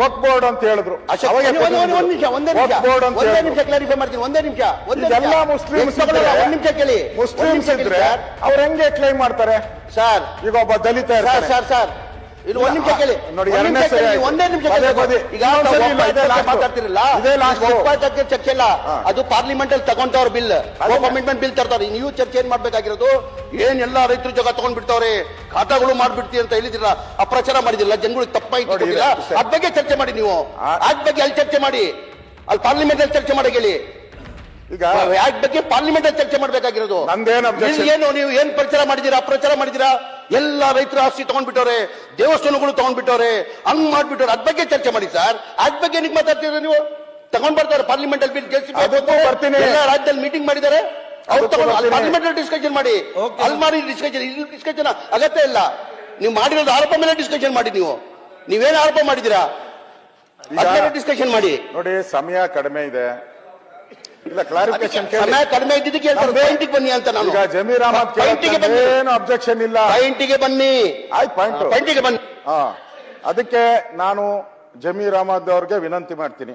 ವಕ್ಫ್ board ಅಂತ ಹೇಳಿದ್ರು. Clarify ಮಾಡ್ತೀನಿ. ಒಂದೇ ನಿಮಿಷ. ಎಲ್ಲ ಮುಸ್ಲಿಮ್ಸ್ ಕೇಳಿ. ಮುಸ್ಲಿಮ್ಸ್ ಇದ್ರೆ ಅವ್ರು ಹೆಂಗೆ ಕ್ಲೈಮ್ ಮಾಡ್ತಾರೆ ಸರ್? ಈಗ ಒಬ್ಬ ದಲಿತ ಇರ್ತಾನೆ. ಸರ್ ಇಲ್ಲಿ ಒಂದ್ ನಿಮಿಷ ಕೇಳಿ ನೋಡಿ. ಒಂದೇ ನಿಮಿಷ ಈಗ ಮಾತಾಡ್ತಿರಲ್ಲ, ಚರ್ಚೆ ಇಲ್ಲ. ಅದು ಪಾರ್ಲಿಮೆಂಟ್ ಅಲ್ಲಿ ತಗೊಂತವ್ರ ಬಿಲ್, ಅಮೆಂಡ್ಮೆಂಟ್ ಬಿಲ್ ತರ್ತಾರೆ. ನೀವು ಚರ್ಚೆ ಏನ್ ಮಾಡ್ಬೇಕಾಗಿರೋದು? ಏನ್ ಎಲ್ಲಾ ರೈತರು ಜಾಗ ತಗೊಂಡ್ಬಿಡ್ತಾವ್ರೆ, ಖಾತಾಗಳು ಮಾಡ್ಬಿಡ್ತೀವಿ ಅಂತ ಹೇಳಿದಿಲ್ಲ, ಅಪ್ರಚಾರ ಮಾಡಿದಿಲ್ಲ, ಜನಗಳಿಗೆ ತಪ್ಪಾಯ್ತು ಅದ್ ಬಗ್ಗೆ ಚರ್ಚೆ ಮಾಡಿ. ನೀವು ಅದ್ ಬಗ್ಗೆ ಅಲ್ಲಿ ಚರ್ಚೆ ಮಾಡಿ, ಅಲ್ಲಿ ಪಾರ್ಲಿಮೆಂಟ್ ಅಲ್ಲಿ ಚರ್ಚೆ ಮಾಡಿ ಹೇಳಿ. ಈಗ ಯಾಕೆ ಬಗ್ಗೆ ಪಾರ್ಲಿಮೆಂಟ್ ಅಲ್ಲಿ ಚರ್ಚೆ ಮಾಡ್ಬೇಕಾಗಿರೋದು? ಏನು ನೀವು ಏನ್ ಪ್ರಚಾರ ಮಾಡಿದೀರಾ, ಅಪ್ರಚಾರ ಮಾಡಿದೀರಾ? ಎಲ್ಲ ರೈತರ ಆಸ್ತಿ ತಗೊಂಡ್ಬಿಟ್ಟವ್ರೆ, ದೇವಸ್ಥಾನಗಳು ತಗೊಂಡ್ಬಿಟ್ಟವ್ರೆ, ಹಂಗ್ ಮಾಡ್ಬಿಟ್ಟವ್ರೆ. ಅದ್ ಬಗ್ಗೆ ಚರ್ಚೆ ಮಾಡಿ ಸರ್. ಅದ್ ಬಗ್ಗೆ ಏನಕ್ಕೆ ಮಾತಾಡ್ತೀರಾ ನೀವು? ತಗೊಂಡ್ ಬರ್ತಾರೆ ಪಾರ್ಲಿಮೆಂಟ್ ಅಲ್ಲಿ ಬಿಲ್, ಎಲ್ಲ ರಾಜ್ಯದಲ್ಲಿ ಮೀಟಿಂಗ್ ಮಾಡಿದ್ದಾರೆ. ಅವ್ರು ತಗೊಂಡು ಅಲ್ಲಿ ಪಾರ್ಲಿಮೆಂಟ್ ಅಲ್ಲಿ ಡಿಸ್ಕಷನ್ ಮಾಡಿ, ಅಲ್ಲಿ ಮಾಡಿ ಡಿಸ್ಕಷನ್. ಇಲ್ಲಿ ಡಿಸ್ಕಷನ್ ಅಗತ್ಯ ಇಲ್ಲ. ನೀವು ಮಾಡಿರೋದು ಆರೋಪ ಮೇಲೆ ಡಿಸ್ಕಷನ್ ಮಾಡಿ. ನೀವೇನು ಆರೋಪ ಮಾಡಿದೀರಾ ಡಿಸ್ಕಷನ್ ಮಾಡಿ. ನೋಡಿ, ಸಮಯ ಕಡಿಮೆ ಇದೆ. ಇಲ್ಲ, ಕ್ಲಾರಿಫಿಕೇಶನ್ ಸಮಯ ಕಡಿಮೆ ಇದ್ದಿದ್ದಕ್ಕೆ ಪಾಯಿಂಟಿಗೆ ಬನ್ನಿ ಅಂತ ನಾನು. ಈಗ ಜಮೀರ್ ಅಹಮದ್ ಏನು ಅಬ್ಜೆಕ್ಷನ್ ಇಲ್ಲ, ಪಾಯಿಂಟಿಗೆ ಬನ್ನಿ. ಆಯ್ತು, ಪಾಯಿಂಟಿಗೆ ಬನ್ನಿ. ಅದಕ್ಕೆ ನಾನು ಜಮೀರ್ ಅಹಮದ್ ಅವ್ರಿಗೆ ವಿನಂತಿ ಮಾಡ್ತೀನಿ.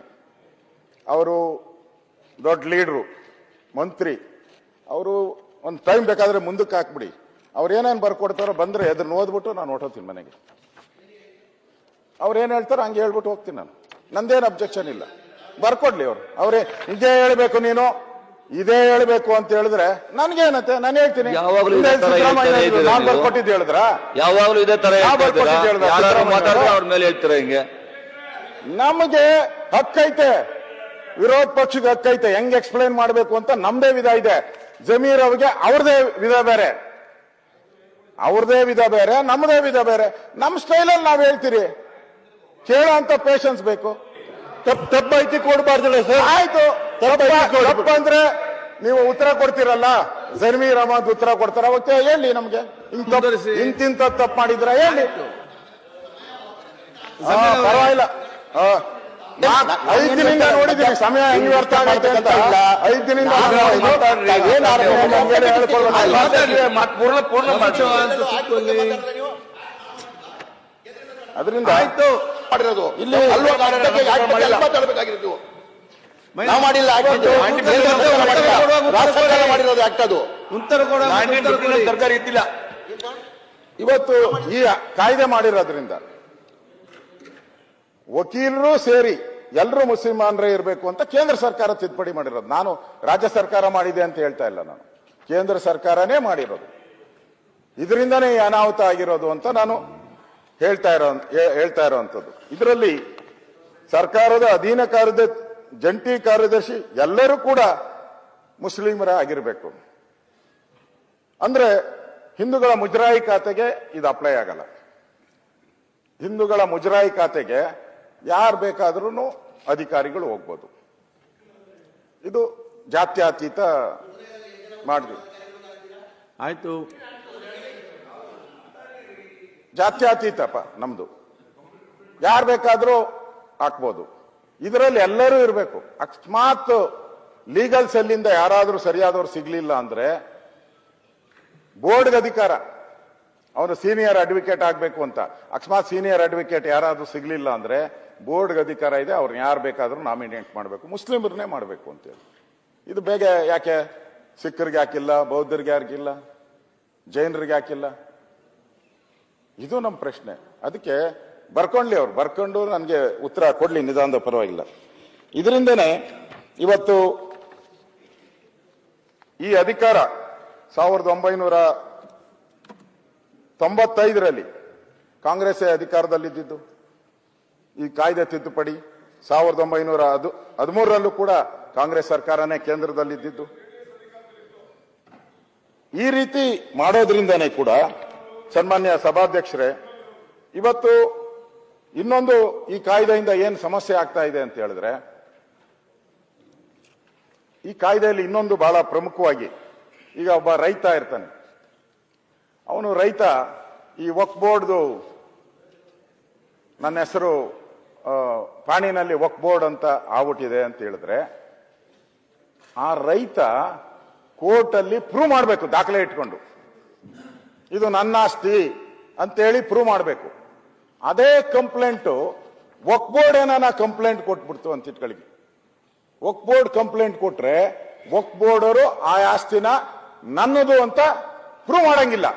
ಅವರು ದೊಡ್ಡ ಲೀಡ್ರು, ಮಂತ್ರಿ. ಅವರು ಒಂದು ಟೈಮ್ ಬೇಕಾದ್ರೆ ಮುಂದಕ್ಕೆ ಹಾಕ್ಬಿಡಿ. ಅವ್ರು ಏನೇನು ಬರ್ಕೊಡ್ತಾರೋ ಬಂದ್ರೆ ಎದುರು ಓದ್ಬಿಟ್ಟು ನಾನು ಹೊಟ್ಟೋಗ್ತೀನಿ ಮನೆಗೆ. ಅವ್ರು ಏನ್ ಹೇಳ್ತಾರೋ ಹಂಗೆ ಹೇಳ್ಬಿಟ್ಟು ಹೋಗ್ತೀನಿ ನಾನು. ನಂದೇನು ಅಬ್ಜೆಕ್ಷನ್ ಇಲ್ಲ, ಬರ್ಕೊಡ್ಲಿ ಅವ್ರು. ಅವ್ರೇ ಇದೇ ಹೇಳ್ಬೇಕು, ನೀನು ಇದೇ ಹೇಳ್ಬೇಕು ಅಂತ ಹೇಳಿದ್ರೆ ನನ್ಗೇನತ್ತೆ, ನಾನು ಹೇಳ್ತೀನಿ. ನಾನ್ ಬರ್ಕೊಟ್ಟಿದ್ದು ಹೇಳಿದ್ರ? ಯಾವಾಗಲೂ ಇದೇ ತರ ಅವ್ರ ಮೇಲೆ ಹೇಳ್ತೀರಾ ಹಿಂಗೆ? ನಮಗೆ ಹಕ್ಕೈತೆ, ವಿರೋಧ ಪಕ್ಷದ ಹಕ್ಕೈತೆ. ಹೆಂಗ್ ಎಕ್ಸ್ಪ್ಲೈನ್ ಮಾಡ್ಬೇಕು ಅಂತ ನಮ್ದೇ ವಿಧ ಇದೆ. ಜಮೀರ್ ಅವ್ರಿಗೆ ಅವ್ರದೇ ವಿಧ ಬೇರೆ, ಅವ್ರದೇ ವಿಧ ಬೇರೆ, ನಮ್ದೇ ವಿಧ ಬೇರೆ. ನಮ್ ಸ್ಟೈಲಲ್ಲಿ ನಾವ್ ಹೇಳ್ತೀರಿ. ಕೇಳೋ ಅಂತ ಪೇಷನ್ಸ್ ಬೇಕು. ತಪ್ಪೈತಿ ಕೊಡ್ಬಾರ್ದಿಲ್ಲ ಸರ್. ಆಯ್ತು, ತಪ್ಪಂದ್ರೆ ನೀವು ಉತ್ತರ ಕೊಡ್ತೀರಲ್ಲ, ಜಮೀರ್ ಅಹಮದ್ ಉತ್ತರ ಕೊಡ್ತಾರ. ಅವತ್ತೆ ಹೇಳಿ ನಮ್ಗೆ, ಇಂತಿಂತ ತಪ್ಪು ಮಾಡಿದ್ರ ಹೇಳಿ, ಪರವಾಗಿಲ್ಲ. 5 ದಿನದಿಂದ ನೋಡಿದ್ದೀನಿ ಸಮಯ ಹೆಂಗ್ ವ್ಯರ್ಥ ಆಗುತ್ತೆ ಅಂತ. 5 ದಿನದಿಂದ ಅದರಿಂದ ಆಯ್ತು ಮಾಡಿರೋದು. ಇಲ್ಲಿ ನಾವು ಮಾಡಿಲ್ಲ, ಮಾಡಿರೋದು ಆಗ್ತದು. ಸರ್ಕಾರಿ ಇದ್ದಿಲ್ಲ. ಇವತ್ತು ಈ ಕಾಯ್ದೆ ಮಾಡಿರೋದ್ರಿಂದ ವಕೀಲರು ಸೇರಿ ಎಲ್ಲರೂ ಮುಸಲ್ಮಾನರೇ ಇರಬೇಕು ಅಂತ ಕೇಂದ್ರ ಸರ್ಕಾರ ತಿದ್ದುಪಡಿ ಮಾಡಿರೋದು. ನಾನು ರಾಜ್ಯ ಸರ್ಕಾರ ಮಾಡಿದೆ ಅಂತ ಹೇಳ್ತಾ ಇಲ್ಲ, ನಾನು ಕೇಂದ್ರ ಸರ್ಕಾರನೇ ಮಾಡಿರೋದು. ಇದರಿಂದನೇ ಅನಾಹುತ ಆಗಿರೋದು ಅಂತ ನಾನು ಹೇಳ್ತಾ ಇರೋವಂಥದ್ದು. ಇದರಲ್ಲಿ ಸರ್ಕಾರದ ಅಧೀನ ಜಂಟಿ ಕಾರ್ಯದರ್ಶಿ ಎಲ್ಲರೂ ಕೂಡ ಮುಸ್ಲಿಮರ ಆಗಿರಬೇಕು. ಅಂದ್ರೆ ಹಿಂದೂಗಳ ಮುಜರಾಯಿ ಖಾತೆಗೆ ಇದು ಅಪ್ಲೈ ಆಗಲ್ಲ. ಹಿಂದೂಗಳ ಮುಜರಾಯಿ ಖಾತೆಗೆ ಯಾರು ಬೇಕಾದ್ರೂ ಅಧಿಕಾರಿಗಳು ಹೋಗ್ಬೋದು. ಇದು ಜಾತ್ಯತೀತ ಮಾಡಿದ್ವಿ. ಆಯ್ತು, ಜಾತ್ಯತೀತಪ್ಪ ನಮ್ದು. ಯಾರು ಬೇಕಾದ್ರೂ ಹಾಕ್ಬೋದು. ಇದರಲ್ಲಿ ಎಲ್ಲರೂ ಇರಬೇಕು. ಅಕಸ್ಮಾತ್ ಲೀಗಲ್ ಸೆಲ್ಲಿಂದ ಯಾರಾದ್ರೂ ಸರಿಯಾದವ್ರು ಸಿಗ್ಲಿಲ್ಲ ಅಂದ್ರೆ ಬೋರ್ಡ್ಗೆ ಅಧಿಕಾರ. ಅವನು ಸೀನಿಯರ್ ಅಡ್ವೊಕೇಟ್ ಆಗ್ಬೇಕು ಅಂತ, ಅಕಸ್ಮಾತ್ ಸೀನಿಯರ್ ಅಡ್ವೊಕೇಟ್ ಯಾರಾದ್ರೂ ಸಿಗ್ಲಿಲ್ಲ ಅಂದ್ರೆ ಬೋರ್ಡ್ಗೆ ಅಧಿಕಾರ ಇದೆ. ಅವ್ರನ್ನ ಯಾರು ಬೇಕಾದ್ರೂ ನಾಮಿನೇಟ್ ಮಾಡಬೇಕು, ಮುಸ್ಲಿಮರನ್ನೇ ಮಾಡಬೇಕು ಅಂತೇಳಿ. ಇದು ಬೇಗ ಯಾಕೆ ಸಿಖ್ಖರಿಗೆ ಹಾಕಿಲ್ಲ, ಬೌದ್ಧರಿಗೆ ಯಾರಿಗಿಲ್ಲ, ಜೈನರಿಗೆ ಹಾಕಿಲ್ಲ? ಇದು ನಮ್ಮ ಪ್ರಶ್ನೆ. ಅದಕ್ಕೆ ಬರ್ಕೊಂಡ್ಲಿ, ಅವ್ರು ಬರ್ಕೊಂಡು ನನಗೆ ಉತ್ತರ ಕೊಡ್ಲಿ, ನಿಧಾನದ ಪರವಾಗಿಲ್ಲ. ಇದರಿಂದನೇ ಇವತ್ತು ಈ ಅಧಿಕಾರ 1995ರಲ್ಲಿ ಕಾಂಗ್ರೆಸ್ ಅಧಿಕಾರದಲ್ಲಿದ್ದು, ಈ ಕಾಯ್ದೆ ತಿದ್ದುಪಡಿ 1913ರಲ್ಲೂ ಕೂಡ ಕಾಂಗ್ರೆಸ್ ಸರ್ಕಾರನೇ ಕೇಂದ್ರದಲ್ಲಿದ್ದು. ಈ ರೀತಿ ಮಾಡೋದ್ರಿಂದನೇ ಕೂಡ ಸನ್ಮಾನ್ಯ ಸಭಾಧ್ಯಕ್ಷರೇ, ಇವತ್ತು ಇನ್ನೊಂದು ಈ ಕಾಯ್ದೆಯಿಂದ ಏನು ಸಮಸ್ಯೆ ಆಗ್ತಾ ಇದೆ ಅಂತ ಹೇಳಿದ್ರೆ, ಈ ಕಾಯ್ದೆಯಲ್ಲಿ ಇನ್ನೊಂದು ಬಹಳ ಪ್ರಮುಖವಾಗಿ, ಈಗ ಒಬ್ಬ ರೈತ ಇರ್ತಾನೆ. ಅವನು ರೈತ ಈ ವಕ್ಫ್ ಬೋರ್ಡ್ದು, ನನ್ನ ಹೆಸರು ಪಾಣಿನಲ್ಲಿ ವಕ್ಫ್ ಬೋರ್ಡ್ ಅಂತ ಆಗ್ಬಿಟ್ಟಿದೆ ಅಂತ ಹೇಳಿದ್ರೆ, ಆ ರೈತ ಕೋರ್ಟಲ್ಲಿ ಪ್ರೂವ್ ಮಾಡಬೇಕು, ದಾಖಲೆ ಇಟ್ಕೊಂಡು ಇದು ನನ್ನ ಆಸ್ತಿ ಅಂತೇಳಿ ಪ್ರೂವ್ ಮಾಡಬೇಕು. ಅದೇ ಕಂಪ್ಲೇಂಟು ವಕ್ಫ್ ಬೋರ್ಡ್ ಏನಾನ ಕಂಪ್ಲೇಂಟ್ ಕೊಟ್ಬಿಡ್ತು ಅಂತ ಇಟ್ಕೊಳ್ಳಿ. ವಕ್ಫ್ ಬೋರ್ಡ್ ಕಂಪ್ಲೇಂಟ್ ಕೊಟ್ರೆ ವಕ್ಫ್ ಬೋರ್ಡ್ ಅವರು ಆ ಆಸ್ತಿನ ನನ್ನದು ಅಂತ ಪ್ರೂವ್ ಮಾಡಂಗಿಲ್ಲ.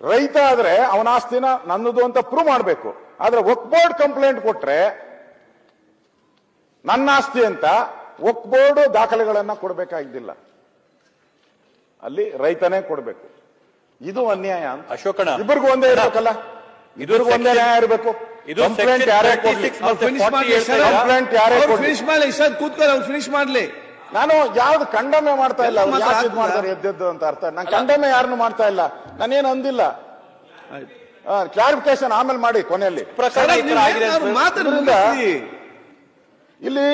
ರೈತ ಆದ್ರೆ ಅವನ ಆಸ್ತಿನ ನನ್ನದು ಅಂತ ಪ್ರೂವ್ ಮಾಡಬೇಕು. ಆದ್ರೆ ವಕ್ಫ್ ಬೋರ್ಡ್ ಕಂಪ್ಲೇಂಟ್ ಕೊಟ್ರೆ ನನ್ನ ಆಸ್ತಿ ಅಂತ ವಕ್ಫ್ ಬೋರ್ಡ್ ದಾಖಲೆಗಳನ್ನ ಕೊಡಬೇಕಾಗಿದ್ದಿಲ್ಲ, ಅಲ್ಲಿ ರೈತನೇ ಕೊಡಬೇಕು. ಇದು ಅನ್ಯಾಯ ಅಂತ. ಅಶೋಕಣ್ಣ, ಇಬ್ಬರಿಗೂ ಒಂದೇ ಇರಬೇಕಲ್ಲ, ಇಬ್ಬರಿಗೂ ಒಂದೇ ನ್ಯಾಯ ಇರಬೇಕು. ಇದು ಕಂಪ್ಲೇಂಟ್ ಯಾರೇ ಕೊಡ್ಲಿ, ಕಂಪ್ಲೇಂಟ್ ಯಾರೇ ಕೊಡ್ಲಿ, ಫಿನಿಶ್ ಮಾಡಲಿ ಸರ್, ಕೂತ್ಕೊಳ್ಳಿ, ಅವ್ರು ಫಿನಿಶ್ ಮಾಡ್ಲಿ. ನಾನು ಯಾವ್ದು ಕಂಡಮೆ ಮಾಡ್ತಾ ಇಲ್ಲ. ಅವ್ರು ಯಾಕೆ ಇದು ಮಾಡ್ತಾರೆ ಎದ್ದೆದ್ದು ಅಂತ ಅರ್ಥ. ನಾನು ಕಂಡಮೆ ಯಾರನ್ನು ಮಾಡ್ತಾ ಇಲ್ಲ, ನಾನೇನು ಅಂದಿಲ್ಲ. ಕ್ಲಾರಿಫಿಕೇಶನ್ ಆಮೇಲೆ ಮಾಡಿ ಕೊನೆಯಲ್ಲಿ. ಇಲ್ಲಿ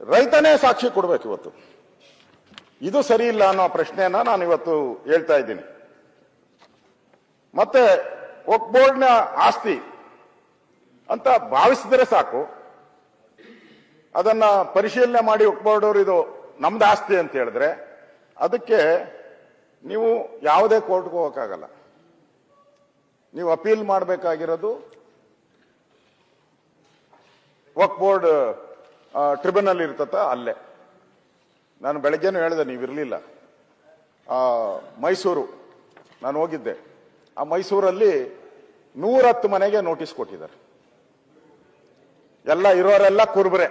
ರೈತನೇ ಸಾಕ್ಷಿ ಕೊಡ್ಬೇಕು ಇವತ್ತು. ಇದು ಸರಿ ಇಲ್ಲ ಅನ್ನೋ ಪ್ರಶ್ನೆಯನ್ನ ನಾನು ಇವತ್ತು ಹೇಳ್ತಾ ಇದ್ದೀನಿ. ಮತ್ತೆ ವಕ್ಫ್ ಬೋರ್ಡ್ನ ಆಸ್ತಿ ಅಂತ ಭಾವಿಸಿದರೆ ಸಾಕು, ಅದನ್ನ ಪರಿಶೀಲನೆ ಮಾಡಿ ವಕ್ಫ್ ಬೋರ್ಡ್ ಅವರು ಇದು ನಮ್ದು ಆಸ್ತಿ ಅಂತ ಹೇಳಿದ್ರೆ ಅದಕ್ಕೆ ನೀವು ಯಾವುದೇ ಕೋರ್ಟ್ಗೆ ಹೋಗಕ್ಕಾಗಲ್ಲ. ನೀವು ಅಪೀಲ್ ಮಾಡಬೇಕಾಗಿರೋದು ವಕ್ಫ್ ಬೋರ್ಡ್ ಟ್ರಿಬ್ಯುನಲ್ ಇರ್ತತ ಅಲ್ಲೇ. ನಾನು ಬೆಳಗ್ಗೆನೂ ಹೇಳಿದೆ, ನೀವಿರಲಿಲ್ಲ. ಮೈಸೂರು ನಾನು ಹೋಗಿದ್ದೆ. ಆ ಮೈಸೂರಲ್ಲಿ 110 ಮನೆಗೆ ನೋಟಿಸ್ ಕೊಟ್ಟಿದ್ದಾರೆ. ಎಲ್ಲ ಇರೋರೆಲ್ಲ ಕುರುಬರೆ,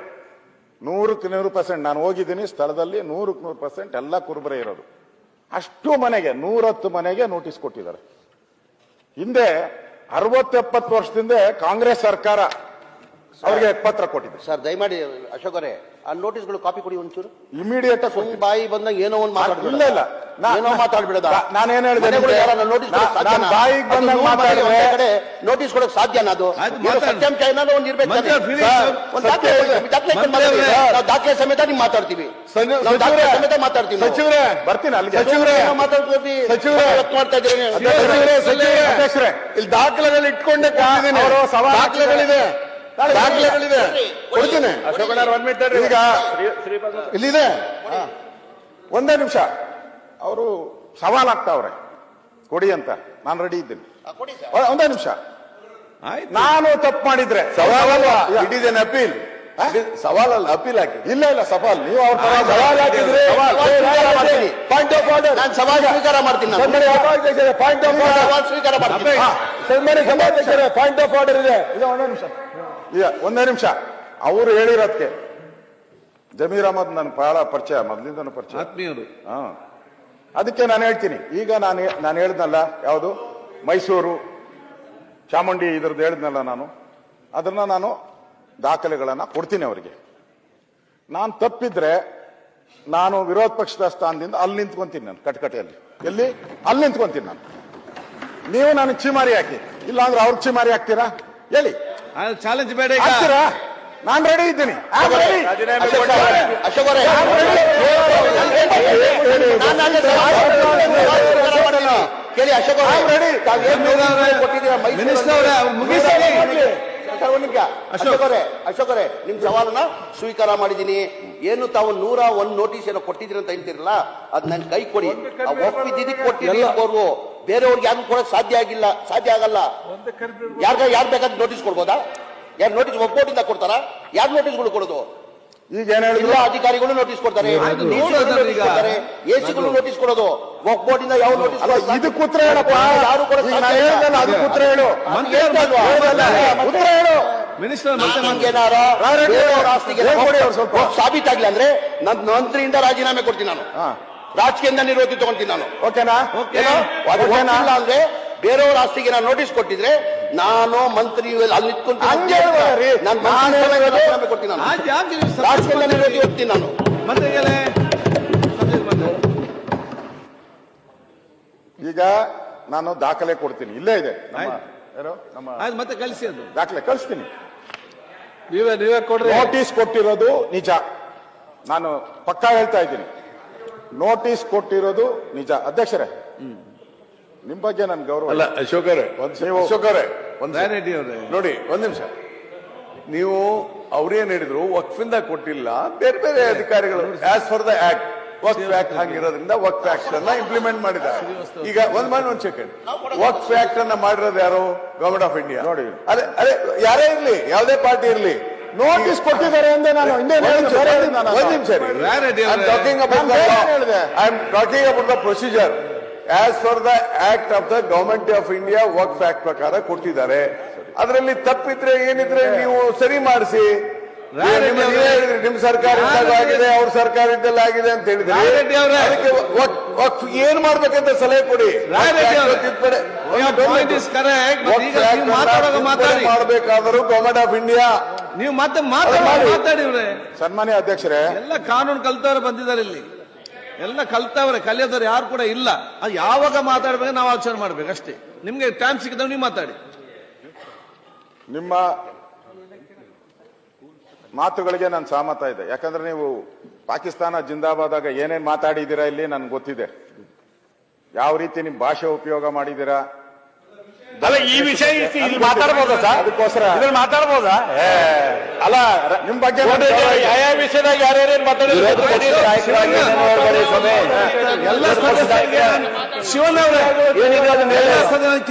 100% ನಾನು ಹೋಗಿದ್ದೀನಿ ಸ್ಥಳದಲ್ಲಿ, 100% ಎಲ್ಲ ಕುರುಬರೆ ಇರೋದು. ಅಷ್ಟು ಮನೆಗೆ 110 ಮನೆಗೆ ನೋಟಿಸ್ ಕೊಟ್ಟಿದ್ದಾರೆ. ಹಿಂದೆ 60-70 ವರ್ಷದಿಂದ ಕಾಂಗ್ರೆಸ್ ಸರ್ಕಾರ ಅವ್ರಿಗೆ ಪತ್ರ ಕೊಟ್ಟಿದೆ. ಸರ್ ದಯಮಾಡಿ ಅಶೋಕ್ ಅವರೇ, ಆ ನೋಟಿಸ್ಗಳು ಕಾಪಿ ಕೊಡಿ ಒಂಚೂರು. ಇಮಿಡಿಯೇಟ್ ಬಾಯಿ ಬಂದಾಗ ಏನೋ ಒಂದು ಇಲ್ಲ ಇಲ್ಲ, ಏನೋ ಮಾತಾಡ್ಬಿಡೋದ. ನಾನೇನ್ ಹೇಳಿದೆ, ಬಾಯಿಗೆ ಬಂದಾಗ ಮಾತಾಡಿದ್ರೆ ನೋಟಿಸ್ ಕೊಡಕ್ ಸಾಧ್ಯನಾ? ಅದು ಸತ್ಯಾಂಶ ಏನಾದ್ರು ಒಂದು ಇರ್ಬೇಕು. ದಾಖಲೆ ಸಮೇತ ನೀವು ಮಾತಾಡ್ತೀವಿ, ಸಮೇತ ಮಾತಾಡ್ತೀವಿ. ಸಚಿವರೇ ಬರ್ತೀನಿ ಅಲ್ಲಿಗೆ. ಮಾತಾಡ್ತೀವಿ, ಮಾಡ್ತಾ ಇದ್ದೀರಿ. ಅಧ್ಯಕ್ಷರೇ, ಇಲ್ಲಿ ದಾಖಲೆಗಳು ಇಟ್ಕೊಂಡೆ ಕೊಟ್ಟಿದ್ದೀನಿ. ದಾಖಲೆಗಳಿದೆ, ದಾಖಲೆಗಳಿದೆ, ಕೊಡ್ತೀನಿ. ಈಗ ಇಲ್ಲಿದೆ, ಒಂದೇ ನಿಮಿಷ. ಅವರು ಸವಾಲಾಗ್ತಾವ್ರೆ ಕೊಡಿ ಅಂತ, ನಾನು ರೆಡಿ ಇದ್ದೀನಿ. ಒಂದೇ ನಿಮಿಷ. ನಾನು ತಪ್ಪು ಮಾಡಿದ್ರೆ ಸವಾಲಲ್ಲ, ಇಟ್ ಈಸ್ ಎನ್ ಅಪೀಲ್. ಸವಾಲಲ್ಲ, ಅಪೀಲ್ ಹಾಕಿ. ಇಲ್ಲ ಇಲ್ಲ, ಸವಾಲ್. ನೀವು ಅವ್ರ ಸವಾಲ್ ಹಾಕಿದ್ರೆ ಪಾಯಿಂಟ್ ಆಫ್ ಆರ್ಡರ್. ನಾನು ಸವಾಲ್ ಸ್ವೀಕಾರ ಮಾಡ್ತೀನಿ. ಪಾಯಿಂಟ್ ಆಫ್ ಆರ್ಡರ್ ಸ್ವೀಕಾರ ಮಾಡ್ತೀನಿ. ಪಾಯಿಂಟ್ ಆಫ್ ಆರ್ಡರ್ ಇದೆ. ಒಂದೇ ನಿಮಿಷ, ಒಂದೇ ನಿಮಿಷ. ಅವರು ಹೇಳಿರೋದಕ್ಕೆ ಜಮೀರ್ ಅಹಮದ್ ನನ್ ಬಹಳ ಪರಿಚಯ, ಮೊದಲಿಂದನೂ ಪರಿಚಯ, ಆತ್ಮೀಯರು. ಅದಕ್ಕೆ ನಾನು ಹೇಳ್ತೀನಿ. ಈಗ ನಾನು ಹೇಳಿದ್ನಲ್ಲ, ಯಾವುದು ಮೈಸೂರು ಚಾಮುಂಡಿ ಇದ್ರದ್ದು ಹೇಳಿದ್ನಲ್ಲ, ಅದನ್ನ ನಾನು ದಾಖಲೆಗಳನ್ನ ಕೊಡ್ತೀನಿ ಅವರಿಗೆ. ನಾನು ತಪ್ಪಿದ್ರೆ ನಾನು ವಿರೋಧ ಪಕ್ಷದ ಸ್ಥಾನದಿಂದ ಅಲ್ಲಿ ನಿಂತ್ಕೊಂತೀನಿ. ನಾನು ಕಟಕಟೆಯಲ್ಲಿ ಎಲ್ಲಿ ಅಲ್ಲಿ ನಿಂತ್ಕೊಂತೀನಿ ನಾನು. ನೀವು ನನಗೆ ಚಿಮಾರಿ ಹಾಕಿ, ಇಲ್ಲ ಅಂದ್ರೆ ಅವ್ರಿಗೆ ಚಿಮಾರಿ ಹಾಕ್ತೀರಾ ಹೇಳಿ. ಚಾಲೆಂಜ್ ಬೇಡ. ನಾನು ರೆಡಿ ಇದ್ದೀನಿ. ಅಶೋಕ್ ಅವರೇ, ಕೇಳಿ ಅಶೋಕ್ ಅವರೇ, ಅಶೋಕ್ ಅವರೇ, ನಿಮ್ ಸವಾಲನ್ನ ಸ್ವೀಕಾರ ಮಾಡಿದ್ದೀನಿ. ಏನು ತಾವು 101 ನೋಟಿಸ್ ಏನೋ ಕೊಟ್ಟಿದ್ದೀರಿ ಅಂತ ಹೇಳ್ತಿರಲ್ಲ, ಅದ್ ನನ್ ಕೈ ಕೊಡಿ. ಒಪ್ಪಿದ್ದಕ್ಕೆ ಕೊಟ್ಟಿರಿ, ಬೇರೆಯವ್ರಿಗೆ ಯಾರು ಕೊಡಕ್ ಸಾಧ್ಯ ಆಗಲ್ಲ. ಯಾರು ಬೇಕಾದ್ರೆ ನೋಟಿಸ್ ಕೊಡ್ಬೋದಾ? ಯಾರು ನೋಟಿಸ್ ಒಪ್ಪಿಂದ ಕೊಡ್ತಾರ? ಯಾರು ನೋಟಿಸ್ಗಳು ಕೊಡೋದು? ಈಗ ಏನ್ ಹೇಳಿಲ್ಲ, ಅಧಿಕಾರಿಗಳು ನೋಟಿಸ್ ಕೊಡ್ತಾರೆ, ಎಸಿಗಳು ನೋಟಿಸ್ ಕೊಡೋದು. ವಕ್ಫ್ ಬೋರ್ಡ್ ಇಂದ ಯಾವ ನೋಟಿಸ್? ಇದಕ್ಕೆ ಉತ್ತರ ಹೇಳಪ್ಪ. ಯಾರು ಕೊಡೋದು? ಅದಕ್ಕೆ ಉತ್ತರ ಹೇಳು. ಉತ್ತರ ಹೇಳು ಮಿನಿಸ್ಟರ್. ಸಾಬೀತಾಗ್ಲಿ ಅಂದ್ರೆ ನನ್ನ ಮಂತ್ರಿಯಿಂದ ರಾಜೀನಾಮೆ ಕೊಡ್ತೀನಿ ನಾನು, ರಾಜಕೀಯದಿಂದ ನಿವೃತ್ತಿ ತಗೊಂತೀನಿ ನಾನು. ಓಕೆನಾ? ಇಲ್ಲ ಅಂದ್ರೆ ಬೇರೆಯವ್ರ ಆಸ್ತಿಗೆ ನಾನು ನೋಟಿಸ್ ಕೊಟ್ಟಿದ್ರೆ ನಾನು ಮಂತ್ರಿ ಅಲ್ಲಿ ನಿಂತ್ಕೊಂತೀನಿ, ರಾಜೀನಾಮೆ ಕೊಡ್ತೀನಿ ನಾನು, ರಾಜಕೀಯದಿಂದ ನಿವೃತ್ತಿ ಹೋಗ್ತೀನಿ ನಾನು. ಈಗ ನಾನು ದಾಖಲೆ ಕೊಡ್ತೀನಿ, ಇಲ್ಲೇ ಇದೆ ಮತ್ತೆ ಕಳಿಸಿ, ಅದು ದಾಖಲೆ ಕಳಿಸ್ತೀನಿ. ನೀವೇ ಕೊಡ್ರಿ. ನೋಟಿಸ್ ಕೊಟ್ಟಿರೋದು ನಿಜ, ನಾನು ಪಕ್ಕಾ ಹೇಳ್ತಾ ಇದ್ದೀನಿ. ನೋಟಿಸ್ ಕೊಟ್ಟಿರೋದು ನಿಜ. ಅಧ್ಯಕ್ಷರೇ, ನಿಮ್ ಬಗ್ಗೆ ನನ್ ಗೌರವ ಅಲ್ಲ. ಅಶೋಕ್ ಅವರೇ, ನೋಡಿ ಒಂದ್ ನಿಮಿಷ. ನೀವು ಅವ್ರೇನ್ ಹೇಳಿದ್ರು, ವಕ್ಫಿಂದ ಕೊಟ್ಟಿಲ್ಲ, ಬೇರೆ ಬೇರೆ ಅಧಿಕಾರಿಗಳು as for the act Waqf act ಹಂಗಿರೋದ್ರಿಂದ ವಕ್ಫ್ ಆಕ್ಟ್ ಅನ್ನ ಇಂಪ್ಲಿಮೆಂಟ್ ಮಾಡಿದ್ದಾರೆ. ಈಗ ಒಂದ್ ಸೆಕೆಂಡ್, ವಕ್ಫ್ ಆಕ್ಟ್ ಅನ್ನ ಮಾಡಿರೋದು ಯಾರು? Government of India. ನೋಡಿ. ಅದೇ ಯಾರೇ ಇರ್ಲಿ, ಯಾವುದೇ ಪಾರ್ಟಿ ಇರ್ಲಿ, ನೋಟಿಸ್ ಕೊಟ್ಟಿದ್ದಾರೆ ಅಂದೆ ನಾನು. ಒಂದ್ ನಿಮಿಷ I am talking about the procedure as for the act of the government of India. Waqf act ಪ್ರಕಾರ ಕೊಟ್ಟಿದ್ದಾರೆ. ಅದರಲ್ಲಿ ತಪ್ಪಿದ್ರೆ ಏನಿದ್ರೆ ನೀವು ಸರಿ ಮಾಡಿಸಿ. ನಿಮ್ ಸರ್ಕಾರ ಆಗಿದೆ, ಅವ್ರ ಸರ್ಕಾರ ಇದ್ದಲ್ಲ ಆಗಿದೆ ಅಂತ ಹೇಳಿದ್ರೆ ಅದಕ್ಕೆ ವಕ್ಫ್ ಏನ್ ಮಾಡ್ಬೇಕಂತ ಸಲಹೆ ಕೊಡಿ. ಮಾಡ್ಬೇಕಾದರೂ ಗವರ್ಮೆಂಟ್ ಆಫ್ ಇಂಡಿಯಾ. ನೀವು ಮತ್ತೆ ಮಾತಾಡಿ ಸನ್ಮಾನ್ಯ ಅಧ್ಯಕ್ಷರೇ, ಎಲ್ಲ ಕಾನೂನು ಕಲ್ತವ್ರು ಬಂದಿದ್ದಾರೆ ಇಲ್ಲಿ, ಎಲ್ಲ ಕಲ್ತವ್ರೆ, ಕಲಿಯೋದವ್ರು ಯಾರು ಕೂಡ ಇಲ್ಲ. ಅದು ಯಾವಾಗ ಮಾತಾಡ್ಬೇಕು ನಾವು ಆಲೋಚನೆ ಮಾಡ್ಬೇಕು ಅಷ್ಟೇ. ನಿಮ್ಗೆ ಟೈಮ್ ಸಿಕ್ಕಿದ್ರೆ ನೀವು ಮಾತಾಡಿ. ನಿಮ್ಮ ಮಾತುಗಳಿಗೆ ನಾನು ಸಹಮತ ಇದೆ. ಯಾಕಂದ್ರೆ ನೀವು ಪಾಕಿಸ್ತಾನ ಜಿಂದಾಬಾದಾಗ ಏನೇನ್ ಮಾತಾಡಿದ್ದೀರಾ ಇಲ್ಲಿ ನನ್ಗೆ ಗೊತ್ತಿದೆ. ಯಾವ ರೀತಿ ನಿಮ್ ಭಾಷೆ ಉಪಯೋಗ ಮಾಡಿದ್ದೀರಾ. ಅಲ್ಲ, ಈ ವಿಷಯ ಇಲ್ಲಿ ಮಾತಾಡ್ಬೋದಾ ಸರ್? ಅದಕ್ಕೋಸ್ಕರ ಇದ್ರಲ್ಲಿ ಮಾತಾಡ್ಬೋದಾ? ಅಲ್ಲ, ನಿಮ್ ಬಗ್ಗೆ ಯಾವ ವಿಷಯದಾಗ ಯಾರ್ಯಾರೇನ್ ಮಾತಾಡಿದ್ರು ಶಿವಣ್ಣ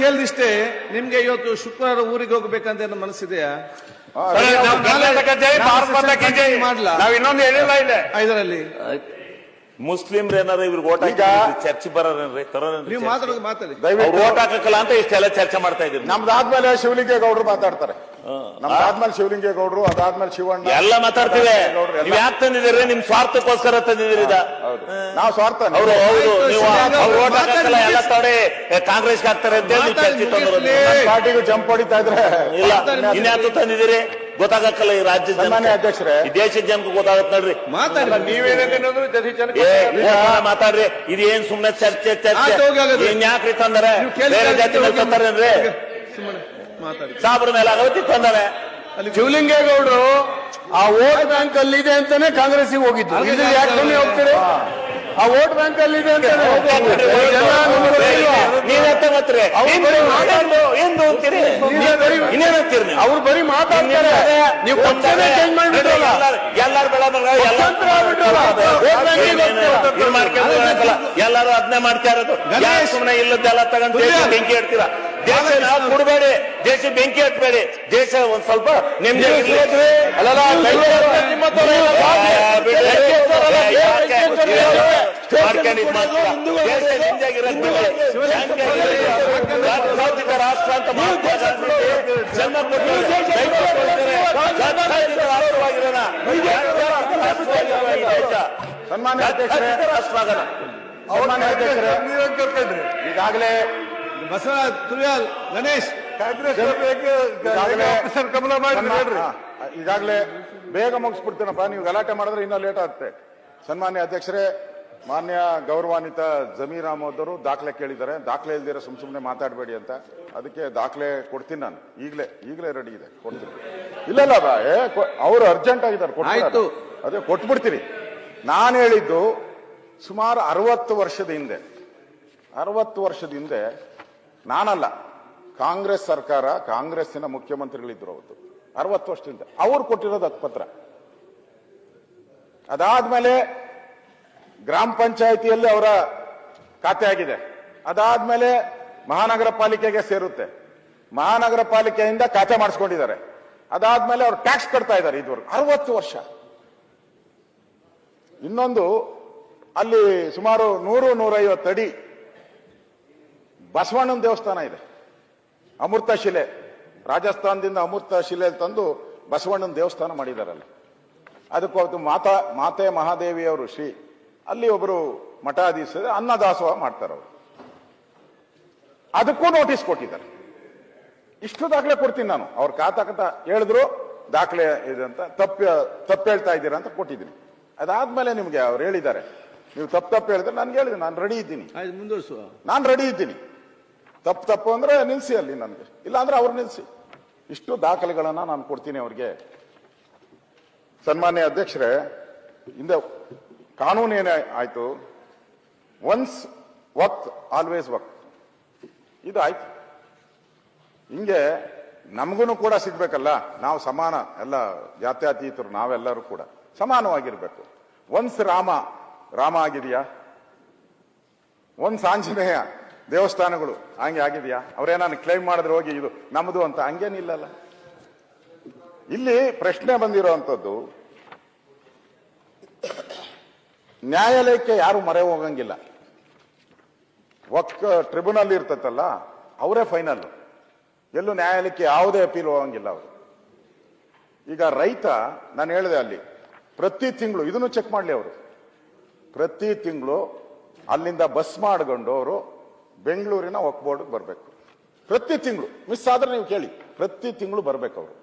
ಕೇಳಿದಿಷ್ಟೇ. ನಿಮ್ಗೆ ಇವತ್ತು ಶುಕ್ರವಾರ ಊರಿಗೆ ಹೋಗ್ಬೇಕಂತ ಏನೋ ಮನಸ್ಸಿದೆಯಾ? ಮಾಡ್ಲಾ? ನಾವ್ ಇನ್ನೊಂದು ಹೇಳಿಲ್ಲ ಇದೆ ಇದರಲ್ಲಿ ಮುಸ್ಲಿಮ್ರ ಏನಾರ ಇವ್ರಿಗೆ ಓಟ್ ಹಾಕಿ ಚರ್ಚೆ ಬರೋರೇನ್ರಿ, ತರೋರೇನ್ರಿ? ನೀವು ಮಾತಾಡಿ. ದಯವಿಟ್ಟು ಓಟ್ ಹಾಕಲ್ಲ ಅಂತ ಇಷ್ಟೆಲ್ಲ ಚರ್ಚೆ ಮಾಡ್ತಾ ಇದ್ದೀವಿ. ನಮ್ದಾದ್ಮೇಲೆ ಶಿವಲಿಂಗೇಗೌಡರು ಮಾತಾಡ್ತಾರೆ. ನಮ್ದಾದ್ಮೇಲೆ ಶಿವಲಿಂಗೇಗೌಡರು, ಅದಾದ್ಮೇಲೆ ಶಿವಣ್ಣ ಎಲ್ಲ ಮಾತಾಡ್ತೀವಿ. ನೀವ್ ಯಾಕೆ ತಂದಿದ್ದೀರಿ? ನಿಮ್ ಸ್ವಾರ್ಥಕ್ಕೋಸ್ಕರ ತಂದಿದ್ದೀರಿ. ನಾವು ಸ್ವಾರ್ಥ ಅವರು ಹೌದು, ನೀವು ಅವ್ರು ಓಟ್ ಹಾಕಲ್ಲ, ಎಲ್ಲ ತಡೆ ಕಾಂಗ್ರೆಸ್ಗೆ ಹಾಕ್ತಾರೆ ಅಂತ ಹೇಳಿ ಚರ್ಚೆ ತಂದ್ರು. ಪಾರ್ಟಿಗೂ ಜಂಪ್ ಹೊಡಿತಾ ಇದ್ರೆ ಇಲ್ಲ, ಇನ್ಯಾತು ತಂದಿದ್ದೀರಿ ಗೊತ್ತಾಗಕ್ಕಲ್ಲ. ಈ ರಾಜ್ಯದ ಅಧ್ಯಕ್ಷರೇ, ಈ ದೇಶದ ಜನಕ್ಕೆ ಗೊತ್ತಾಗತ್ ನೋಡ್ರಿ. ಮಾತಾಡ್ರಿ. ಇದೇನ್ ಸುಮ್ನೆ ಚರ್ಚೆ ಇನ್ಯಾಕ್ರಿ ತಂದಾರೆ? ಬೇರೆ ಜಾತಿ ಮೇಲೆ ತಂದಾರೇನ್ರಿ? ಸಾಬ್ರ ಮೇಲೆ ಆಗವತ್ತಿ ತಂದಾರೆ. ಶಿವಲಿಂಗೇಗೌಡರು ಆ ವೋಟ್ ಬ್ಯಾಂಕ್ ಅಲ್ಲಿ ಇದೆ ಅಂತಾನೆ ಕಾಂಗ್ರೆಸ್ಗೆ ಹೋಗಿದ್ದು. ಯಾಕೆ ಹೋಗ್ತೀರಿ? ಆ ವೋಟ್ ಬ್ಯಾಂಕ್ ಅಲ್ಲಿ ಇದೆ ಅಂತ ಇನ್ನೇನಂತೀರಿ? ಅವ್ರು ಬರೀ ಮಾತಾಡ್ತಾರೆ, ನೀವು ಚೇಂಜ್ ಮಾಡ್ಬಿಟ್ರಲ್ಲ. ಎಲ್ಲಾರು ಎಲ್ಲಾರು ಅದನ್ನೇ ಮಾಡ್ತಾ ಇರೋದು. ಸುಮ್ಮನೆ ಇಲ್ಲದೆಲ್ಲ ತಗೊಂಡು ಬೆಂಕಿ ಇಡ್ತೀರಾ. ದೇಶ ನಾವು ಕೊಡಬೇಡಿ, ದೇಶ ಬೆಂಕಿ ಹತ್ಬೇಡಿ. ದೇಶ ಒಂದ್ ಸ್ವಲ್ಪ ನೆಮ್ಮದಿ ರಾಷ್ಟ್ರ ಅಂತ ಸನ್ಮಾನ್ಯ ಅಧ್ಯಕ್ಷರೇ, ಈಗಾಗಲೇ ಬಸವರಾಜ್ ತುರಿಯಾಲ್, ಗಣೇಶ್ ಈಗಾಗಲೇ ಬೇಗ ಮುಗಿಸ್ಬಿಡ್ತೀನಪ್ಪ. ನೀವು ಗಲಾಟೆ ಮಾಡಿದ್ರೆ ಇನ್ನೂ ಲೇಟ್ ಆಗುತ್ತೆ. ಸನ್ಮಾನ್ಯ ಅಧ್ಯಕ್ಷರೇ, ಮಾನ್ಯ ಗೌರವಾನ್ವಿತ ಜಮೀರ್ ಅಹಮದ್ ಅವರು ದಾಖಲೆ ಕೇಳಿದ್ದಾರೆ. ದಾಖಲೆ ಇಲ್ದಿರ ಸುಮ್ನೆ ಮಾತಾಡಬೇಡಿ ಅಂತ. ಅದಕ್ಕೆ ದಾಖಲೆ ಕೊಡ್ತೀನಿ ನಾನು. ಈಗಲೇ ರೆಡಿ ಇದೆ, ಕೊಡ್ತೀನಿ. ಇಲ್ಲ ಅವರು ಅರ್ಜೆಂಟ್ ಆಗಿದ್ದಾರೆ, ಆಯ್ತು, ಅದೇ ಕೊಟ್ಬಿಡ್ತೀನಿ. ನಾನು ಹೇಳಿದ್ದು ಸುಮಾರು 60 ವರ್ಷದ ಹಿಂದೆ. 60 ವರ್ಷದ ಹಿಂದೆ ನಾನಲ್ಲ, ಕಾಂಗ್ರೆಸ್ ಸರ್ಕಾರ, ಕಾಂಗ್ರೆಸ್ಸಿನ ಮುಖ್ಯಮಂತ್ರಿಗಳಿದ್ರು ಅವತ್ತು. 60 ವರ್ಷದಿಂದ ಅವ್ರು ಕೊಟ್ಟಿರೋದು ಹಕ್ಕುಪತ್ರ. ಅದಾದ್ಮೇಲೆ ಗ್ರಾಮ ಪಂಚಾಯಿತಿಯಲ್ಲಿ ಅವರ ಖಾತೆ ಆಗಿದೆ. ಅದಾದ್ಮೇಲೆ ಮಹಾನಗರ ಪಾಲಿಕೆಗೆ ಸೇರುತ್ತೆ. ಮಹಾನಗರ ಪಾಲಿಕೆಯಿಂದ ಖಾತೆ ಮಾಡಿಸ್ಕೊಂಡಿದ್ದಾರೆ. ಅದಾದ್ಮೇಲೆ ಅವ್ರು ಟ್ಯಾಕ್ಸ್ ಕಟ್ತಾ ಇದ್ದಾರೆ ಇದುವರೆಗೂ. 60 ವರ್ಷ. ಇನ್ನೊಂದು, ಅಲ್ಲಿ ಸುಮಾರು 100-150 ಅಡಿ ಬಸವಣ್ಣನ ದೇವಸ್ಥಾನ ಇದೆ. ಅಮೃತ ಶಿಲೆ, ರಾಜಸ್ಥಾನದಿಂದ ಅಮೃತ ಶಿಲೆ ತಂದು ಬಸವಣ್ಣನ ದೇವಸ್ಥಾನ ಮಾಡಿದಾರಲ್ಲ. ಅದಕ್ಕೂ ಮಾತೆ ಮಹಾದೇವಿಯವರು ಶ್ರೀ ಅಲ್ಲಿ ಒಬ್ಬರು ಮಠಾಧೀಶ ಅನ್ನದಾಸೋಹ ಮಾಡ್ತಾರೆ ಅವರು. ಅದಕ್ಕೂ ನೋಟಿಸ್ ಕೊಟ್ಟಿದ್ದಾರೆ. ಇಷ್ಟು ದಾಖಲೆ ಕೊಡ್ತೀನಿ ನಾನು. ಅವ್ರ ಕಾತ ಹೇಳಿದ್ರು ದಾಖಲೆ ಇದೆ ಅಂತ, ತಪ್ಪು ಹೇಳ್ತಾ ಇದ್ದೀರಾ ಅಂತ ಕೊಟ್ಟಿದ್ದೀನಿ. ಅದಾದ್ಮೇಲೆ ನಿಮ್ಗೆ ಅವ್ರು ಹೇಳಿದ್ದಾರೆ, ನೀವು ತಪ್ಪು ಹೇಳಿದ್ರೆ ನನ್ಗೆ ಹೇಳಿದೆ, ನಾನು ರೆಡಿ ಇದ್ದೀನಿ, ಮುಂದುವರಿಸುವ, ನಾನು ರೆಡಿ ಇದ್ದೀನಿ. ತಪ್ಪು ಅಂದ್ರೆ ನಿಲ್ಸಿ ಅಲ್ಲಿ, ನನಗೆ ಇಲ್ಲ ಅಂದ್ರೆ ಅವ್ರು ನಿಲ್ಸಿ. ಇಷ್ಟು ದಾಖಲೆಗಳನ್ನ ನಾನು ಕೊಡ್ತೀನಿ ಅವ್ರಿಗೆ. ಸನ್ಮಾನ್ಯ ಅಧ್ಯಕ್ಷರೇ, ಹಿಂದೆ ಕಾನೂನು ಏನೇ ಆಯ್ತು, ಒನ್ಸ್ ವಕ್ತ್ ಆಲ್ವೇಸ್ ವಕ್ತ್, ಇದು ಆಯ್ತು. ಹಿಂಗೆ ನಮಗೂ ಕೂಡ ಸಿಗ್ಬೇಕಲ್ಲ, ನಾವು ಸಮಾನ, ಎಲ್ಲ ಜಾತ್ಯತೀತರು ನಾವೆಲ್ಲರೂ ಕೂಡ ಸಮಾನವಾಗಿರ್ಬೇಕು. ಒನ್ಸ್ ರಾಮ ರಾಮ ಆಗಿದೆಯಾ? ಒಂದು ಆಂಜನೇಯ ದೇವಸ್ಥಾನಗಳು ಹಂಗೆ ಆಗಿದೆಯಾ? ಅವರೇನಾನು ಕ್ಲೈಮ್ ಮಾಡಿದ್ರೆ ಹೋಗಿ ಇದು ನಮ್ದು ಅಂತ ಹಂಗೇನಿಲ್ಲಲ್ಲ. ಇಲ್ಲಿ ಪ್ರಶ್ನೆ ಬಂದಿರೋಂಥದ್ದು, ನ್ಯಾಯಾಲಯಕ್ಕೆ ಯಾರು ಮೊರೆ ಹೋಗಂಗಿಲ್ಲ. ಟ್ರಿಬ್ಯುನಲ್ ಇರ್ತೈತಲ್ಲ, ಅವರೇ ಫೈನಲ್. ಎಲ್ಲೂ ನ್ಯಾಯಾಲಯಕ್ಕೆ ಯಾವುದೇ ಅಪೀಲ್ ಹೋಗಂಗಿಲ್ಲ ಅವರು. ಈಗ ರೈತ, ನಾನು ಹೇಳಿದೆ ಅಲ್ಲಿ ಪ್ರತಿ ತಿಂಗಳು ಇದನ್ನು ಚೆಕ್ ಮಾಡಲಿ ಅವರು. ಪ್ರತಿ ತಿಂಗಳು ಅಲ್ಲಿಂದ ಬಸ್ ಮಾಡಿಕೊಂಡು ಅವರು ಬೆಂಗಳೂರಿನ ವಕ್ಫ್ ಬೋರ್ಡ್ಗೆ ಬರಬೇಕು. ಪ್ರತಿ ತಿಂಗಳು ಮಿಸ್ ಆದ್ರೆ ನೀವು ಕೇಳಿ, ಪ್ರತಿ ತಿಂಗಳು ಬರಬೇಕು ಅವರು.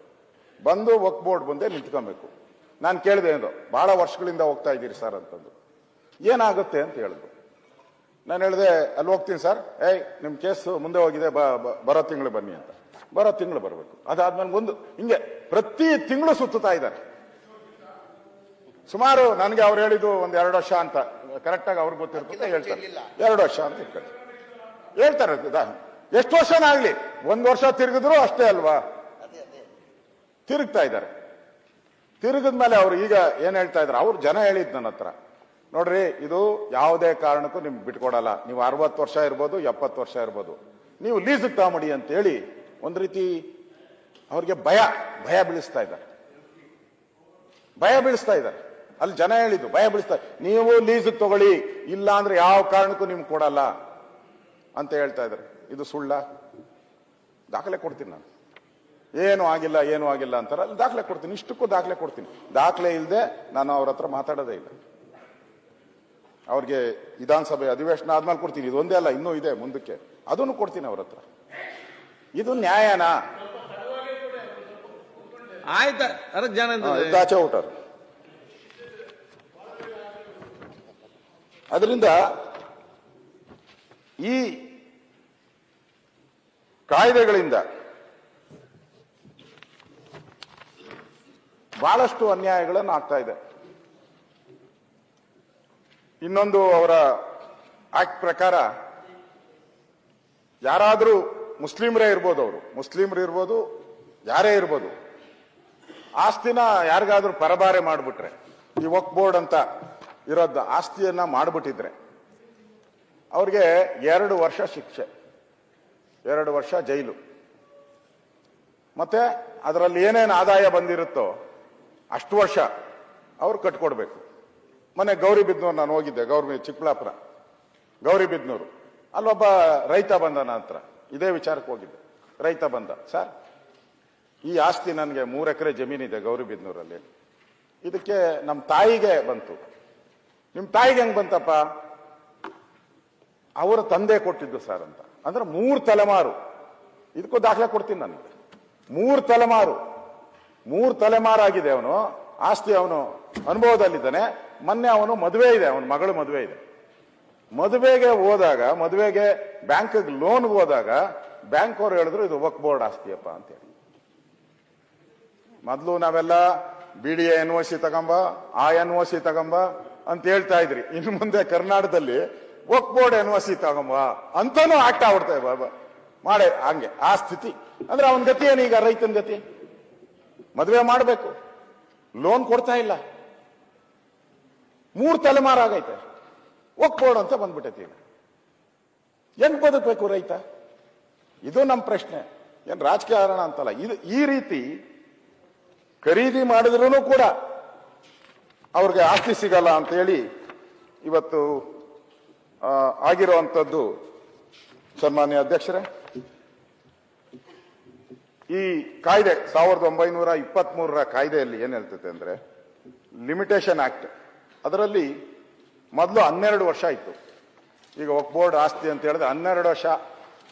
ಬಂದು ವಕ್ಫ್ ಬೋರ್ಡ್ ಮುಂದೆ ನಿಂತ್ಕೊಬೇಕು. ನಾನು ಕೇಳಿದೆ ಏನು, ಬಹಳ ವರ್ಷಗಳಿಂದ ಹೋಗ್ತಾ ಇದ್ದೀರಿ ಸರ್ ಅಂತಂದು. ಏನಾಗುತ್ತೆ ಅಂತ ಹೇಳಿದ್ರು. ನಾನು ಹೇಳಿದೆ ಅಲ್ಲಿ ಹೋಗ್ತೀನಿ ಸರ್. ನಿಮ್ಮ ಕೇಸು ಮುಂದೆ ಹೋಗಿದೆ, ಬರೋ ತಿಂಗಳು ಬನ್ನಿ ಅಂತ. ಬರೋ ತಿಂಗಳು ಬರಬೇಕು. ಅದಾದ್ಮೇಲೆ ಹಿಂಗೆ ಪ್ರತಿ ತಿಂಗಳು ಸುತ್ತುತ್ತಾ ಇದ್ದಾರೆ. ಸುಮಾರು ನನಗೆ ಅವ್ರು ಹೇಳಿದ್ದು ಒಂದು 2 ವರ್ಷ ಅಂತ, ಕರೆಕ್ಟಾಗಿ ಅವ್ರಿಗೆ ಗೊತ್ತಿರ್ತದೆ ಹೇಳ್ತಾರೆ. 2 ವರ್ಷ ಅಂತ ಇಟ್ಕೊಳ್ಳಿ ಹೇಳ್ತಾರೆ. ಎಷ್ಟು ವರ್ಷನಾಗ್ಲಿ, 1 ವರ್ಷ ತಿರುಗಿದ್ರು ಅಷ್ಟೇ ಅಲ್ವಾ? ತಿರುಗ್ತಾ ಇದ್ದಾರೆ. ತಿರುಗಿದ್ಮೇಲೆ ಅವ್ರು ಈಗ ಏನ್ ಹೇಳ್ತಾ ಇದ್ದಾರೆ, ಅವ್ರು ಜನ ಹೇಳಿದ್ ನನ್ನ ಹತ್ರ, ನೋಡ್ರಿ ಇದು ಯಾವುದೇ ಕಾರಣಕ್ಕೂ ನಿಮ್ಗೆ ಬಿಟ್ಕೊಡಲ್ಲ. ನೀವು 60 ವರ್ಷ ಇರ್ಬೋದು, 70 ವರ್ಷ ಇರ್ಬೋದು, ನೀವು ಲೀಸ್ಗೆ ತಗೊಂಬಿಡಿ ಅಂತ ಹೇಳಿ ಒಂದ್ ರೀತಿ ಅವ್ರಿಗೆ ಭಯ ಬೀಳಿಸ್ತಾ ಇದ್ದಾರೆ. ಭಯ ಬೀಳಿಸ್ತಾ ಇದ್ದಾರೆ. ಅಲ್ಲಿ ಜನ ಹೇಳಿದ್ದು ಭಯ ಬೀಳಿಸ್ತಾ, ನೀವು ಲೀಸ್ಗೆ ತಗೊಳ್ಳಿ, ಇಲ್ಲ ಅಂದ್ರೆ ಯಾವ ಕಾರಣಕ್ಕೂ ನಿಮ್ಗೆ ಕೊಡಲ್ಲ ಅಂತ ಹೇಳ್ತಾ ಇದ್ದಾರೆ. ಇದು ಸುಳ್ಳ? ದಾಖಲೆ ಕೊಡ್ತೀನಿ ನಾನು. ಏನು ಆಗಿಲ್ಲ ಅಂತಾರೆ. ಅಲ್ಲಿ ದಾಖಲೆ ಕೊಡ್ತೀನಿ, ಇಷ್ಟಕ್ಕೂ ದಾಖಲೆ ಕೊಡ್ತೀನಿ. ದಾಖಲೆ ಇಲ್ಲದೆ ನಾನು ಅವ್ರ ಹತ್ರ ಮಾತಾಡೋದೇ ಇಲ್ಲ. ಅವ್ರಿಗೆ ವಿಧಾನಸಭೆ ಅಧಿವೇಶನ ಆದ್ಮೇಲೆ ಕೊಡ್ತೀನಿ. ಇದೊಂದೇ ಅಲ್ಲ, ಇನ್ನೂ ಇದೆ ಮುಂದಕ್ಕೆ, ಅದನ್ನು ಕೊಡ್ತೀನಿ ಅವ್ರ ಹತ್ರ. ಇದು ನ್ಯಾಯನಾ? ಆಯ್ತಾ? ಜನ ಆಚೆ ಊಟರು. ಅದರಿಂದ ಈ ಕಾಯ್ದೆಗಳಿಂದ ಬಹಳಷ್ಟು ಅನ್ಯಾಯಗಳನ್ನು ಆಗ್ತಾ ಇದೆ. ಇನ್ನೊಂದು, ಅವರ ಆಕ್ಟ್ ಪ್ರಕಾರ ಯಾರಾದರೂ ಮುಸ್ಲಿಮರೇ ಇರ್ಬೋದು, ಅವರು ಮುಸ್ಲಿಮರು ಇರ್ಬೋದು, ಯಾರೇ ಇರ್ಬೋದು, ಆಸ್ತಿನ ಯಾರಿಗಾದ್ರೂ ಪರಭಾರೆ ಮಾಡಿಬಿಟ್ರೆ, ಈ ವಕ್ಫ್ ಬೋರ್ಡ್ ಅಂತ ಇರೋದ ಆಸ್ತಿಯನ್ನ ಮಾಡಿಬಿಟ್ಟಿದ್ರೆ ಅವ್ರಿಗೆ 2 ವರ್ಷ ಶಿಕ್ಷೆ, 2 ವರ್ಷ ಜೈಲು, ಮತ್ತೆ ಅದರಲ್ಲಿ ಏನೇನು ಆದಾಯ ಬಂದಿರುತ್ತೋ ಅಷ್ಟು ವರ್ಷ ಅವ್ರು ಕಟ್ಕೊಡ್ಬೇಕು. ಮೊನ್ನೆ ಗೌರಿಬಿದ್ನೂರು ನಾನು ಹೋಗಿದ್ದೆ, ಚಿಕ್ಕಬಳ್ಳಾಪುರ ಗೌರಿಬಿದ್ನೂರು. ಅಲ್ಲೊಬ್ಬ ರೈತ ಬಂದ ನನ್ನ ಹತ್ರ, ಇದೇ ವಿಚಾರಕ್ಕೆ ಹೋಗಿದ್ದೆ. ರೈತ ಬಂದ, ಸರ್ ಈ ಆಸ್ತಿ ನನಗೆ 3 ಎಕರೆ ಜಮೀನಿದೆ ಗೌರಿಬಿದ್ನೂರಲ್ಲಿ, ಇದಕ್ಕೆ ನಮ್ಮ ತಾಯಿಗೆ ಬಂತು. ನಿಮ್ಮ ತಾಯಿಗೆ ಹೆಂಗ್ ಬಂತಪ್ಪ? ಅವರ ತಂದೆ ಕೊಟ್ಟಿದ್ದು ಸರ್ ಅಂತ. ಅಂದ್ರೆ 3 ತಲೆಮಾರು. ಇದಕ್ಕೂ ದಾಖಲೆ ಕೊಡ್ತೀನಿ ನನಗೆ. 3 ತಲೆಮಾರಾಗಿದೆ ಅವನು ಆಸ್ತಿ, ಅವನು ಅನುಭವದಲ್ಲಿದ್ದಾನೆ. ಮೊನ್ನೆ ಅವನು ಮದುವೆ ಇದೆ, ಅವನ ಮಗಳು ಮದುವೆ ಇದೆ. ಮದುವೆಗೆ ಬ್ಯಾಂಕ್ ಲೋನ್ ಹೋದಾಗ ಬ್ಯಾಂಕ್ ಅವ್ರು ಹೇಳಿದ್ರು ಇದು ವಕ್ಫ್ ಬೋರ್ಡ್ ಆಸ್ತಿಯಪ್ಪ ಅಂತ ಹೇಳಿ. ಮೊದಲು ನಾವೆಲ್ಲ BDA NOC ತಗೊಂಬ, ಆ NOC ತಗೊಂಬ ಅಂತ ಹೇಳ್ತಾ ಇದ್ರಿ. ಇನ್ನು ಮುಂದೆ ಕರ್ನಾಟಕದಲ್ಲಿ ವಕ್ಫ್ ಬೋರ್ಡ್ NOC ತಗೊಂಬ ಅಂತಾನು ಆಕ್ಟ್ ಆಗ್ಬಿಡ್ತಾ ಬಾಬಾ ಮಾಡೇ. ಹಂಗೆ ಆ ಸ್ಥಿತಿ. ಅಂದ್ರೆ ಅವನ ಗತಿ ಏನೀಗ? ರೈತನ ಗತಿ ಮದುವೆ ಮಾಡಬೇಕು, ಲೋನ್ ಕೊಡ್ತಾ ಇಲ್ಲ, 3 ತಲೆಮಾರಾಗೈತೆ, ವಕ್ಫ್ ಬೋರ್ಡ್ ಅಂತ ಬಂದ್ಬಿಟ್ಟೈತಿ. ಈಗ ಹೆಂಗ್ ಬದುಕಬೇಕು ರೈತ? ಇದು ನಮ್ಮ ಪ್ರಶ್ನೆ. ಏನ್ ರಾಜಕಾರಣ ಅಂತಲ್ಲ ಇದು. ಈ ರೀತಿ ಖರೀದಿ ಮಾಡಿದ್ರೂ ಕೂಡ ಅವ್ರಿಗೆ ಆಸ್ತಿ ಸಿಗಲ್ಲ ಅಂತ ಹೇಳಿ ಇವತ್ತು ಆಗಿರುವಂತದ್ದು. ಸನ್ಮಾನ್ಯ ಅಧ್ಯಕ್ಷರೇ, ಈ ಕಾಯ್ದೆ 1923ರ ಕಾಯ್ದೆಯಲ್ಲಿ ಏನ್ ಹೇಳ್ತೈತೆ ಅಂದ್ರೆ, ಲಿಮಿಟೇಷನ್ ಆಕ್ಟ್, ಅದರಲ್ಲಿ ಮೊದಲು 12 ವರ್ಷ ಇತ್ತು. ಈಗ ವಕ್ಫ್ ಬೋರ್ಡ್ ಆಸ್ತಿ ಅಂತ ಹೇಳಿದ್ರೆ 12 ವರ್ಷ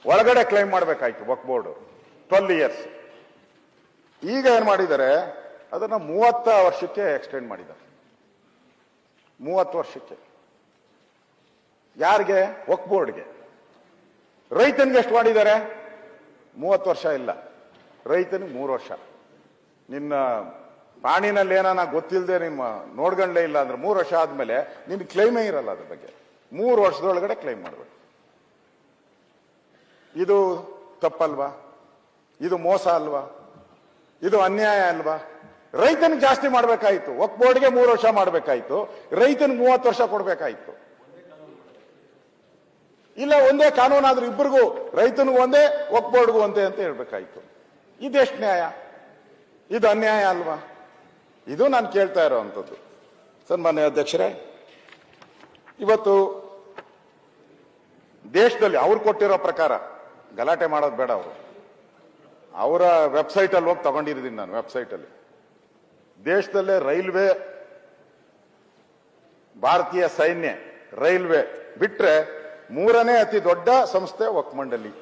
ಒಳಗಡೆ ಕ್ಲೈಮ್ ಮಾಡಬೇಕಾಯ್ತು ವಕ್ಫ್ ಬೋರ್ಡ್, 12 ಇಯರ್ಸ್. ಈಗ ಏನ್ ಮಾಡಿದ್ದಾರೆ, ಅದನ್ನ 30 ವರ್ಷಕ್ಕೆ ಎಕ್ಸ್ಟೆಂಡ್ ಮಾಡಿದ್ದಾರೆ. 30 ವರ್ಷಕ್ಕೆ. ಯಾರಿಗೆ? ವಕ್ಫ್ ಬೋರ್ಡ್ಗೆ. ರೈತನಿಗೆ ಎಷ್ಟು ಮಾಡಿದ್ದಾರೆ? 30 ವರ್ಷ ಇಲ್ಲ, ರೈತನಿಗೆ 3 ವರ್ಷ. ನಿನ್ನ ಪಾಣಿನಲ್ಲಿ ಏನಾನ ಗೊತ್ತಿಲ್ಲದೆ ನಿಮ್ಮ ನೋಡ್ಕೊಂಡ್ಲೇ ಇಲ್ಲ ಅಂದ್ರೆ 3 ವರ್ಷ ಆದ್ಮೇಲೆ ನಿನ್ ಕ್ಲೈಮೇ ಇರಲ್ಲ ಅದ್ರ ಬಗ್ಗೆ. 3 ವರ್ಷದೊಳಗಡೆ ಕ್ಲೈಮ್ ಮಾಡಬೇಕು. ಇದು ತಪ್ಪಲ್ವಾ? ಇದು ಮೋಸ ಅಲ್ವಾ? ಇದು ಅನ್ಯಾಯ ಅಲ್ವಾ? ರೈತನಿಗೆ ಜಾಸ್ತಿ ಮಾಡಬೇಕಾಯ್ತು, ವಕ್ಫ್ ಬೋರ್ಡ್ಗೆ 3 ವರ್ಷ ಮಾಡಬೇಕಾಯ್ತು, ರೈತನಿಗೆ 30 ವರ್ಷ ಕೊಡಬೇಕಾಯ್ತು. ಇಲ್ಲ ಒಂದೇ ಕಾನೂನಾದ್ರೂ ಇಬ್ಬರಿಗೂ, ರೈತನಿಗೂ ಒಂದೇ ವಕ್ಫ್ ಬೋರ್ಡ್ಗೂ ಒಂದೇ ಅಂತ ಹೇಳ್ಬೇಕಾಯ್ತು. ಇದೆಷ್ಟು ನ್ಯಾಯ? ಇದು ಅನ್ಯಾಯ ಅಲ್ವಾ? ಇದು ನಾನು ಕೇಳ್ತಾ ಇರೋವಂಥದ್ದು. ಸನ್ಮಾನ್ಯ ಅಧ್ಯಕ್ಷರೇ, ಇವತ್ತು ದೇಶದಲ್ಲಿ ಅವ್ರು ಕೊಟ್ಟಿರೋ ಪ್ರಕಾರ ಗಲಾಟೆ ಮಾಡೋದು ಬೇಡ. ಅವರ ವೆಬ್ಸೈಟ್ ಅಲ್ಲಿ ಹೋಗಿ ತಗೊಂಡಿದ್ದೀನಿ ನಾನು. ವೆಬ್ಸೈಟ್ ಅಲ್ಲಿ ದೇಶದಲ್ಲೇ ರೈಲ್ವೆ, ಭಾರತೀಯ ಸೈನ್ಯ, ರೈಲ್ವೆ ಬಿಟ್ರೆ 3ನೇ ಅತಿ ದೊಡ್ಡ ಸಂಸ್ಥೆ ವಕ್ಫ್ ಮಂಡಳಿ.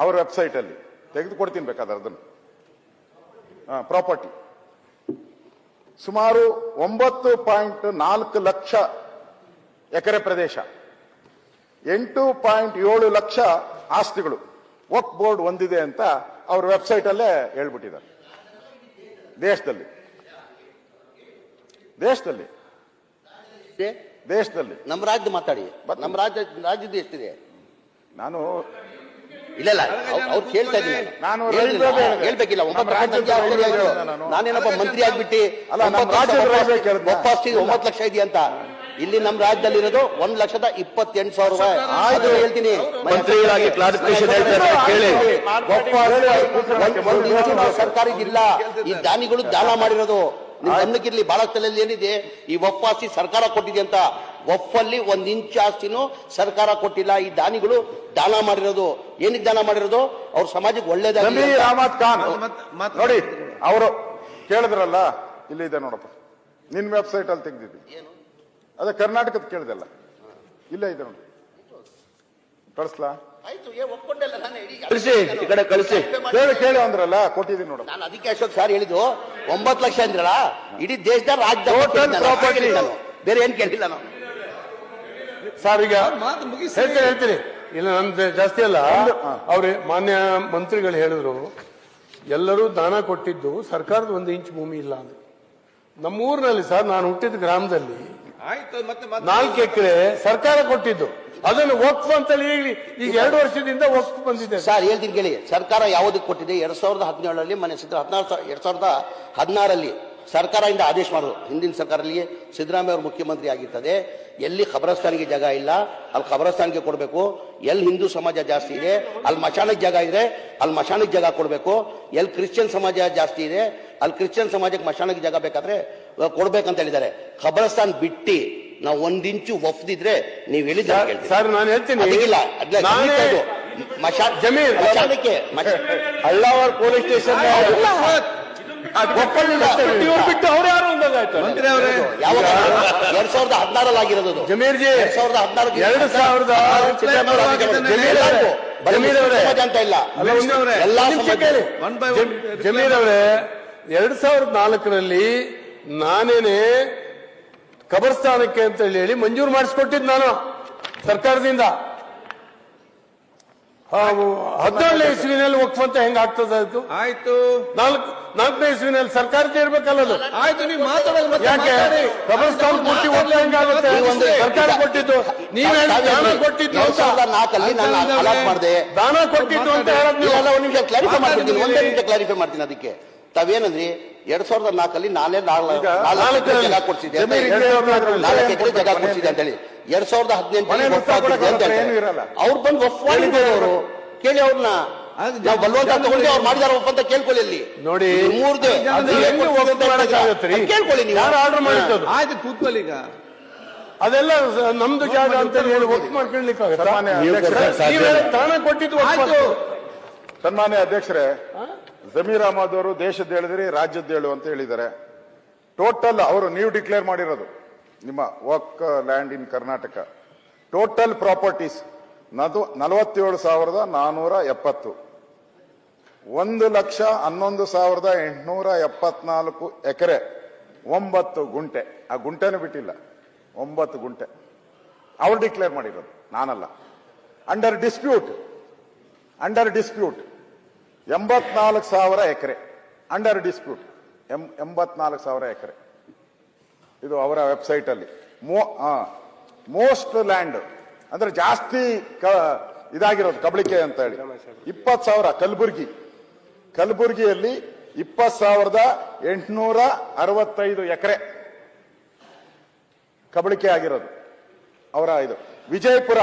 ಅವ್ರ ವೆಬ್ಸೈಟ್ ಅಲ್ಲಿ ತೆಗೆದುಕೊಡ್ತೀನಿ ಬೇಕಾದ್ರೆ ಅದನ್ನು. ಪ್ರಾಪರ್ಟಿ ಸುಮಾರು 9.4 ಲಕ್ಷ ಎಕರೆ ಪ್ರದೇಶ, 8.7 ಲಕ್ಷ ಆಸ್ತಿಗಳು ವಕ್ಫ್ ಬೋರ್ಡ್ ಹೊಂದಿದೆ ಅಂತ ಅವ್ರ ವೆಬ್ಸೈಟ್ ಅಲ್ಲೇ ಹೇಳ್ಬಿಟ್ಟಿದ್ದಾರೆ. ದೇಶದಲ್ಲಿ ದೇಶದಲ್ಲಿ ದೇಶದಲ್ಲಿ ನಮ್ಮ ರಾಜ್ಯದ ಮಾತಾಡಿ, ನಮ್ಮ ರಾಜ್ಯದ ಎಷ್ಟಿದೆ? ನಾನು ಇಲ್ಲ ಅವ್ರು ಕೇಳ್ತಾ ಇದ್ದೀನಿ. ನಾನು ಹೇಳ್ಬೇಕಿಲ್ಲ. ನಾನೇನಪ್ಪ ಮಂತ್ರಿ ಆಗ್ಬಿಟ್ಟು ಅಲ್ಲ, ನಮ್ಮ ರಾಜ್ಯದ ರೈಲ್ವೆ ಕೇಳಿದ್ನ? ಒಪ್ಪಾಸ್ತಿ 9 ಲಕ್ಷ ಇದೆಯಂತ. ಇಲ್ಲಿ ನಮ್ಮ ರಾಜ್ಯದಲ್ಲಿ ಇರೋದು 1,28,000 ರೂಪಾಯಿ. ಆಯ್ತು ಹೇಳ್ತೀನಿ, ಮಂತ್ರಿಗಳಾಗಿ ಕ್ಲಾರಿಫಿಕೇಶನ್ ಹೇಳ್ತಾರೆ ಕೇಳಿ. ಒಂದು ಇಂಚು ಸರ್ಕಾರಕ್ಕಿಲ್ಲ. ಈ ದಾನಿಗಳು ದಾನ ಮಾಡಿರೋದು ನಿಮ್ ಗಮನಕ್ಕಿರ್ಲಿ. ಬಹಳಷ್ಟಲ್ಲಿ ಏನಿದೆ, ಈ ವಕ್ಫ್ ಆಸ್ತಿ ಸರ್ಕಾರ ಕೊಟ್ಟಿದೆ ಅಂತ. ವಕ್ಫ್ ಅಲ್ಲಿ 1 ಇಂಚ್ ಆಸ್ತಿನೂ ಸರ್ಕಾರ ಕೊಟ್ಟಿಲ್ಲ. ಈ ದಾನಿಗಳು ದಾನ ಮಾಡಿರೋದು. ಏನಕ್ಕೆ ದಾನ ಮಾಡಿರೋದು? ಅವ್ರ ಸಮಾಜಕ್ಕೆ ಒಳ್ಳೇದಾಗಿ. ಜಮೀರ್ ಅಹಮದ್ ಖಾನ್ ನೋಡಿ, ಅವರು ಕೇಳಿದ್ರಲ್ಲ, ಇಲ್ಲಿದೆ ನೋಡಪ್ಪ, ನಿನ್ ವೆಬ್ಸೈಟ್ ಅಲ್ಲಿ ತೆಗ್ದಿದ್ದೀನಿ. ಅದೇ ಕರ್ನಾಟಕದ ಕೇಳಿದೆಲ್ಲ, ಇಲ್ಲೇ ಇದೆ ನೋಡಿ. ಕಳಿಸ್ಲಾ? ಕಳಿಸಿ, ಈ ಕಡೆ ಕಳಿಸಿ. ಕೇಳಿ ಅಂದ್ರಲ್ಲ, ಕೊಟ್ಟಿದ್ದೀನಿ ನೋಡ. ನಾನು ಅದಕ್ಕೆ ಅಶೋಕ್ ಸರ್ ಹೇಳಿದ್ದು 9 ಲಕ್ಷ ಅಂದ್ರಲ್ಲ, ಇಡೀ ದೇಶದ ರಾಜ್ಯದ ಬೇರೆ ಏನ್ ಕೇಳಿಲ್ಲ ನಾವು. ಸರ್ ಈಗ ಮಾತು ಮುಗಿಸಿ ಹೇಳ್ತೀನಿ. ಇಲ್ಲ ನಮ್ದು ಜಾಸ್ತಿ ಅಲ್ಲ. ಅವ್ರ ಮಾನ್ಯ ಮಂತ್ರಿಗಳು ಹೇಳಿದ್ರು, ಎಲ್ಲರೂ ದಾನ ಕೊಟ್ಟಿದ್ದು ಸರ್ಕಾರದ 1 ಇಂಚ್ ಭೂಮಿ ಇಲ್ಲ ಅಂತ. ನಮ್ಮೂರಿನಲ್ಲಿ ಸರ್, ನಾನು ಹುಟ್ಟಿದ ಗ್ರಾಮದಲ್ಲಿ ಆಯ್ತು. ಮತ್ತೆ 4 ಎಕರೆ ಸರ್ಕಾರ ಕೊಟ್ಟಿದ್ದು, ಅದನ್ನು ವಕ್ಫ್ ಅಂತೇಳಿ ಈಗ 2 ವರ್ಷದಿಂದ ವಕ್ಫ್ ಬಂದಿದೆ. ಸರ್ ಹೇಳ್ತೀನಿ ಕೇಳಿ, ಸರ್ಕಾರ ಯಾವುದಕ್ಕೆ ಕೊಟ್ಟಿದೆ? 2017ರಲ್ಲಿ ಮನೆ 2016ರಲ್ಲಿ ಸರ್ಕಾರದಿಂದ ಆದೇಶ ಮಾಡೋದು. ಹಿಂದಿನ ಸರ್ಕಾರದಲ್ಲಿ ಸಿದ್ದರಾಮಯ್ಯ ಅವರು ಮುಖ್ಯಮಂತ್ರಿ ಆಗಿರ್ತದೆ. ಎಲ್ಲಿ ಖಬರಸ್ತಾನಿಗೆ ಜಾಗ ಇಲ್ಲ ಅಲ್ಲಿ ಖಬರಸ್ತಾನಿಗೆ ಕೊಡಬೇಕು. ಎಲ್ಲಿ ಹಿಂದೂ ಸಮಾಜ ಜಾಸ್ತಿ ಇದೆ ಅಲ್ಲಿ ಮಶಾನಕ್ಕೆ ಜಾಗ ಇದೆ, ಅಲ್ಲಿ ಮಶಾನಕ್ಕೆ ಜಾಗ ಕೊಡಬೇಕು. ಎಲ್ಲಿ ಕ್ರಿಶ್ಚಿಯನ್ ಸಮಾಜ ಜಾಸ್ತಿ ಇದೆ ಅಲ್ಲಿ ಕ್ರಿಶ್ಚಿಯನ್ ಸಮಾಜಕ್ಕೆ ಮಶಾನಕ್ಕೆ ಜಾಗ ಬೇಕಾದ್ರೆ ಕೊಡ್ಬೇಕಂತ ಹೇಳಿದ್ದಾರೆ. ಖಬರಸ್ತಾನ್ ಬಿಟ್ಟು ನಾವು 1 ಇಂಚು ಒಫ್ದಿದ್ರೆ ನೀವು ಹೇಳಿದ್ರೆ ಸರ್ ನಾನು ಹೇಳ್ತೀನಿ, ಮಶಾನಕ್ಕೆ ಅಳ್ಳಾವರ್ ಪೊಲೀಸ್ ಸ್ಟೇಷನ್ ಬಿಟ್ಟು ಅವ್ರು ಯಾರು ಅಂದಾಗಾಯ್ತು. ಮಂತ್ರಿ ಅವರೇ, ಯಾವಾಗ 2016ರಲ್ಲಿ ಆಗಿರೋದು. ಜಮೀರ್ಜಿ 2016 ಅಂತ ಇಲ್ಲ, ಎಲ್ಲಾ ಜಮೀರ್ ಅವರೇ, 2004ರಲ್ಲಿ ನಾನೇನೆ ಕಬರ್ಸ್ಥಾನಕ್ಕೆ ಅಂತ ಹೇಳಿ ಮಂಜೂರು ಮಾಡಿಸ್ಕೊಟ್ಟಿದ್ದು ನಾನು ಸರ್ಕಾರದಿಂದ. 17ನೇ ಇಸ್ವಿನಲ್ಲಿ ವಕ್ಫ್ ಅಂತ ಹೆಂಗ್ ಆಗ್ತದ? ಅದು ಆಯ್ತು. 4ನೇ ಇಸ್ವಿನಲ್ಲಿ ಸರ್ಕಾರಕ್ಕೆ ಇರ್ಬೇಕಲ್ಲ ಅದು. ಆಯ್ತು, ನೀವು ಮಾತಾಡೋದು ಯಾಕೆ ಕಬರ್ಸ್ಥಾನ ಕೊಟ್ಟಿ ವಕ್ಫ್ ಹೆಂಗಾಗುತ್ತೆ? ಸರ್ಕಾರ ಕೊಟ್ಟಿದ್ದು, ನೀವೇ ದಾನ ಕೊಟ್ಟಿದ್ದು ಅಂತ. 2004ರಲ್ಲಿ ನಾನು ಅಲಾಟ್ ಮಾಡಿದೆ, ದಾನ ಕೊಟ್ಟಿದ್ದು ಅಂತ ಹೇಳೋದು ನೀವು. ಒಂದು ನಿಮಿಷ ಕ್ಲಾರಿಫೈ ಮಾಡ್ತೀನಿ, ಒಂದೇ ನಿಮಿಷ ಕ್ಲಾರಿಫೈ ಮಾಡ್ತೀನಿ. ಅದಕ್ಕೆ ತಾವೇನಂದ್ರಿ 2004ರಲ್ಲಿ 4 ಎಕರೆ ಜಾಗ ಕೊಡ್ಸಿದೆ, 4 ಎಕರೆ ಜಾಗ ಕೊಡ್ಸಿದೆ ಅಂತ ಹೇಳಿ. 2018 ಅವ್ರು ಬಂದು ವಫ್ ಮಾಡಿದ್ದಾರೆ. ಅವರು ಕೇಳಿ, ಅವ್ರನ್ನ ನಾವು ಬಲವಂತ ತಗೊಂಡು ಅವ್ರು ಮಾಡಿದಾರ ವಫ್ ಅಂತ ಕೇಳ್ಕೊಳ್ಳಿ. ಅಲ್ಲಿ ನೋಡಿ, ಮೂರ್ದೆ ಕೇಳ್ಕೊಳ್ಳಿ ನೀವು. ಯಾರು ಆರ್ಡರ್ ಮಾಡಿದ್ದು? ಆಯ್ತು, ಕೂತ್ಕೊಳ್ಳಿ. ಈಗ ಅದೆಲ್ಲ ನಮ್ದು ಜಾಗ ಅಂತ ಹೇಳಿ ವಕ್ಫ್ ಮಾಡ್ಕೊಳ್ಲಿಕ್ಕೆ ದಾನ ಕೊಟ್ಟಿದ್ದು. ಆಯ್ತು. ಸನ್ಮಾನ್ಯ ಅಧ್ಯಕ್ಷರೇ, ಜಮೀರ್ ಅಹಮದ್ ಅವರು ದೇಶದ ಹೇಳಿದ್ರಿ, ರಾಜ್ಯದ ಹೇಳು ಅಂತ ಹೇಳಿದ್ದಾರೆ. ಟೋಟಲ್ ಅವರು ನೀವು ಡಿಕ್ಲೇರ್ ಮಾಡಿರೋದು ನಿಮ್ಮ Waqf land in Karnataka total properties 47,470. 1,11,874 ಎಕರೆ, 9 ಗುಂಟೆ. ಆ ಗುಂಟೆನೂ ಬಿಟ್ಟಿಲ್ಲ, 9 ಗುಂಟೆ ಅವ್ರು ಡಿಕ್ಲೇರ್ ಮಾಡಿರೋದು, ನಾನಲ್ಲ. ಅಂಡರ್ ಡಿಸ್ಪ್ಯೂಟ್ 84,000 ಎಕರೆ. ಅಂಡರ್ ಡಿಸ್ಪ್ಯೂಟ್ 84,000 ಎಕರೆ. ಇದು ಅವರ ವೆಬ್ಸೈಟ್ ಅಲ್ಲಿ. ಮೋಸ್ಟ್ ಲ್ಯಾಂಡ್ ಅಂದ್ರೆ ಜಾಸ್ತಿ ಇದಾಗಿರೋದು ಕಬಳಿಕೆ ಅಂತ ಹೇಳಿ 20,000 ಕಲಬುರ್ಗಿಯಲ್ಲಿ 20,865 ಎಕರೆ ಕಬಳಿಕೆ ಆಗಿರೋದು ಅವರ ಇದು. ವಿಜಯಪುರ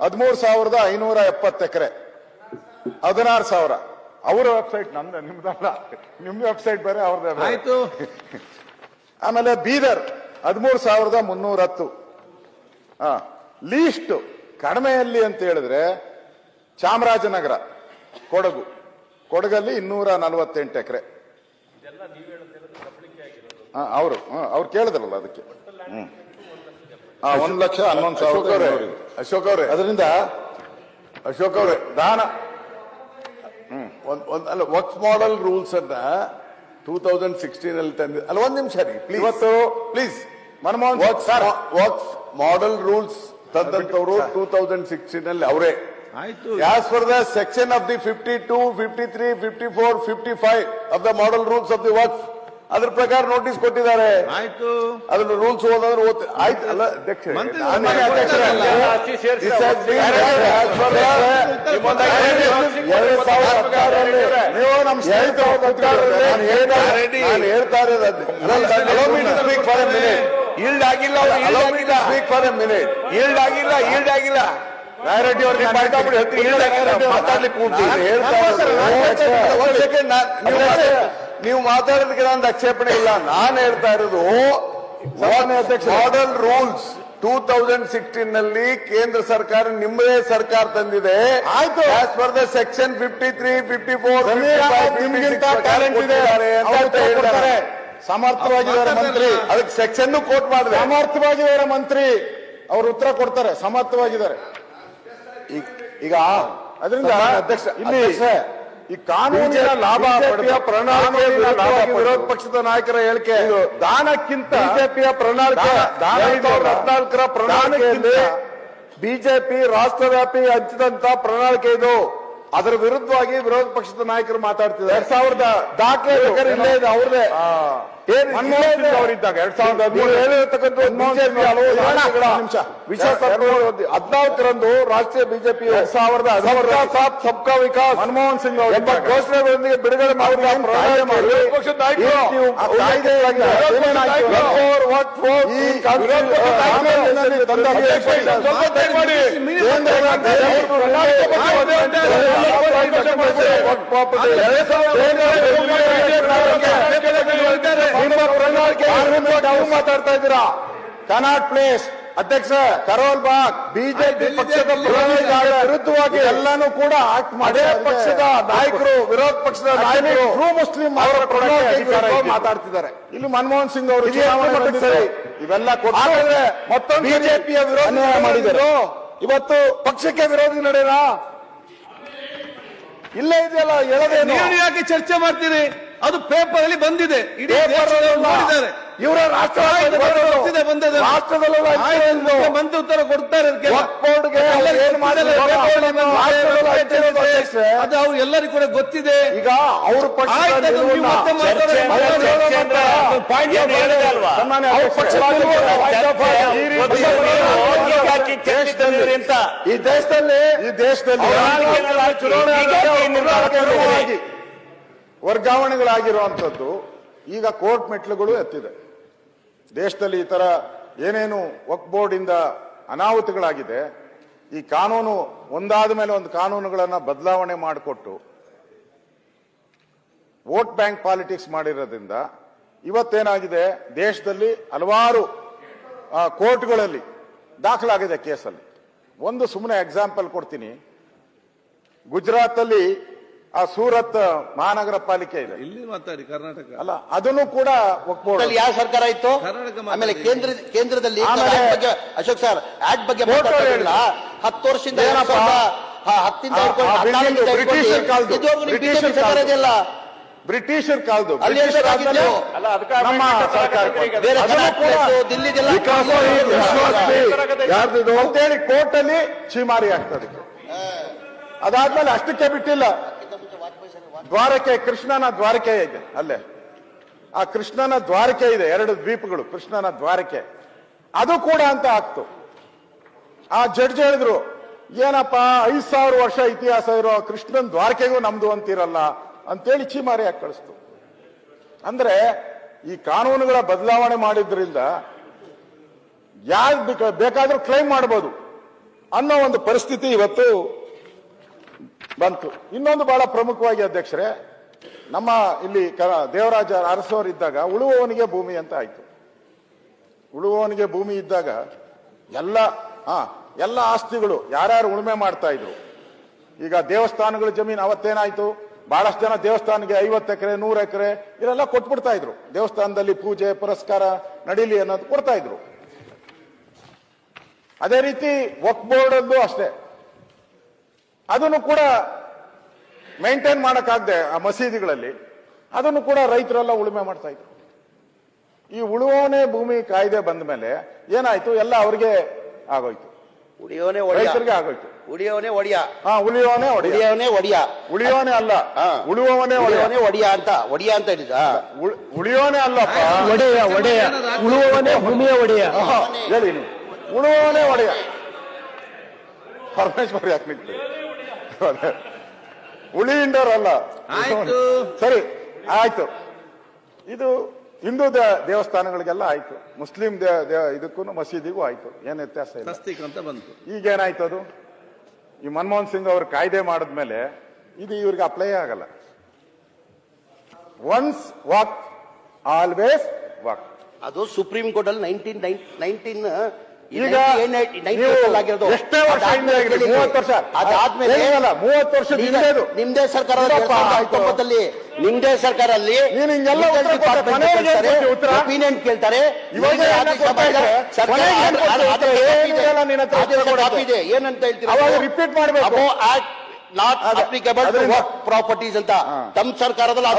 13,570 ಎಕರೆ 16,000. ಅವರ ವೆಬ್ಸೈಟ್ ನಮ್ದು, ನಿಮ್ದಲ್ಲ, ನಿಮ್ದು ವೆಬ್ಸೈಟ್ ಬೇರೆ ಅವ್ರದ್ದು. ಆಯ್ತು. ಆಮೇಲೆ ಬೀದರ್ 13,310. ಲೀಸ್ಟ್ ಕಡಿಮೆಯಲ್ಲಿ ಅಂತ ಹೇಳಿದ್ರೆ ಚಾಮರಾಜನಗರ, ಕೊಡಗಲ್ಲಿ 248 ಎಕರೆ. ಅವ್ರು ಕೇಳಿದ್ರಲ್ಲ ಅದಕ್ಕೆ 1,11,000. ಅಶೋಕ್ ಅವರೇ, ಅದರಿಂದ ಅಶೋಕ್ ಅವರೇ, ದಾನ ಅಲ್ಲ, ವಕ್ಫ್ ಮಾಡೆಲ್ ರೂಲ್ಸ್ ಅನ್ನ 2016 ಅಲ್ಲಿ ತಂದ ಅಲ್ಲ. ಒಂದ್ ನಿಮಿಷ ರೀ ಪ್ಲೀಸ್, ಇವತ್ತು please. Manmohan Waqf model rules ತಂದಂತವರು 2016 ಅಲ್ಲಿ ಅವರೇ. ಆಯ್ತು. As per the section of the 52, 53, 54, 55 of the model rules of the Waqf, ಅದ್ರ ಪ್ರಕಾರ ನೋಟಿಸ್ ಕೊಟ್ಟಿದ್ದಾರೆ. ಆಯ್ತು. ಅದ್ರ ರೂಲ್ಸ್ ಓದೋದ್ರೆ ಆಯ್ತು. ಅಲ್ಲ ಅಧ್ಯಕ್ಷ, ಮಂತ್ರಿ ನಾನೇ ಅಧ್ಯಕ್ಷರಲ್ಲ. This has been as per the 2016 ನೀವು ನಮ್ಮ ಸ್ನೇಹಿತರು ನಾನು ಹೇಳ್ತಾ ಇರೋದು ಅದು. Allow me to speak for a minute. Yield ಆಗಿಲ್ಲ, Allow me to speak for a minute. Yield ಆಗಿಲ್ಲ. ರೆಡ್ಡಿ ಅವ್ರಿಗೆ ಮಾತಾಡ್ಲಿಕ್ಕೆ ಕೂಡ್ತೀನಿ. ಒಂದ್ ಸೆಕೆಂಡ್, ನೀವು ಮಾತಾಡೋದಕ್ಕೆ ನಂದು ಆಕ್ಷೇಪಣೆ ಇಲ್ಲ. ನಾನು ಹೇಳ್ತಾ ಇರೋದು ಮಾಡೆಲ್ ರೂಲ್ಸ್ 2016 ನಲ್ಲಿ ಕೇಂದ್ರ ಸರ್ಕಾರ, ನಿಮ್ಮದೇ ಸರ್ಕಾರ ತಂದಿದೆ. ಆಯ್ತು. ಆಸ್ ಪರ್ ದ ಸೆಕ್ಷನ್ 53, 54, ನಿಮ್ಗಿಂತ ಟ್ಯಾಲೆಂಟ್ ಇದೆ, ಸಮರ್ಥವಾಗಿದ್ದಾರೆ ಮಂತ್ರಿ. ಅದಕ್ಕೆ ಸೆಕ್ಷನ್ ಕೋಟ್ ಮಾಡಿದೆ. ಸಮರ್ಥವಾಗಿದ್ದಾರೆ ಮಂತ್ರಿ, ಅವರು ಉತ್ತರ ಕೊಡ್ತಾರೆ, ಸಮರ್ಥವಾಗಿದ್ದಾರೆ. ಈಗ ಅದರಿಂದ ಅಧ್ಯಕ್ಷ, ಇಲ್ಲಿ ಈ ಕಾನೂನಿನ ಲಾಭ ಪ್ರಣಾಳಿಕೆ ವಿರೋಧ ಪಕ್ಷದ ನಾಯಕರ ಹೇಳಿಕೆ ದಾನಕ್ಕಿಂತ ಬಿಜೆಪಿಯ ಪ್ರಣಾಳಿಕೆ 2014ರ ಪ್ರಣಾಳಿಕೆಯಲ್ಲಿ ಬಿಜೆಪಿ ರಾಷ್ಟ್ರವ್ಯಾಪಿ ಹಂಚಿದಂತ ಪ್ರಣಾಳಿಕೆ ಇದು. ಅದರ ವಿರುದ್ಧವಾಗಿ ವಿರೋಧ ಪಕ್ಷದ ನಾಯಕರು ಮಾತಾಡ್ತಿದ್ದಾರೆ. 2000 ದಾಖಲೆ ಬೇಕಾದ್ರೆ ಇಲ್ಲೇ ಇದೆ ಅವ್ರದೇ. ಮನಮೋಹನ್ ಸಿಂಗ್ ಅವರಿದ್ದಾಗ 2013 ಹೇಳಿರ್ತಕ್ಕಂಥ ವಿಶೇಷ 14ರಂದು ರಾಷ್ಟ್ರೀಯ ಬಿಜೆಪಿ 2013 ಸಬ್ಕಾ ವಿಕಾಸ್ ಮನಮೋಹನ್ ಸಿಂಗ್ ಅವರು ಘೋಷಣೆಗಳೊಂದಿಗೆ ಬಿಡುಗಡೆ ಮಾಡಿದ ಮಾತಾಡ್ತಾ ಇದ್ದೀರಾ. ಕನಾಟ್ ಪ್ಲೇಸ್ ಅಧ್ಯಕ್ಷ ಕರೋಲ್ ಬಾಗ್ ಬಿಜೆಪಿ ಪಕ್ಷದ ವಿರುದ್ಧವಾಗಿ ಎಲ್ಲಾನು ಕೂಡ ಆಕ್ಟ್ ಮಾಡಿ ಪಕ್ಷದ ನಾಯಕರು, ವಿರೋಧ ಪಕ್ಷದ ನಾಯಕರು ಮುಸ್ಲಿಂ ಅವರ ಪ್ರಣಾಳಿಕೆ ಮಾತಾಡ್ತಿದ್ದಾರೆ. ಇಲ್ಲಿ ಮನಮೋಹನ್ ಸಿಂಗ್ ಅವರು ಇವೆಲ್ಲ ಕೊಟ್ಟರೆ ಮತ್ತೊಂದು ಬಿಜೆಪಿಯ ವಿರೋಧ ಮಾಡಿದರು. ಇವತ್ತು ಪಕ್ಷಕ್ಕೆ ವಿರೋಧಿ ನಡೆಯಲ್ಲ, ಇಲ್ಲೇ ಇದೆಯಲ್ಲ ಹೇಳೋದೇನು. ನೀವು ಯಾಕೆ ಚರ್ಚೆ ಮಾಡ್ತೀರಿ? ಅದು ಪೇಪರ್ ಅಲ್ಲಿ ಬಂದಿದೆ, ಇಡೀ ನೋಡಿದ್ದಾರೆ. ಇವರ ರಾಷ್ಟ್ರದಲ್ಲ ಮಂತ್ರಿ ಉತ್ತರ ಕೊಡ್ತಾರೆ. ಅದು ಅವ್ರು ಎಲ್ಲರಿಗೂ ಕೂಡ ಗೊತ್ತಿದೆ. ಈಗ ಅವ್ರ ಪಕ್ಷ ಈ ದೇಶದಲ್ಲಿ ವರ್ಗಾವಣೆಗಳಾಗಿರುವಂತದ್ದು ಈಗ ಕೋರ್ಟ್ ಮೆಟ್ಲುಗಳು ಎತ್ತಿದೆ. ದೇಶದಲ್ಲಿ ಈ ತರ ಏನೇನು ವಕ್ಫ್ ಬೋರ್ಡ್ ಇಂದ ಅನಾಹುತಗಳಾಗಿದೆ, ಈ ಕಾನೂನು ಒಂದಾದ ಮೇಲೆ ಒಂದು ಕಾನೂನುಗಳನ್ನ ಬದಲಾವಣೆ ಮಾಡಿಕೊಟ್ಟು ವೋಟ್ ಬ್ಯಾಂಕ್ ಪಾಲಿಟಿಕ್ಸ್ ಮಾಡಿರೋದ್ರಿಂದ ಇವತ್ತೇನಾಗಿದೆ, ದೇಶದಲ್ಲಿ ಹಲವಾರು ಕೋರ್ಟ್ಗಳಲ್ಲಿ ದಾಖಲಾಗಿದೆ ಕೇಸಲ್ಲಿ. ಒಂದು ಸುಮ್ಮನೆ ಎಕ್ಸಾಂಪಲ್ ಕೊಡ್ತೀನಿ. ಗುಜರಾತ್ ಅಲ್ಲಿ ಸೂರತ್ ಮಹಾನಗರ ಪಾಲಿಕೆ ಇದೆ, ಇಲ್ಲಿ ಮಾತಾಡಿ. ಕರ್ನಾಟಕ ಅಲ್ಲ, ಅದನ್ನು ಕೂಡ ವಕ್ಫ್ ಬೋರ್ಡ್ ಯಾವ ಸರ್ಕಾರ ಇತ್ತು? ಆಮೇಲೆ ಕೇಂದ್ರದಲ್ಲಿ ಅಶೋಕ್ ಸರ್ ಆಕ್ಟ್ ಬಗ್ಗೆ ಮಾತಾಡಿಲ್ಲ. 10 ವರ್ಷದಿಂದ ಬ್ರಿಟಿಷರ್ ಕಾಲದ್ದು ಅಂತೇಳಿ ಕೋರ್ಟ್ ಅಲ್ಲಿ ಚೀಮಾರಿ ಆಗ್ತದೆ. ಅದಾದ್ಮೇಲೆ ಅಷ್ಟಕ್ಕೆ ಬಿಟ್ಟಿಲ್ಲ, ದ್ವಾರಕೆ, ಕೃಷ್ಣನ ದ್ವಾರಕೆ ಇದೆ ಅಲ್ಲೇ. ಆ ಕೃಷ್ಣನ ದ್ವಾರಕೆ ಇದೆ, 2 ದ್ವೀಪಗಳು, ಕೃಷ್ಣನ ದ್ವಾರಕೆ, ಅದು ಕೂಡ ಅಂತ ಆಗ್ತು. ಆ ಜಡ್ಜ್ ಹೇಳಿದ್ರು, ಏನಪ್ಪ 5000 ವರ್ಷ ಇತಿಹಾಸ ಇರೋ ಕೃಷ್ಣನ್ ದ್ವಾರಕೆಗೂ ನಮ್ದು ಅಂತಿರಲ್ಲ ಅಂತೇಳಿ ಚೀಮಾರಿ ಹಾಕಿ ಕಳಿಸ್ತು. ಅಂದ್ರೆ ಈ ಕಾನೂನುಗಳ ಬದಲಾವಣೆ ಮಾಡಿದ್ರಿಂದ ಯಾರು ಬೇಕಾದ್ರೂ ಕ್ಲೈಮ್ ಮಾಡಬಹುದು ಅನ್ನೋ ಒಂದು ಪರಿಸ್ಥಿತಿ ಇವತ್ತು ಬಂತು. ಇನ್ನೊಂದು ಬಹಳ ಪ್ರಮುಖವಾಗಿ ಅಧ್ಯಕ್ಷರೇ, ನಮ್ಮ ಇಲ್ಲಿ ದೇವರಾಜ ಅರಸೋರು ಇದ್ದಾಗ ಉಳುವವನಿಗೆ ಭೂಮಿ ಅಂತ ಆಯ್ತು. ಉಳುವವನಿಗೆ ಭೂಮಿ ಇದ್ದಾಗ ಎಲ್ಲ ಆಸ್ತಿಗಳು ಯಾರ್ಯಾರು ಉಳುಮೆ ಮಾಡ್ತಾ ಇದ್ರು, ಈಗ ದೇವಸ್ಥಾನಗಳ ಜಮೀನು ಅವತ್ತೇನಾಯ್ತು, ಬಹಳಷ್ಟು ಜನ ದೇವಸ್ಥಾನಕ್ಕೆ 50 ಎಕರೆ 100 ಎಕರೆ ಇದೆಲ್ಲ ಕೊಟ್ಬಿಡ್ತಾ ಇದ್ರು. ದೇವಸ್ಥಾನದಲ್ಲಿ ಪೂಜೆ ಪುರಸ್ಕಾರ ನಡೀಲಿ ಅನ್ನೋದು ಕೊಡ್ತಾ ಇದ್ರು. ಅದೇ ರೀತಿ ವಕ್ಫ್ ಬೋರ್ಡ್ ಅಲ್ಲೂ ಅಷ್ಟೇ, ಅದನ್ನು ಕೂಡ ಮೇಂಟೈನ್ ಮಾಡಕ್ಕಾಗದೆ ಆ ಮಸೀದಿಗಳಲ್ಲಿ ಅದನ್ನು ಕೂಡ ರೈತರೆಲ್ಲ ಉಳುಮೆ ಮಾಡ್ತಾ ಇದ್ರು. ಈ ಉಳುವವನೇ ಭೂಮಿ ಕಾಯ್ದೆ ಬಂದ ಮೇಲೆ ಏನಾಯ್ತು, ಎಲ್ಲ ಅವ್ರಿಗೆ ಆಗೋಯ್ತು, ರೈತರಿಗೆ ಆಗೋಯ್ತು. ಉಳಿಯೋನೆ ಒಡಿಯ, ಉಳಿಯೋನೇ ಉಳಿಯೋನೆ ಒಡಿಯ, ಉಳಿಯೋನೇ ಅಲ್ಲ, ಉಳುವವನೇ ಒಡಿಯ ಅಂತ ಹೇಳಿದ. ಉಳಿಯೋನೇ ಅಲ್ಲಪ್ಪ, ಉಳುವವನೇ ಭೂಮಿಯ ಒಡೆಯ. ಹೇಳಿ ನೀವು, ಉಳುವವನೇ ಒಡೆಯ. ಪರಮೇಶ್ವರ್ ಯಾಕೆ ನಿಂತು ಉಳಿಯಿಂಡರ್ ಅಲ್ಲ. ಸರಿ ಆಯ್ತು, ಇದು ಹಿಂದೂ ದೇವಸ್ಥಾನಗಳಿಗೆಲ್ಲ ಆಯ್ತು, ಮುಸ್ಲಿಂ ಇದಕ್ಕೂ ಮಸೀದಿಗೂ ಆಯ್ತು, ಏನ್ ವ್ಯತ್ಯಾಸ ಇಲ್ಲ. ಅಂತ ಬಂತು. ಈಗೇನಾಯ್ತು, ಅದು ಈ ಮನಮೋಹನ್ ಸಿಂಗ್ ಅವರು ಕಾಯ್ದೆ ಮಾಡಿದ್ಮೇಲೆ ಇದು ಇವ್ರಿಗೆ ಅಪ್ಲೈ ಆಗಲ್ಲ. Once walk always walk. ಅದು ಸುಪ್ರೀಂ ಕೋರ್ಟ್ ಅಲ್ಲಿ 19 ಈಗ ಎಷ್ಟೇ ವರ್ಷ ಹಿಂದೆ 30 ವರ್ಷ ಅದಾದ್ಮೇಲೆ 30 ವರ್ಷದ ಹಿಂದೆದು ನಿಮ್ದೇ ಸರ್ಕಾರ ನಿಮ್ದೇ ಸರ್ಕಾರಲ್ಲಿ ನೀನು ಹಿಂಗೆಲ್ಲ ಒಪಿನಿಯನ್ ಕೇಳ್ತಾರೆ. ಏನಂತ ಹೇಳ್ತೀರಾ, ರಿಪೀಟ್ ಮಾಡಬೇಕು, not applicable to work properties ಅಂತ ತಮ್ಮ ಸರ್ಕಾರದಲ್ಲಿ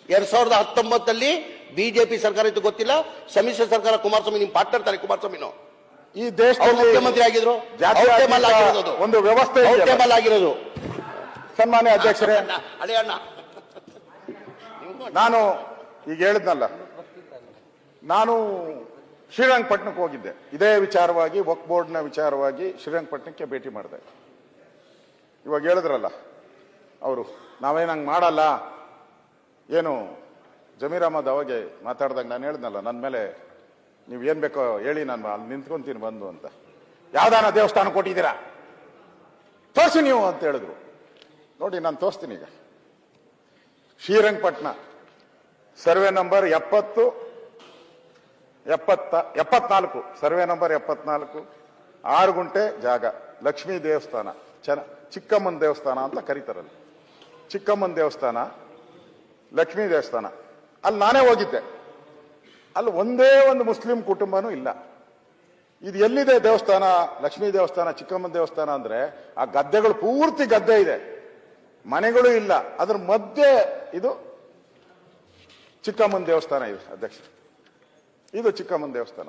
2019 ಬಿಜೆಪಿ ಸರ್ಕಾರ ಇತ್ತು, ಗೊತ್ತಿಲ್ಲ. ಸಮ್ಮಿಶ್ರ ಸರ್ಕಾರ ಕುಮಾರಸ್ವಾಮಿ ನಿಮ್ ಪಾರ್ಟ್ನರ್ ತಾರೆ, ಕುಮಾರಸ್ವಾಮಿನು ಈ ದೇಶದಲ್ಲಿ ಮುಖ್ಯಮಂತ್ರಿ ಆಗಿದ್ರು, ಒಂದು ವ್ಯವಸ್ಥೆ ಆಗಿರೋದು. ಸನ್ಮಾನ್ಯ ಅಧ್ಯಕ್ಷರೇ, ನಾನು ಈಗ ಹೇಳಿದ್ನಲ್ಲ, ನಾನು ಶ್ರೀರಂಗಪಟ್ಟಣಕ್ಕೆ ಹೋಗಿದ್ದೆ, ಇದೇ ವಿಚಾರವಾಗಿ ವಕ್ಫ್ ಬೋರ್ಡ್ನ ವಿಚಾರವಾಗಿ ಶ್ರೀರಂಗಪಟ್ಟಣಕ್ಕೆ ಭೇಟಿ ಮಾಡಿದೆ. ಇವಾಗ ಹೇಳಿದ್ರಲ್ಲ ಅವರು, ನಾವೇನಂಗ್ ಮಾಡಲ್ಲ, ಏನು ಜಮೀರ್ ಅಹಮದ್ ಅವಾಗೆ ಮಾತಾಡಿದಾಗ ನಾನು ಹೇಳಿದ್ನಲ್ಲ, ನನ್ನ ಮೇಲೆ ನೀವು ಏನ್ ಬೇಕೋ ಹೇಳಿ, ನಾನು ಅಲ್ಲಿ ನಿಂತ್ಕೊಂತೀನಿ ಬಂದು ಅಂತ. ಯಾವ್ದಾನ ದೇವಸ್ಥಾನ ಕೊಟ್ಟಿದ್ದೀರಾ ತೋರಿಸಿ ನೀವು ಅಂತ ಹೇಳಿದ್ರು. ನೋಡಿ ನಾನು ತೋರಿಸ್ತೀನಿ. ಈಗ Srirangapatna survey number 74, survey number 74, 6 ಗುಂಟೆ ಜಾಗ, ಲಕ್ಷ್ಮೀ ದೇವಸ್ಥಾನ, ಚಿಕ್ಕಮ್ಮನ ದೇವಸ್ಥಾನ ಅಂತ ಕರೀತಾರಲ್ಲ, ಚಿಕ್ಕಮ್ಮನ ದೇವಸ್ಥಾನ, ಲಕ್ಷ್ಮೀ ದೇವಸ್ಥಾನ. ಅಲ್ಲಿ ನಾನೇ ಹೋಗಿದ್ದೆ, ಅಲ್ಲಿ ಒಂದೇ ಒಂದು ಮುಸ್ಲಿಂ ಕುಟುಂಬನೂ ಇಲ್ಲ. ಇದು ಎಲ್ಲಿದೆ ದೇವಸ್ಥಾನ, ಲಕ್ಷ್ಮೀ ದೇವಸ್ಥಾನ, ಚಿಕ್ಕಮ್ಮನ ದೇವಸ್ಥಾನ ಅಂದ್ರೆ ಆ ಗದ್ದೆಗಳು ಪೂರ್ತಿ ಗದ್ದೆ ಇದೆ, ಮನೆಗಳು ಇಲ್ಲ, ಅದ್ರ ಮಧ್ಯೆ ಇದು ಚಿಕ್ಕಮ್ಮನ ದೇವಸ್ಥಾನ ಇದೆ. ಅಧ್ಯಕ್ಷ, ಇದು ಚಿಕ್ಕಮ್ಮನ ದೇವಸ್ಥಾನ.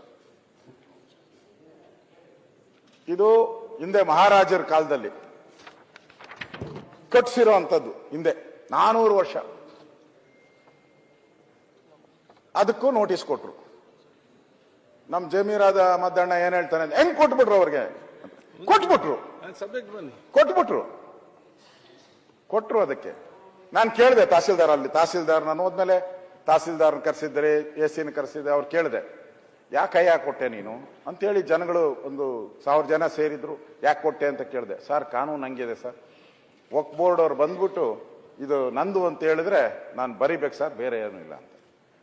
ಇದು ಹಿಂದೆ ಮಹಾರಾಜರ ಕಾಲದಲ್ಲಿ ಕಟ್ಸಿರೋಂಥದ್ದು, ಹಿಂದೆ 400 ವರ್ಷ. ಅದಕ್ಕೂ ನೋಟಿಸ್ ಕೊಟ್ರು. ನಮ್ ಜಮೀರಾದ ಮದ್ದಣ್ಣ ಏನ್ ಹೇಳ್ತಾನೆ, ಹೆಂಗ್ ಕೊಟ್ಬಿಟ್ರು ಅವ್ರಿಗೆ, ಕೊಟ್ರು ಅದಕ್ಕೆ. ನಾನು ಕೇಳಿದೆ ತಹಸೀಲ್ದಾರ್, ಅಲ್ಲಿ ತಹಸೀಲ್ದಾರ್ ನಾನು ಹೋದ್ಮೇಲೆ ತಹಸೀಲ್ದಾರ್ನ ಕರೆಸಿದ್ದಾರೆ, ಎಸಿನ ಕರೆಸಿದ್ದೆ. ಅವ್ರು ಕೇಳಿದೆ, ಯಾಕೆ ಕೊಟ್ಟೆ ನೀನು ಅಂತೇಳಿ. ಜನಗಳು ಒಂದು 1000 ಜನ ಸೇರಿದ್ರು. ಯಾಕೆ ಕೊಟ್ಟೆ ಅಂತ ಕೇಳಿದೆ. ಸರ್ ಕಾನೂನು ಹಂಗಿದೆ ಸರ್, ವಕ್ಫ್ ಬೋರ್ಡ್ ಅವ್ರು ಬಂದ್ಬಿಟ್ಟು ಇದು ನಂದು ಅಂತ ಹೇಳಿದ್ರೆ ನಾನು ಬರಿಬೇಕು ಸರ್, ಬೇರೆ ಏನೂ ಇಲ್ಲ ಅಂತ.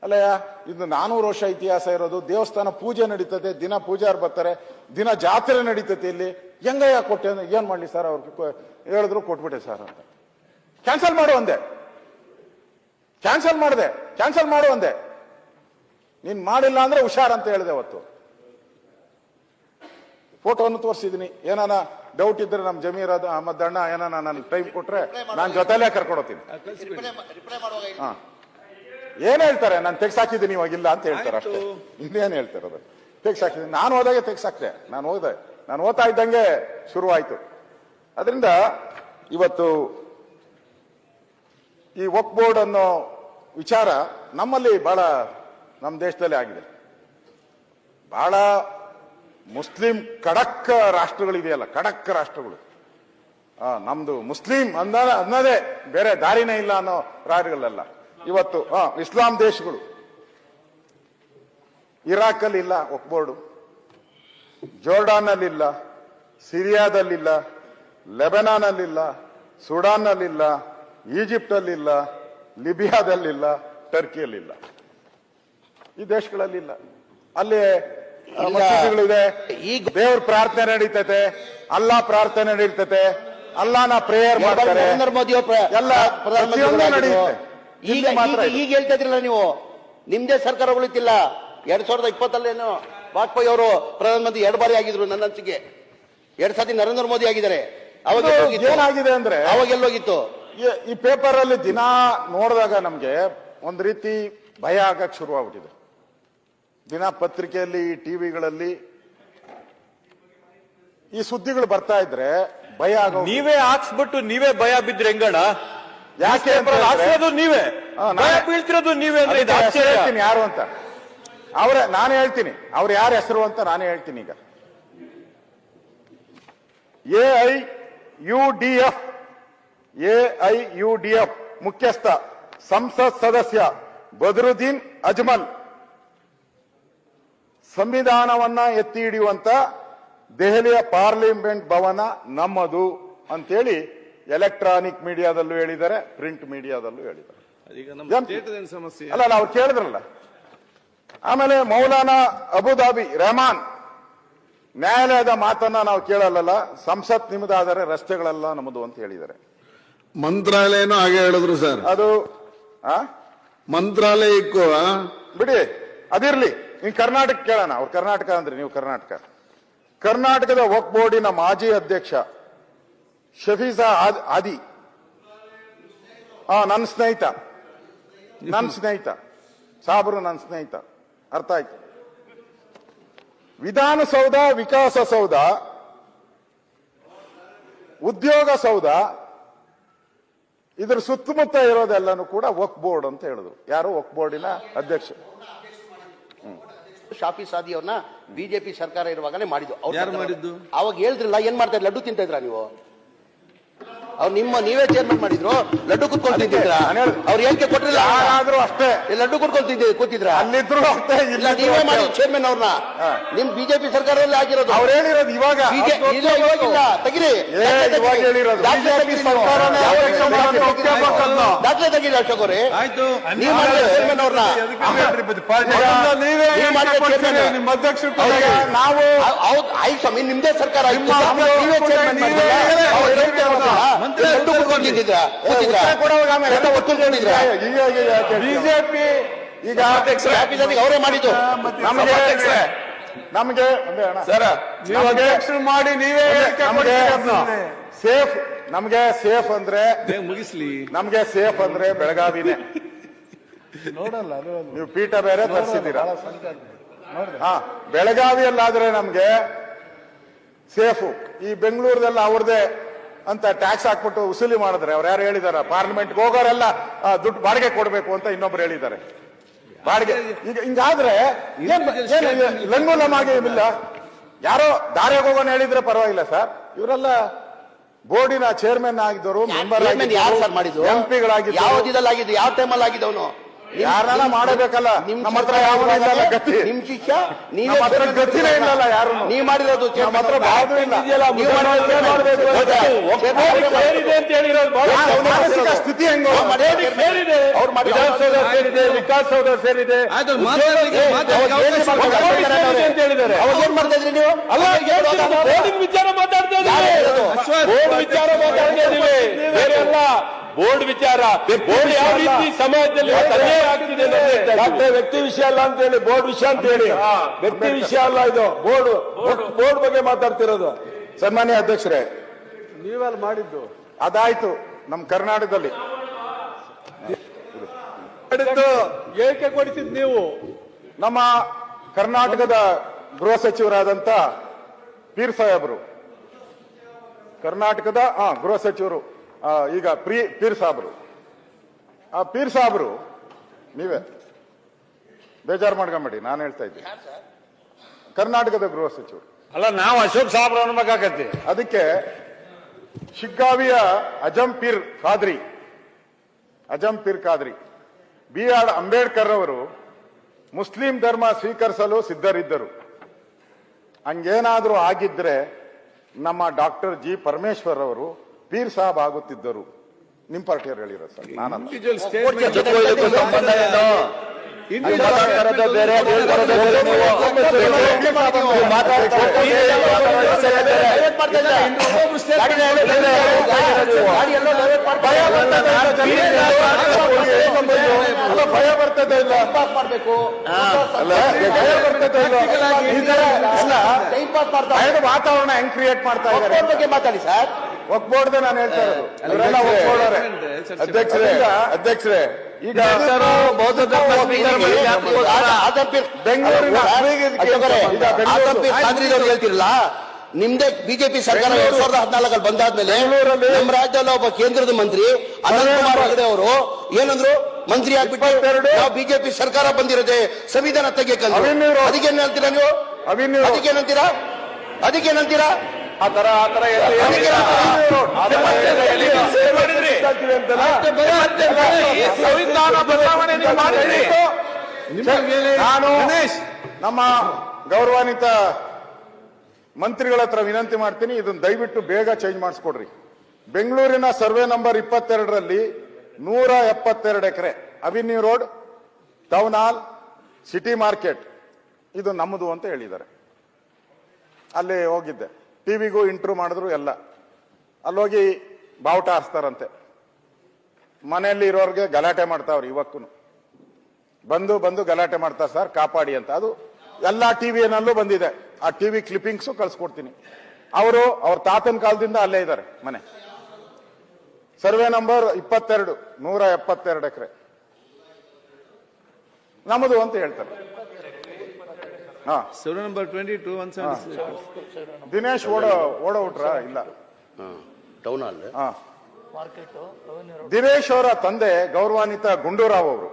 ಅಲ್ಲಯ್ಯ, ಇದು 400 ವರ್ಷ ಇತಿಹಾಸ ಇರೋದು, ದೇವಸ್ಥಾನ ಪೂಜೆ ನಡೀತದೆ, ದಿನ ಪೂಜಾರ್ ಬರ್ತಾರೆ, ದಿನ ಜಾತ್ರೆ ನಡೀತದೆ, ಇಲ್ಲಿ ಹೆಂಗಯ್ಯ ಕೊಟ್ಟೆ ಅಂದ್ರೆ ಏನ್ ಮಾಡ್ಲಿ ಸರ್, ಅವ್ರು ಹೇಳಿದ್ರು ಕೊಟ್ಬಿಟ್ಟೆ ಸರ್ ಅಂತ. ಕ್ಯಾನ್ಸಲ್ ಮಾಡು ಅಂದೆ, ಕ್ಯಾನ್ಸಲ್ ಮಾಡು ಅಂದೆ. ನೀನ್ ಮಾಡಿಲ್ಲ ಅಂದ್ರೆ ಹುಷಾರ್ ಅಂತ ಹೇಳಿದೆ. ಅವತ್ತು ಫೋಟೋವನ್ನು ತೋರಿಸಿದೀನಿ. ಏನಾನ ಡೌಟ್ ಇದ್ರೆ ನಮ್ ಜಮೀರ್ ಅಹಮದ್ ಅಣ್ಣ ಏನಾನ ನನ್ ಟೈಮ್ ಕೊಟ್ರೆ ನಾನು ಜೊತೆಲೇ ಕರ್ಕೊಂಡೋಗ್ತೀನಿ. ಏನ್ ಹೇಳ್ತಾರೆ, ನಾನು ತೆಗ್ಸಾಕಿದ್ದೀನಿ ಇವಾಗಿಲ್ಲ ಅಂತ ಹೇಳ್ತಾರೆ ಅಷ್ಟೇ, ಇನ್ನೇನ್ ಹೇಳ್ತಾರೆ. ಅದು ತೆಗ್ಸಾಕಿದ್ದೀನಿ, ನಾನು ಹೋದಾಗೆ ತೆಗ್ಸಾಕ್ತೆ. ನಾನು ಓದ್ತಾ ಇದ್ದಂಗೆ ಶುರುವಾಯ್ತು. ಅದರಿಂದ ಇವತ್ತು ಈ ವಕ್ಫ್ ಬೋರ್ಡ್ ಅನ್ನೋ ವಿಚಾರ ನಮ್ಮಲ್ಲಿ ಬಹಳ, ನಮ್ಮ ದೇಶದಲ್ಲೇ ಆಗಿದೆ. ಬಹಳ ಮುಸ್ಲಿಂ ಖಡಕ್ ರಾಷ್ಟ್ರಗಳಿದೆಯಲ್ಲ, ಖಡಕ್ ರಾಷ್ಟ್ರಗಳು, ನಮ್ದು ಮುಸ್ಲಿಂ ಅನ್ನೋದೇ ಬೇರೆ ದಾರಿನೇ ಇಲ್ಲ ಅನ್ನೋ ರಾಜ್ಯಗಳೆಲ್ಲ ಇವತ್ತು ಇಸ್ಲಾಂ ದೇಶಗಳು, ಇರಾಕ್ ಅಲ್ಲಿ ಇಲ್ಲ ವಕ್ಫ್ ಬೋರ್ಡು, ಜೋರ್ಡಾನ್ ಅಲ್ಲಿಲ್ಲ, ಸಿರಿಯಾದಲ್ಲಿಲ್ಲ, ಲೆಬನಾನ್ ಅಲ್ಲಿಲ್ಲ, ಸುಡಾನ್ ಅಲ್ಲಿಲ್ಲ, ಈಜಿಪ್ಟ್ ಅಲ್ಲಿಲ್ಲ, ಲಿಬಿಯಾದಲ್ಲಿಲ್ಲ, ಟರ್ಕಿಯಲ್ಲಿಲ್ಲ. ಈ ದೇಶಗಳಲ್ಲಿಲ್ಲ. ಅಲ್ಲಿ ಮಸೀದಿಗಳಿದೆ, ಈಗ ದೇವ್ರ ಪ್ರಾರ್ಥನೆ ನಡೀತೈತೆ, ಅಲ್ಲಾ ಪ್ರಾರ್ಥನೆ ನಡೀತೈತೆ, ಅಲ್ಲಾನ ಪ್ರೇಯರ್ ಮಾಡ್ತಾರೆ, ನರೇಂದ್ರ ಮೋದಿ ಎಲ್ಲ ಪ್ರತಿಯೊಂದು ನಡೆಯುತ್ತೆ. ಈಗ ಇಲ್ಲಿ ಮಾತ್ರ ಇದೆ. ಈಗ ಹೇಳ್ತಾ ಇದ್ರಲ್ಲ ನೀವು, ನಿಮ್ದೇ ಸರ್ಕಾರ ಉಳಿತಿಲ್ಲ. 2020 ವಾಜಪೇಯಿ ಅವರು ಪ್ರಧಾನಮಂತ್ರಿ 2 ಬಾರಿ ಆಗಿದ್ರು. ನನ್ನ ಅನಿಸಿಕೆ 2 ಸತಿ ನರೇಂದ್ರ ಮೋದಿ ಆಗಿದ್ದಾರೆ. ಅವಾಗ ಏನಾಗಿದೆ ಅಂದ್ರೆ ಅವಾಗ ಎಲ್ಲೋಗಿತ್ತು? ಈ ಪೇಪರ್ ಅಲ್ಲಿ ದಿನ ನೋಡಿದಾಗ ನಮ್ಗೆ ಒಂದ್ ರೀತಿ ಭಯ ಆಗಕ್ ಶುರುವಾಗ್ಬಿಟ್ಟಿದೆ. ದಿನ ಪತ್ರಿಕೆಯಲ್ಲಿ, ಟಿವಿಗಳಲ್ಲಿ ಈ ಸುದ್ದಿಗಳು ಬರ್ತಾ ಇದ್ರೆ ಭಯ ಆಗೋ. ನೀವೇ ಹಾಕ್ಸ್ಬಿಟ್ಟು ನೀವೇ ಭಯ ಬಿದ್ರೆ ಹೆಂಗಣ? ಯಾಕೆ ಅಂತ ಹಾಕ್ಸೋದು ನೀವೇ, ಭಯ ಬೀಳ್ತಿರೋದು ನೀವೇ ಅಂದ್ರೆ ಇದು ಆಶ್ಚರ್ಯ. ಹೇಳ್ತೀನಿ ಯಾರು ಅಂತ, ನಾನೇ ಹೇಳ್ತೀನಿ ಅವ್ರು ಯಾರ ಹೆಸರು ಅಂತ ನಾನೇ ಹೇಳ್ತೀನಿ. ಈಗ AIUDF ಮುಖ್ಯಸ್ಥ ಸಂಸತ್ ಸದಸ್ಯ ಬದ್ರುದ್ದೀನ್ ಅಜ್ಮಲ್ ಸಂವಿಧಾನವನ್ನ ಎತ್ತಿ ಹಿಡಿಯುವಂತ ದೆಹಲಿಯ ಪಾರ್ಲಿಮೆಂಟ್ ಭವನ ನಮ್ಮದು ಅಂತೇಳಿ ಎಲೆಕ್ಟ್ರಾನಿಕ್ ಮೀಡಿಯಾದಲ್ಲೂ ಹೇಳಿದ್ದಾರೆ, ಪ್ರಿಂಟ್ ಮೀಡಿಯಾದಲ್ಲೂ ಹೇಳಿದ್ದಾರೆ. ಈಗ ನಮ್ಮ ಸ್ಟೇಟ್ ಏನ್ ಸಮಸ್ಯೆ? ಅಲ್ಲ ಅವ್ರು ಕೇಳಿದ್ರಲ್ಲ. ಆಮೇಲೆ ಮೌಲಾನಾ ಅಬುದಾಬಿ ರೆಹಮಾನ್ ನ್ಯಾಯಾಲಯದ ಮಾತನ್ನ ನಾವು ಕೇಳಲ್ಲ, ಸಂಸತ್ ನಿಮ್ಮದಾದರೆ ರಸ್ತೆಗಳೆಲ್ಲ ನಮ್ಮದು ಅಂತ ಹೇಳಿದ್ದಾರೆ. ಮಂತ್ರಾಲಯನೂ ಹಾಗೆ ಹೇಳಿದ್ರು ಸರ್. ಅದು ಮಂತ್ರಾಲಯಕ್ಕೂ ಬಿಡಿ, ಅದಿರ್ಲಿ. ಇನ್ ಕರ್ನಾಟಕ ಕೇಳೋಣ. ಅವ್ರು ಕರ್ನಾಟಕ ಅಂದ್ರೆ ನೀವು ಕರ್ನಾಟಕದ ವಕ್ಫ್ ಬೋರ್ಡಿನ ಮಾಜಿ ಅಧ್ಯಕ್ಷ ಶಫೀಸಾ ಆದಿ, ನನ್ನ ಸ್ನೇಹಿತ ಸಾಬ್ರು, ನನ್ನ ಸ್ನೇಹಿತ. ಅರ್ಥ ಆಯ್ತು. ವಿಧಾನಸೌಧ, ವಿಕಾಸಸೌಧ, ಉದ್ಯೋಗ ಸೌಧ, ಇದ್ರ ಸುತ್ತಮುತ್ತ ಇರೋದೆಲ್ಲನೂ ಕೂಡ ವಕ್ಫ್ ಬೋರ್ಡ್ ಅಂತ ಹೇಳಿದ್ರು. ಯಾರು? ವಕ್ಫ್ ಬೋರ್ಡಿನ ಅಧ್ಯಕ್ಷ ಶಾಫಿ ಸಾದಿ ಅವ್ರನ್ನ ಬಿಜೆಪಿ ಸರ್ಕಾರ ಇರುವಾಗಲೇ ಮಾಡಿದ್ದು. ಯಾರು ಮಾಡಿದ್ದು? ಅವಾಗ ಹೇಳಿದ್ರಲ್ಲ, ಏನ್ ಮಾಡ್ತಾ ಇದ್ರು? ಲಡ್ಡು ತಿಂತ ಇದ್ರ ನೀವು? ಅವ್ರು ನೀವೇ ಚೇರ್ಮನ್ ಮಾಡಿದ್ರು, ಲಡ್ಡು ಕುತ್ಕೊಂಡು ತಿಂತಿದ್ರ? ಅವ್ರು ಹೇಳಿಕೆ ಕೊಟ್ಟಿಲ್ಲ. ಯಾರಾದ್ರೂ ಅಷ್ಟೇ ಲಡ್ಡು ಕುತ್ಕೊಂಡು ಕೂತಿದ್ರ? ಅಲ್ಲಿದ್ರು ಅಷ್ಟೇ. ಇಲ್ಲ, ನೀವೇ ಮಾಡಿ ಚೇರ್ಮನ್ ಅವ್ರನ್ನ. ನಿಮ್ ಬಿಜೆಪಿ ಸರ್ಕಾರದಲ್ಲಿ ಆಗಿರೋದು. ಅವ್ರು ಹೇಳಿರೋದು ಇವಾಗ ಇವಾಗಿಲ್ಲ, ತೆಗಿರಿ. ದಾಖಲೆ ತೆಗಿರಿ ಅಶೋಕ್ ಅವರೇ. ಆಯ್ತು, ನೀವು ಮಾಡಿದ ಚೇರ್ಮನ್ ಅವ್ರನ್ನ, ನಿಮ್ಮ ಅಧ್ಯಕ್ಷರು ನಾವು ಆಯ್ತು ಸ್ವಾಮಿ, ನಿಮ್ದೇ ಸರ್ಕಾರ ನೀವೇ ಚೇರ್ಮನ್ ಬಿಜೆಪಿ ಈಗ ಅವರೇ ಮಾಡಿದ್ದು. ನಮಗೆ ಮಾಡಿ ನೀವೇ ಸೇಫ್, ನಮ್ಗೆ ಸೇಫ್ ಅಂದ್ರೆ ಮುಗಿಸ್ಲಿ. ನಮ್ಗೆ ಸೇಫ್ ಅಂದ್ರೆ ಬೆಳಗಾವಿನೇ. ನೀವು ಪೀಠ ಬೇರೆ ತರಿಸಿದ್ದೀರಾ. ಬೆಳಗಾವಿಯಲ್ಲಾದ್ರೆ ನಮ್ಗೆ ಸೇಫು. ಈ ಬೆಂಗಳೂರದೆಲ್ಲ ಅವ್ರದೇ ಅಂತ ಟ್ಯಾಕ್ಸ್ ಹಾಕ್ಬಿಟ್ಟು ವಸೂಲಿ ಮಾಡಿದ್ರೆ ಅವ್ರು ಯಾರು ಹೇಳಿದಾರ? ಪಾರ್ಲಿಮೆಂಟ್ಗೆ ಹೋಗೋರೆಲ್ಲ ದುಡ್ಡು ಬಾಡಿಗೆ ಕೊಡ್ಬೇಕು ಅಂತ ಇನ್ನೊಬ್ರು ಹೇಳಿದ್ದಾರೆ. ಬಾಡಿಗೆ ಈಗ ಹಿಂಗಾದ್ರೆ ಲಂಗೋಲಮಾಗಿ ಇಲ್ಲ. ಯಾರೋ ದಾರಿಗೆ ಹೋಗೋಣ ಹೇಳಿದ್ರೆ ಪರವಾಗಿಲ್ಲ ಸರ್. ಇವರೆಲ್ಲ ಬೋರ್ಡಿನ ಚೇರ್ಮನ್ ಆಗಿದ್ದವರು, ಮೆಂಬರ್ ಯಾರು ಸರ್ ಮಾಡಿದ್ದು? ಎಂಪಿಗಳಾಗಿದ್ದು, ಯಾವ್ದಿದಲ್ಲಾಗಿದ್ದು, ಯಾವ ಟೈಮಲ್ಲಿ ಆಗಿದ್ದವನು? ಯಾರನ್ನ ಮಾಡಬೇಕಲ್ಲ. ನಮ್ಮ ಹತ್ರ ಯಾವ ಗತಿ, ನಿಮ್ ಶಿಷ್ಯ ನಮ್ಮ ಹತ್ರ ಗತಿನೇ ಇಲ್ಲಲ್ಲ. ಯಾರು ನೀವ್ ಮಾಡಿರೋದು ನಮ್ಮ ಹತ್ರ ಯಾವ್ದು ಇಲ್ಲ. ಮಾನಸಿಕ ಸ್ಥಿತಿ ಹೆಂಗೋ ಅವ್ರು ವಿಧಾನಸೌಧ ಸೇರಿದೆ, ವಿಕಾಸಸೌಧ ಸೇರಿದೆ, ಹೇಳಿದ್ದಾರೆ. ಅವಾಗ ಏನ್ ಮಾಡ್ತಾ ಇದ್ರಿ ನೀವು? ವಿಚಾರ ಮಾತಾಡ್ತಾ ಇದ್ದೀವಿ, ಬೇರೆ ಅಲ್ಲ. ಬೋರ್ಡ್ ವಿಚಾರ, ಬೋರ್ಡ್ ಯಾವ ರೀತಿ ಸಮಾಜದಲ್ಲಿ ಆಗ್ತಿದೆ, ವ್ಯಕ್ತಿ ವಿಷಯ ಅಲ್ಲ ಅಂತ ಹೇಳಿ ಬೋರ್ಡ್ ವಿಷಯ ಅಂತ ಹೇಳಿ. ವ್ಯಕ್ತಿ ವಿಷಯ ಅಲ್ಲ ಇದು, ಬೋರ್ಡ್ ಬಗ್ಗೆ ಮಾತಾಡ್ತಿರೋದು. ಸನ್ಮಾನ್ಯ ಅಧ್ಯಕ್ಷರೇ, ನೀವೆಲ್ಲ ಮಾಡಿದ್ದು ಅದಾಯ್ತು. ನಮ್ಮ ಕರ್ನಾಟಕದಲ್ಲಿ ಹೇಳಿಕೆ ಕೊಡಿಸಿದ್ ನೀವು. ನಮ್ಮ ಕರ್ನಾಟಕದ ಗೃಹ ಸಚಿವರಾದಂತ ಪೀರ್ ಸಾಹೇಬರು, ಕರ್ನಾಟಕದ ಗೃಹ ಸಚಿವರು ಈಗ ಪೀರ್ ಸಾಹೇಬರು, ಆ ಪೀರ್ ಸಾಹೇಬರು ನೀವೇ ಬೇಜಾರು ಮಾಡ್ಕೊಂಬೇಡಿ, ನಾನು ಹೇಳ್ತಾ ಇದ್ದೀನಿ. ಕರ್ನಾಟಕದ ಗೃಹ ಸಚಿವರು ಅಲ್ಲ, ನಾವು ಅಶೋಕ್ ಸಾಬ್ರ ಅನ್ಬೇಕಾಗತ್ತೆ. ಅದಕ್ಕೆ ಶಿಗ್ಗಾವಿಯ ಅಜಂಪೀರ್ ಖಾದ್ರಿ B.R. ಅಂಬೇಡ್ಕರ್ ಅವರು ಮುಸ್ಲಿಂ ಧರ್ಮ ಸ್ವೀಕರಿಸಲು ಸಿದ್ಧರಿದ್ದರು. ಹಂಗೇನಾದ್ರೂ ಆಗಿದ್ರೆ ನಮ್ಮ ಡಾಕ್ಟರ್ ಜಿ ಪರಮೇಶ್ವರ್ ಅವರು ಪೀರ್ ಸಾಬ್ ಆಗುತ್ತಿದ್ದರು. ನಿಮ್ ಪಾರ್ಟಿಯವ್ರು ಹೇಳಿರೋ ಸರ್, ನಾನಲ್ಲ. ಇಂಡಿವಿಜುವಲ್ ಸ್ಟೇಟ್ಮೆಂಟ್ ಸಂಬಂಧ ಏನು? ಭಯ ಬರ್ತದೆ ಇಲ್ಲ ಮಾಡಬೇಕು ಭಯದ ವಾತಾವರಣ ಹೆಂಗ್ ಕ್ರಿಯೇಟ್ ಮಾಡ್ತಾ ಇದ್ದಾರೆ ಬಗ್ಗೆ ಮಾತಾಡಿ ಸರ್. ಒಪ್ಬೋರ್ಡ್ ನಾನು ಹೇಳ್ತಾ ಇರೋದು. ಇವರೆಲ್ಲ ಒಪ್ಬೋರ್ಡವ್ರೆ. ಅಧ್ಯಕ್ಷರೇ ಈಗ ಬೆಂಗಳೂರಿನ ಹೇಳ್ತಿರಲ್ಲ, ನಿಮ್ದೇ ಬಿಜೆಪಿ ಸರ್ಕಾರ 2014 ಬಂದಾದ್ಮೇಲೆ ನಮ್ಮ ರಾಜ್ಯದಲ್ಲಿ ಒಬ್ಬ ಕೇಂದ್ರದ ಮಂತ್ರಿ ಅನಂತಕುಮಾರ್ ಹೆಗಡೆ ಅವರು ಏನಂದ್ರು, ಮಂತ್ರಿ ಆಗ್ಬಿಟ್ಟು ನಾವು ಬಿಜೆಪಿ ಸರ್ಕಾರ ಬಂದಿರೋದೆ ಸಂವಿಧಾನ ತೆಗೆಯಕಂದ್ರು. ಅದಕ್ಕೇನ್ ಹೇಳ್ತೀರಾ ನೀವು? ಅದಕ್ಕೇನಂತೀರಾ? ಸಂವಿಧಾನ ಬದಲಾವಣೆ ನಾನು ನಮ್ಮ ಗೌರವಾನ್ವಿತ ಮಂತ್ರಿಗಳ ಹತ್ರ ವಿನಂತಿ ಮಾಡ್ತೀನಿ, ಇದನ್ನ ದಯವಿಟ್ಟು ಬೇಗ ಚೇಂಜ್ ಮಾಡಿಸ್ಕೊಡ್ರಿ. ಬೆಂಗಳೂರಿನ ಸರ್ವೆ ನಂಬರ್ 22ರಲ್ಲಿ 172 ಎಕರೆ avenue road, town hall, city market ಇದು ನಮ್ಮದು ಅಂತ ಹೇಳಿದ್ದಾರೆ. ಅಲ್ಲಿ ಹೋಗಿದ್ದೆ, ಟಿವಿಗೂ ಇಂಟರ್ವ್ಯೂ ಮಾಡಿದ್ರು ಎಲ್ಲ. ಅಲ್ಲೋಗಿ ಬಾವುಟ ಹಾರಿಸ್ತಾರಂತೆ. ಮನೆಯಲ್ಲಿ ಇರೋರಿಗೆ ಗಲಾಟೆ ಮಾಡ್ತಾವ್ರಿ. ಇವಕ್ಕೂ ಬಂದು ಗಲಾಟೆ ಮಾಡ್ತಾರೆ, ಸರ್ ಕಾಪಾಡಿ ಅಂತ. ಅದು ಎಲ್ಲಾ ಟಿವಿನಲ್ಲೂ ಬಂದಿದೆ. ಆ ಟಿವಿ ಕ್ಲಿಪ್ಪಿಂಗ್ಸು ಕಳ್ಸಿಕೊಡ್ತೀನಿ. ಅವ್ರ ತಾತನ ಕಾಲದಿಂದ ಅಲ್ಲೇ ಇದ್ದಾರೆ ಮನೆ. ಸರ್ವೆ ನಂಬರ್ 22, 172 ಎಕರೆ ನಮ್ಮದು ಅಂತ ಹೇಳ್ತಾರೆ. ಹಾ, ಸರ್ವೆ ನಂಬರ್ 22 176. ದಿನೇಶ್ ಓಡೋಟ್ರ ಇಲ್ಲ. ಟೌನ್ ಹಾಲ್ ದಿನೇಶ್ ಅವರ ತಂದೆ ಗೌರವಾನ್ವಿತ ಗುಂಡೂರಾವ್ ಅವರು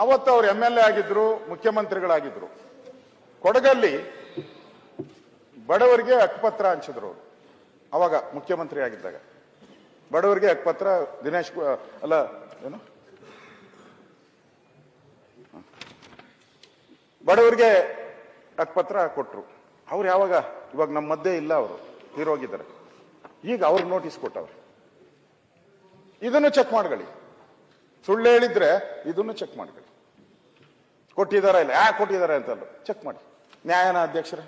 ಅವತ್ತು ಅವರು MLA ಆಗಿದ್ರು, ಮುಖ್ಯಮಂತ್ರಿಗಳಾಗಿದ್ರು. ಕೊಡಗಲ್ಲಿ ಬಡವರಿಗೆ ಹಕ್ಕುಪತ್ರ ಹಂಚಿದ್ರು ಅವರು. ಅವಾಗ ಮುಖ್ಯಮಂತ್ರಿ ಆಗಿದ್ದಾಗ ಬಡವರಿಗೆ ಹಕ್ಕುಪತ್ರ ದಿನೇಶ್ ಅಲ್ಲ ಏನು ಬಡವರಿಗೆ ಹಕ್ಕುಪತ್ರ ಕೊಟ್ರು. ಅವ್ರು ಇವಾಗ ನಮ್ಮ ಮಧ್ಯೆ ಇಲ್ಲ, ಅವರು ತೀರೋಗಿದ್ದಾರೆ. ಈಗ ಅವ್ರಿಗೆ ನೋಟಿಸ್ ಕೊಟ್ಟವ್ರು. ಇದನ್ನು ಚೆಕ್ ಮಾಡ್ಕೊಳ್ಳಿ. ಸುಳ್ಳು ಹೇಳಿದ್ರೆ ಇದನ್ನು ಚೆಕ್ ಮಾಡ್ಕೊಳ್ಳಿ. ಕೊಟ್ಟಿದಾರ ಇಲ್ಲ, ಯಾಕೆ ಕೊಟ್ಟಿದ್ದಾರೆ ಅಂತಲ್ಲ ಚೆಕ್ ಮಾಡಿ. ನ್ಯಾಯನ ಅಧ್ಯಕ್ಷರೇ?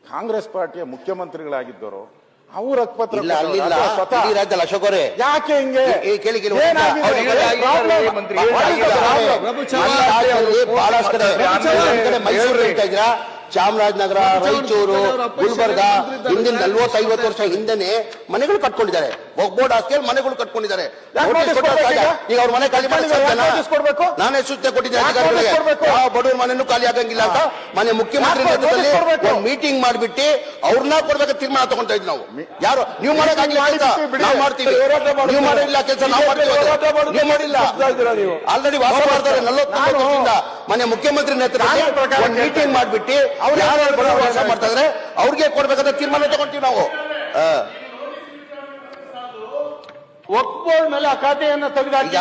ಕಾಂಗ್ರೆಸ್ ಪಾರ್ಟಿಯ ಮುಖ್ಯಮಂತ್ರಿಗಳಾಗಿದ್ದವರು ಅವ್ರ ಹಕ್ಕುಪತ್ರ ಅಶೋಕ್ ಅವರೇ ಯಾಕೆ ಹಿಂಗೆ ಬಹಳಷ್ಟು ಕಡೆ ಮೈಸೂರು ಹೇಳ್ತಾ ಇದ್ರ, ಚಾಮರಾಜನಗರ, ರಾಯಚೂರು, ಗುಲ್ಬರ್ಗ ಹಿಂದಿನ 40-50 ವರ್ಷ ಹಿಂದೆನೆ ಮನೆಗಳು ಕಟ್ಕೊಂಡಿದ್ದಾರೆ. ಬೋರ್ಡ್ ಹಾಸ್ಕೇಲ್ ಮನೆಗಳು ಕಟ್ಕೊಂಡಿದ್ದಾರೆ. ಈಗ ಅವ್ರ ಮನೆ ಖಾಲಿ ಮಾಡಬೇಕು. ನಾನೇ ಸೂಚನೆ ಕೊಟ್ಟಿದ್ದೇನೆ ಅಧಿಕಾರಿಗಳಿಗೆ, ಯಾವ ಬಡವ್ರ ಮನೆಯೂ ಖಾಲಿ ಆಗಂಗಿಲ್ಲ ಅಂತ. ಮನೆ ಮುಖ್ಯಮಂತ್ರಿ ನೇತೃತ್ವದಲ್ಲಿ ಒಂದು ಮೀಟಿಂಗ್ ಮಾಡಿಬಿಟ್ಟು ಅವ್ರನ್ನ ಕೊಡ್ಬೇಕು ತೀರ್ಮಾನ ತಗೊಂತ ಇದ್ವಿ ನಾವು. ಯಾರು ನೀವು ಮಾಡಕ್ಕಾಗಿಲ್ಲ ಕೆಲಸ ನಾವು ಮಾಡ್ತೀವಿ, ನೀವು ಮಾಡಿಲ್ಲ ಕೆಲಸ ನಾವು ಮಾಡ್ತೀವಿ. ನೀವು ಮಾಡಿಲ್ಲ, ಆಲ್ರೆಡಿ ವಾಸ ಮಾಡ್ತಾರೆ 40 ವರ್ಷದಿಂದ. ಮನೆ ಮುಖ್ಯಮಂತ್ರಿ ನೇತೃತ್ವದಲ್ಲಿ ಒಂದು ಮೀಟಿಂಗ್ ಮಾಡಿಬಿಟ್ಟು ಅವ್ರು ಯಾರು ವಾಸ ಮಾಡ್ತಾ ಇದ್ರೆ ಅವ್ರಿಗೆ ಕೊಡ್ಬೇಕಂತ ತೀರ್ಮಾನ ತಗೊಂತೀವಿ ನಾವು. ಒಪ್ಬೋರ್ಡ್ ಮೇಲೆ ಆ ಖಾತೆಯನ್ನು ತೆಗೆದಾಕಿ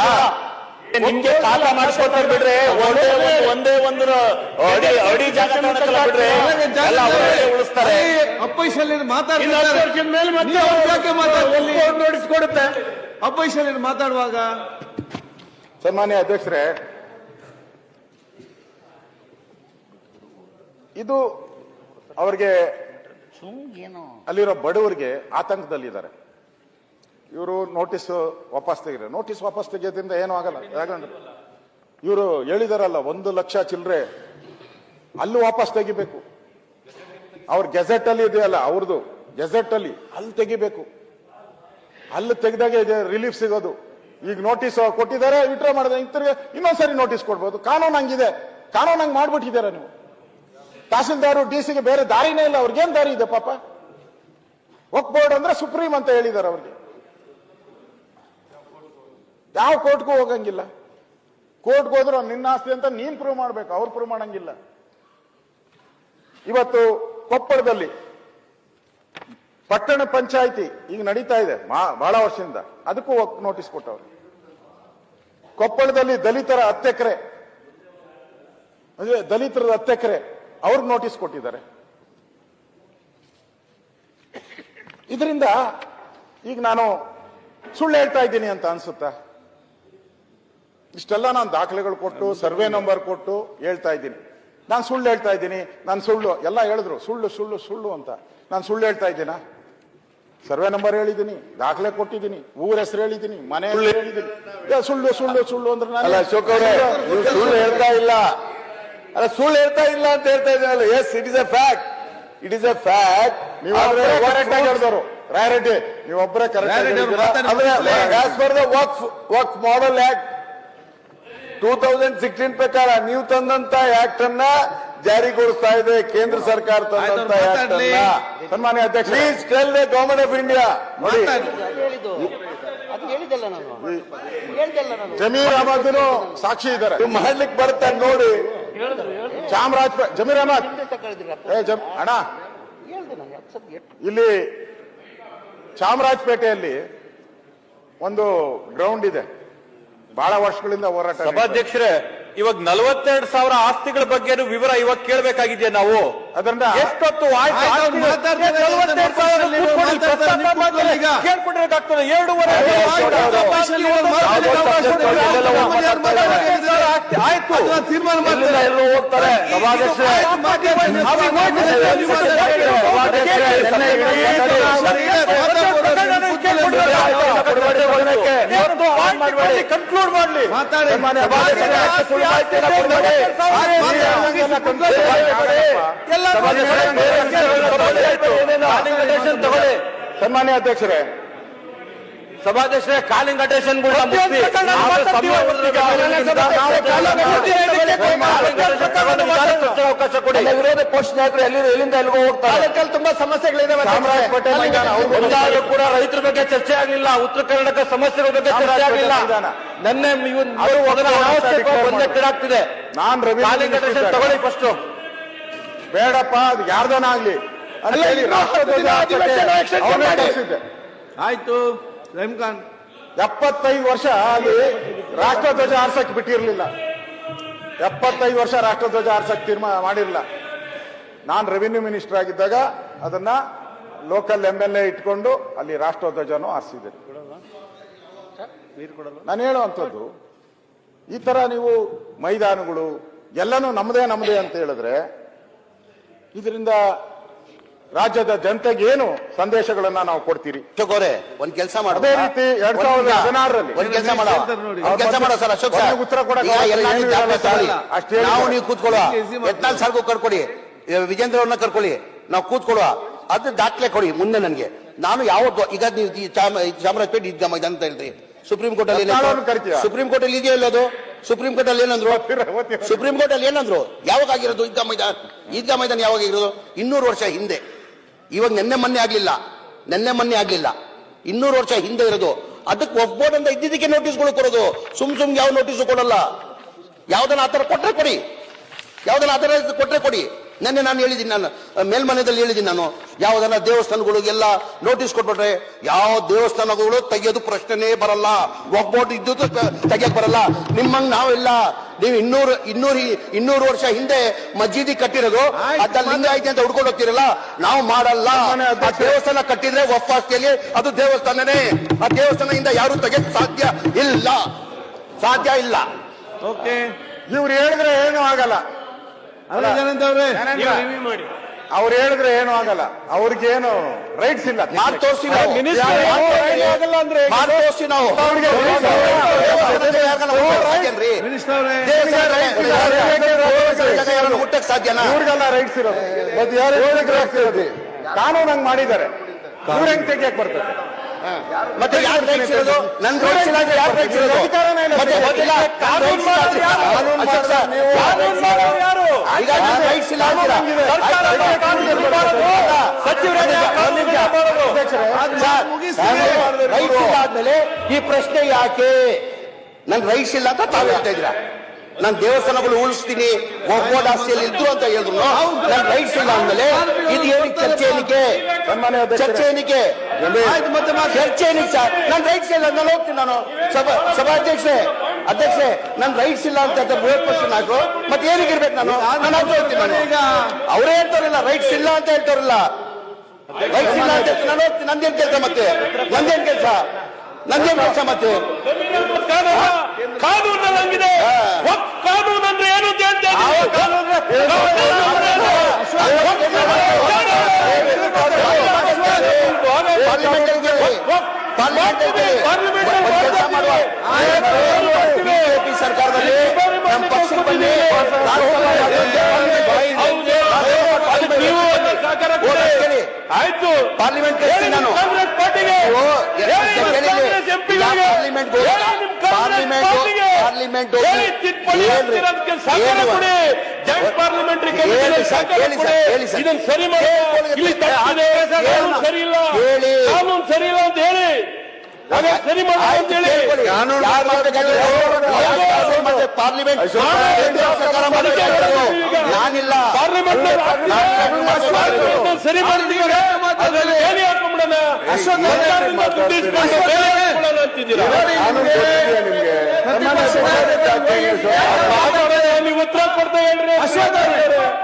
ನಿಮ್ಗೆ ಖಾತಾ ಮಾಡಿಸ್ಕೊಡ್ತಾರೆ ಬಿಡ್ರಿ. ಒಂದೇ ಒಂದು ಅಡಿ ಜಾಗ ಬಿಡ್ರಿ, ಉಳಿಸ್ತಾರೆ. ಅಪೋಸಿಷನ್ ನೋಡಿಸ್ಕೊಡುತ್ತೆ. ಅಪೋಸಿಷನ್ ಮಾತಾಡುವಾಗ ಸನ್ಮಾನ್ಯ ಅಧ್ಯಕ್ಷರೇ, ಇದು ಅವ್ರಿಗೆ ಅಲ್ಲಿರೋ ಬಡವರಿಗೆ ಆತಂಕದಲ್ಲಿದ್ದಾರೆ. ಇವರು ನೋಟಿಸ್ ವಾಪಸ್ ತೆಗೆಯೋದ್ರಿಂದ ಏನೂ ಆಗಲ್ಲ. ಯಾಕಂದ್ರೆ ಇವರು ಹೇಳಿದಾರಲ್ಲ 1 ಲಕ್ಷ ಚಿಲ್ಲರೆ ಅಲ್ಲೂ ವಾಪಸ್ ತೆಗಿಬೇಕು. ಅವ್ರ ಗೆಜೆಟ್ ಅಲ್ಲಿ ಇದೆಯಲ್ಲ, ಅವ್ರದ್ದು ಗೆಜೆಟ್ ಅಲ್ಲಿ ಅಲ್ಲಿ ತೆಗಿಬೇಕು. ಅಲ್ಲಿ ತೆಗೆದಾಗ ಇದೆ ರಿಲೀಫ್ ಸಿಗೋದು. ಈಗ ನೋಟಿಸ್ ಕೊಟ್ಟಿದ್ದಾರೆ, ವಿಡ್ರಾ ಮಾಡಿದ್ರೆ ಇನ್ನೊಂದ್ಸರಿ ನೋಟಿಸ್ ಕೊಡ್ಬೋದು. ಕಾನೂನು ಹಂಗಿದೆ, ಕಾನೂನು ಹಂಗೆ ಮಾಡ್ಬಿಟ್ಟಿದ್ದಾರೆ ನೀವು. ತಹಸೀಲ್ದಾರು DC-ಗೆ ಬೇರೆ ದಾರಿನೇ ಇಲ್ಲ. ಅವ್ರಿಗೇನ್ ದಾರಿ ಇದೆ ಪಾಪ? ವಕ್ಫ್ ಬೋರ್ಡ್ ಅಂದ್ರೆ ಸುಪ್ರೀಂ ಅಂತ ಹೇಳಿದ್ದಾರೆ ಅವ್ರಿಗೆ. ಯಾವ ಕೋರ್ಟ್ಗೂ ಹೋಗಂಗಿಲ್ಲ. ಕೋರ್ಟ್ಗೆ ಹೋದ್ರು ನಿನ್ನ ಆಸ್ತಿ ಅಂತ ನೀನ್ ಪ್ರೂವ್ ಮಾಡ್ಬೇಕು, ಅವ್ರು ಪ್ರೂವ್ ಮಾಡಂಗಿಲ್ಲ. ಇವತ್ತು ಕೊಪ್ಪಳದಲ್ಲಿ ಪಟ್ಟಣ ಪಂಚಾಯಿತಿ ಈಗ ನಡೀತಾ ಇದೆ ಬಹಳ ವರ್ಷದಿಂದ, ಅದಕ್ಕೂ ನೋಟಿಸ್ ಕೊಟ್ಟವ್ರು. ಕೊಪ್ಪಳದಲ್ಲಿ ದಲಿತರ 10 ಎಕರೆ, ದಲಿತರದ 10 ಎಕರೆ ಅವ್ರಿಗೆ ನೋಟಿಸ್ ಕೊಟ್ಟಿದ್ದಾರೆ. ಇದರಿಂದ ಈಗ ನಾನು ಸುಳ್ಳು ಹೇಳ್ತಾ ಇದ್ದೀನಿ ಅಂತ ಅನ್ಸುತ್ತಾ? ಇಷ್ಟೆಲ್ಲ ನಾನು ದಾಖಲೆಗಳು ಕೊಟ್ಟು ಸರ್ವೆ ನಂಬರ್ ಕೊಟ್ಟು ಹೇಳ್ತಾ ಇದ್ದೀನಿ. ನಾನು ಸುಳ್ಳು ಹೇಳ್ತಾ ಇದ್ದೀನಿ, ನಾನು ಸುಳ್ಳು ಎಲ್ಲ ಹೇಳಿದ್ರು, ಸುಳ್ಳು ಸುಳ್ಳು ಸುಳ್ಳು ಅಂತ. ನಾನು ಸುಳ್ಳು ಹೇಳ್ತಾ ಇದ್ದೀನಾ? ಸರ್ವೆ ನಂಬರ್ ಹೇಳಿದ್ದೀನಿ, ದಾಖಲೆ ಕೊಟ್ಟಿದ್ದೀನಿ, ಊರ ಹೆಸರು ಹೇಳಿದ್ದೀನಿ, ಮನೆ ಹೆಸರು ಹೇಳಿದ್ದೀನಿ. ಸುಳ್ಳು ಸುಳ್ಳು ಸುಳ್ಳು ಅಂದ್ರೆ ಅಲ್ಲ ಅಶೋಕ್ ಅವರೇ, ನೀವು ಸುಳ್ಳು ಹೇಳ್ತಾ ಇಲ್ಲ, ಅಲ್ಲ ಸುಳ್ಳು ಹೇಳ್ತಾ ಇಲ್ಲ ಅಂತ ಹೇಳ್ತಾ ಇದ್ದೀನಲ್ಲ. Yes, it is a fact, it is a fact. ನೀವು ಕರೆಕ್ಟ್ ಆಗಿ ಹೇಳಿದವರು ರಾಯರೆಡ್ಡಿ, ನೀವೊಬ್ಬರೇ correct. As per the Waqf model act 2016 ಪ್ರಕಾರ ನೀವು ತಂದಂತ ಆಕ್ಟ್ ಅನ್ನ ಜಾರಿಗೊಳಿಸ್ತಾ ಇದೆ ಕೇಂದ್ರ ಸರ್ಕಾರ ತಂದಂತ ಆಕ್ಟ್ ಅನ್ನ. ಸನ್ಮಾನ್ಯ ಅಧ್ಯಕ್ಷ, please tell the government of India. ನೋಡಿ, ಜಮೀರ್ ಅಹಮದ್ ಸಾಕ್ಷಿ ಇದ್ದಾರೆ, ನೀವು ಮಾಡ್ಲಿಕ್ಕೆ ಬರ್ತಾರೆ ನೋಡಿ. ಚಾಮರಾಜಪೇಟೆ ಜಮೀರ್ ಅಹಮದ್ ಅಣ್ಣ, ಇಲ್ಲಿ ಚಾಮರಾಜಪೇಟೆಯಲ್ಲಿ ಒಂದು ಗ್ರೌಂಡ್ ಇದೆ, ಬಹಳ ವರ್ಷಗಳಿಂದ ಹೋರಾಟ. ಸಭಾಧ್ಯಕ್ಷರೇ, ಇವಾಗ 42,000 ಆಸ್ತಿಗಳ ಬಗ್ಗೆ ವಿವರ ಇವಾಗ ಕೇಳಬೇಕಾಗಿದೆಯಾ ನಾವು? ಅದರಿಂದ ಎಷ್ಟೊತ್ತು ಮಾತಾಡ್ತಾರೆ. ಕೇಳ್ಕೊಡ್ಬೇಕಾಗ್ತದೆ. 2.5 ಆಯ್ತು, ತೀರ್ಮಾನ ಎಲ್ಲರೂ ಹೋಗ್ತಾರೆ. ಕನ್ಕ್ಲೂಡ್ ಮಾಡಲಿ. ಸನ್ಮಾನ್ಯ ಅಧ್ಯಕ್ಷರೇ, ಸಭಾಧ್ಯಕ್ಷರೇ, ಕಾಲಿಂಗ್ ಅಟೆನ್ಷನ್ ಅವಕಾಶ ಕೊಡಿ. ವಿರೋಧ ಪಕ್ಷ ನಾಯಕರು ಎಲ್ಲಿಂದ ಎಲ್ಲಿಗೂ ಹೋಗ್ತಾರೆ. ತುಂಬಾ ಸಮಸ್ಯೆಗಳಿದಾವೆ. ಕೂಡ ರೈತರ ಬಗ್ಗೆ ಚರ್ಚೆ ಆಗಲಿಲ್ಲ, ಉತ್ತರ ಕರ್ನಾಟಕ ಸಮಸ್ಯೆಗಳ ಬಗ್ಗೆ ಚರ್ಚೆ ಆಗಲಿಲ್ಲ. ನಿನ್ನೆ ಗೊಂದಲಕ್ಕಿಡಾಗ್ತಿದೆ. ನಾನ್ ರವಿ ಕಾಲಿಂಗ್ ಅಟೆನ್ಷನ್ ತಗೊಳ್ಳಿ ಫಸ್ಟ್. ಬೇಡಪ್ಪ, ಅದು ಯಾರ್ದನ ಆಗ್ಲಿ ಅಂತ ಹೇಳಿ ರಾಷ್ಟ್ರಧ್ವಜ ಆಯ್ತು. ರಹೀಮ್ಖಾನ್ 75 ವರ್ಷ ಅಲ್ಲಿ ರಾಷ್ಟ್ರಧ್ವಜ ಆರ್ಸಕ್ ಬಿಟ್ಟಿರ್ಲಿಲ್ಲ. 75 ವರ್ಷ ರಾಷ್ಟ್ರಧ್ವಜ ಆರ್ಸಕ್ ತೀರ್ಮಾನ ಮಾಡಿರಲಿಲ್ಲ. ನಾನು ರೆವಿನ್ಯೂ ಮಿನಿಸ್ಟರ್ ಆಗಿದ್ದಾಗ ಅದನ್ನ ಲೋಕಲ್ MLA ಇಟ್ಕೊಂಡು ಅಲ್ಲಿ ರಾಷ್ಟ್ರಧ್ವಜನೂ ಆರಿಸಿದೆ. ನಾನು ಹೇಳುವಂಥದ್ದು, ಈ ತರ ನೀವು ಮೈದಾನಗಳು ಎಲ್ಲನೂ ನಮ್ಮದೇ ಅಂತ ಹೇಳಿದ್ರೆ ಇದರಿಂದ ರಾಜ್ಯದ ಜನತೆಗೆ ಏನು ಸಂದೇಶಗಳನ್ನ ನಾವು ಕೊಡ್ತೀರಿ? ಒಂದ್ ಕೆಲಸ ಮಾಡೋ, ಅದೇ ರೀತಿ 2016ರಲ್ಲಿ ಒಂದ್ ಕೆಲಸ ಮಾಡೋ ಸರ್ ಅಶೋಕ್ ಸರ್, ಉತ್ತರ ಕೊಡಕ್ಕೆ ನಾವು ನೀವು ಕೂತ್ಕೊಳ್ಳುವ, ಯತ್ನಾಳ್ ಸರ್ಗೂ ಕರ್ಕೊಡಿ, ವಿಜೇಂದ್ರ ಅವ್ರನ್ನ ಕರ್ಕೊಳ್ಳಿ, ನಾವು ಕೂತ್ಕೊಳ್ಳುವ, ಅದು ದಾಖಲೆ ಕೊಡಿ ಮುಂದೆ ನನಗೆ. ನಾನು ಯಾವತ್ತು ಈಗ ನೀವು ಚಾಮರಾಜಪೇಟೆ ಈದ್ಗಾ ಮೈದಾನ ಅಂತ ಹೇಳ್ರಿ, ಸುಪ್ರೀಂ ಕೋರ್ಟ್ ಅಲ್ಲಿ ಸುಪ್ರೀಂ ಕೋರ್ಟ್ ಅಲ್ಲಿ ಇದೆಯೋ ಇಲ್ಲದು? ಸುಪ್ರೀಂ ಕೋರ್ಟ್ ಅಲ್ಲಿ ಏನಂದ್ರು? ಸುಪ್ರೀಂ ಕೋರ್ಟ್ ಅಲ್ಲಿ ಏನಂದ್ರು? ಯಾವಾಗ ಆಗಿರೋದು ಈದ್ಗಾ ಮೈದಾನ ಯಾವಾಗ ಆಗಿರೋದು? 200 ವರ್ಷ ಹಿಂದೆ. ಇವಾಗ ನೆನ್ನೆ ಮೊನ್ನೆ ಆಗ್ಲಿಲ್ಲ, 200 ವರ್ಷ ಹಿಂದೆ ಇರೋದು. ಅದಕ್ಕೆ ವಕ್ಫ್ ಬೋರ್ಡ್ ಅಂತ ಇದ್ದಿದ್ದಕ್ಕೆ ನೋಟಿಸ್ಗಳು ಕೊಡೋದು. ಸುಮ್ ಯಾವ ನೋಟಿಸ್ ಕೊಡಲ್ಲ. ಯಾವ್ದನ್ನ ಆತರ ಕೊಟ್ರೆ ಕೊಡಿ, ನೆನ್ನೆ ನಾನು ಹೇಳಿದ್ದೀನಿ, ನಾನು ಮೇಲ್ಮನೆಯಲ್ಲಿ ಹೇಳಿದ್ದೀನಿ, ನಾನು ಯಾವ್ದನ್ನ ದೇವಸ್ಥಾನಗಳಿಗೆಲ್ಲ ನೋಟಿಸ್ ಕೊಟ್ಬಿಟ್ರೆ ಯಾವ ದೇವಸ್ಥಾನಗಳು ತೆಗೆಯೋದು ಪ್ರಶ್ನೆನೇ ಬರಲ್ಲ. ವಕ್ಫ್ ಬೋರ್ಡ್ ಇದ್ದು ತೆಗಿಯಕ್ ಬರಲ್ಲ. ನಿಮ್ಮಂಗ್ ನಾವೆಲ್ಲ ನೀವು 200 ವರ್ಷ ಹಿಂದೆ ಮಸ್ಜಿದಿ ಕಟ್ಟಿರೋದು ಅದ್ರಲ್ಲಿ ಲಿಂಗಾಯತಿ ಅಂತ ಹುಡ್ಕೊಂಡು ಹೋಗ್ತಿರಲ್ಲ, ನಾವು ಮಾಡಲ್ಲ. ಆ ದೇವಸ್ಥಾನ ಕಟ್ಟಿದ್ರೆ ವಕ್ಫ್ ಆಸ್ತಿಯಲ್ಲಿ ಅದು ದೇವಸ್ಥಾನನೇ. ಆ ದೇವಸ್ಥಾನದಿಂದ ಯಾರು ತೆಗೆಯಕ್ ಸಾಧ್ಯ ಇಲ್ಲ. ಓಕೆ, ಇವ್ರು ಹೇಳಿದ್ರೆ ಏನೂ ಆಗಲ್ಲ. ಅವ್ರು ಹೇಳಿದ್ರೆ ಏನೂ ಆಗಲ್ಲ, ಅವ್ರಿಗೇನು ರೈಟ್ಸ್ ಇಲ್ಲ. ತೋರಿಸಿ ನಾವು ಮುಟ್ಟಕ್ ಸಾಧ್ಯನಾ? ಇವ್ರಿಗೆಲ್ಲ ರೈಟ್ಸ್ ಇರೋದು, ಮತ್ತೆ ಯಾರು ರೈಟ್ಸ್ ಇರೋದು? ಕಾನೂನು ಹಂಗ್ ಮಾಡಿದ್ದಾರೆ, ಇವ್ರು ಹೆಂಗ್ ತೆಗಿಯಕ್ ಬರ್ತದೆ? ಮತ್ತೆ ಯಾರು ರೈಟ್ಸ್ ಇರೋದು? ನನ್ ರೈಟ್ಸ್ ಇಲ್ಲ, ಯಾರು ರೈಟ್ಸ್ ಇರೋದು? ಈಗ ರೈಟ್ಸ್ ಇಲ್ಲ ಆದ್ಮೇಲೆ ಈ ಪ್ರಶ್ನೆ ಯಾಕೆ? ನನ್ ರೈಟ್ಸ್ ಇಲ್ಲ ಅಂತ ತಾವು ಹೇಳ್ತಾ ಇದ್ದೀರಾ? ನಾನು ದೇವಸ್ಥಾನಗಳು ಉಳಿಸ್ತೀನಿ ಒಪ್ಪೋಡ್ ಆಸ್ತಿಯಲ್ಲಿ ಇದ್ರು ಅಂತ ಹೇಳಿದ್ರು ನನ್ ರೈಟ್ಸ್ ಇಲ್ಲ ಅಂದ್ಮೇಲೆ ಇದು ಏನಕ್ಕೆ ಚರ್ಚೆ ಏನಕ್ಕೆ ಚರ್ಚೆ ಏನಕ್ಕೆ ಚರ್ಚೆ ಏನಕ್ಕೆ ಸರ್ ನನ್ ರೈಟ್ಸ್ ಇಲ್ಲ ನಾನು ಹೋಗ್ತೀನಿ ನಾನು ಸಭಾಧ್ಯಕ್ಷೆ ಅಧ್ಯಕ್ಷೆ ನನ್ ರೈಟ್ಸ್ ಇಲ್ಲ ಅಂತ ಬೃಹತ್ ಹಾಕು ಮತ್ತೆ ಏನಕ್ಕೆ ಇರ್ಬೇಕು ನಾನು ಹೋಗ್ತೀನಿ ನಾನು ಅವರೇ ಹೇಳ್ತಾರಲ್ಲ ರೈಟ್ಸ್ ಇಲ್ಲ ಅಂತ ಹೇಳ್ತಾರಲ್ಲ ರೈಟ್ಸ್ ಇಲ್ಲ ಅಂತ ನಾನು ಹೋಗ್ತೀನಿ ನಂದೇನ್ ಕೆಲಸ ಮತ್ತೆ ನಂದೇನ್ ಕೆಲಸ ಮತ್ತೆ ಕಾನೂನಲ್ಲಿದೆ ಕಾನೂನು ಅಂದ್ರೆ ಏನು ಅಂತ ಬಿಜೆಪಿ ಸರ್ಕಾರದಲ್ಲಿ ನಮ್ಮ ಪಕ್ಷಕ್ಕೆ ಬನ್ನಿ ಆಯ್ತು ಪಾರ್ಲಿಮೆಂಟ್ ನಾನು ಪಾರ್ಲಿಮೆಂಟ್ ಪಾರ್ಲಿಮೆಂಟರಿ ಇದನ್ನು ಸರಿ ಮಾಡಿ ಸರಿ ಇಲ್ಲ ಕಾನೂನು ಸರಿ ಇಲ್ಲ ಅಂತ ಹೇಳಿ ಸರಿ ಮಾಡಿ ಅಂತ ಹೇಳಿ ಪಾರ್ಲಿಮೆಂಟ್ ನಾನಿಲ್ಲ ಪಾರ್ಲಿಮೆಂಟ್ ಸರಿ ಮಾಡ್ತೀವಿ ಅದರಲ್ಲಿ ಹೇಳಿ ಹಾಕೊಂಡ್ಬಿಡೋಣ ಅಂತಿದ್ದೀರಾ ನೀವು ಉತ್ತರ ಕೊಡ್ತಾ ಹೇಳ್ರಿ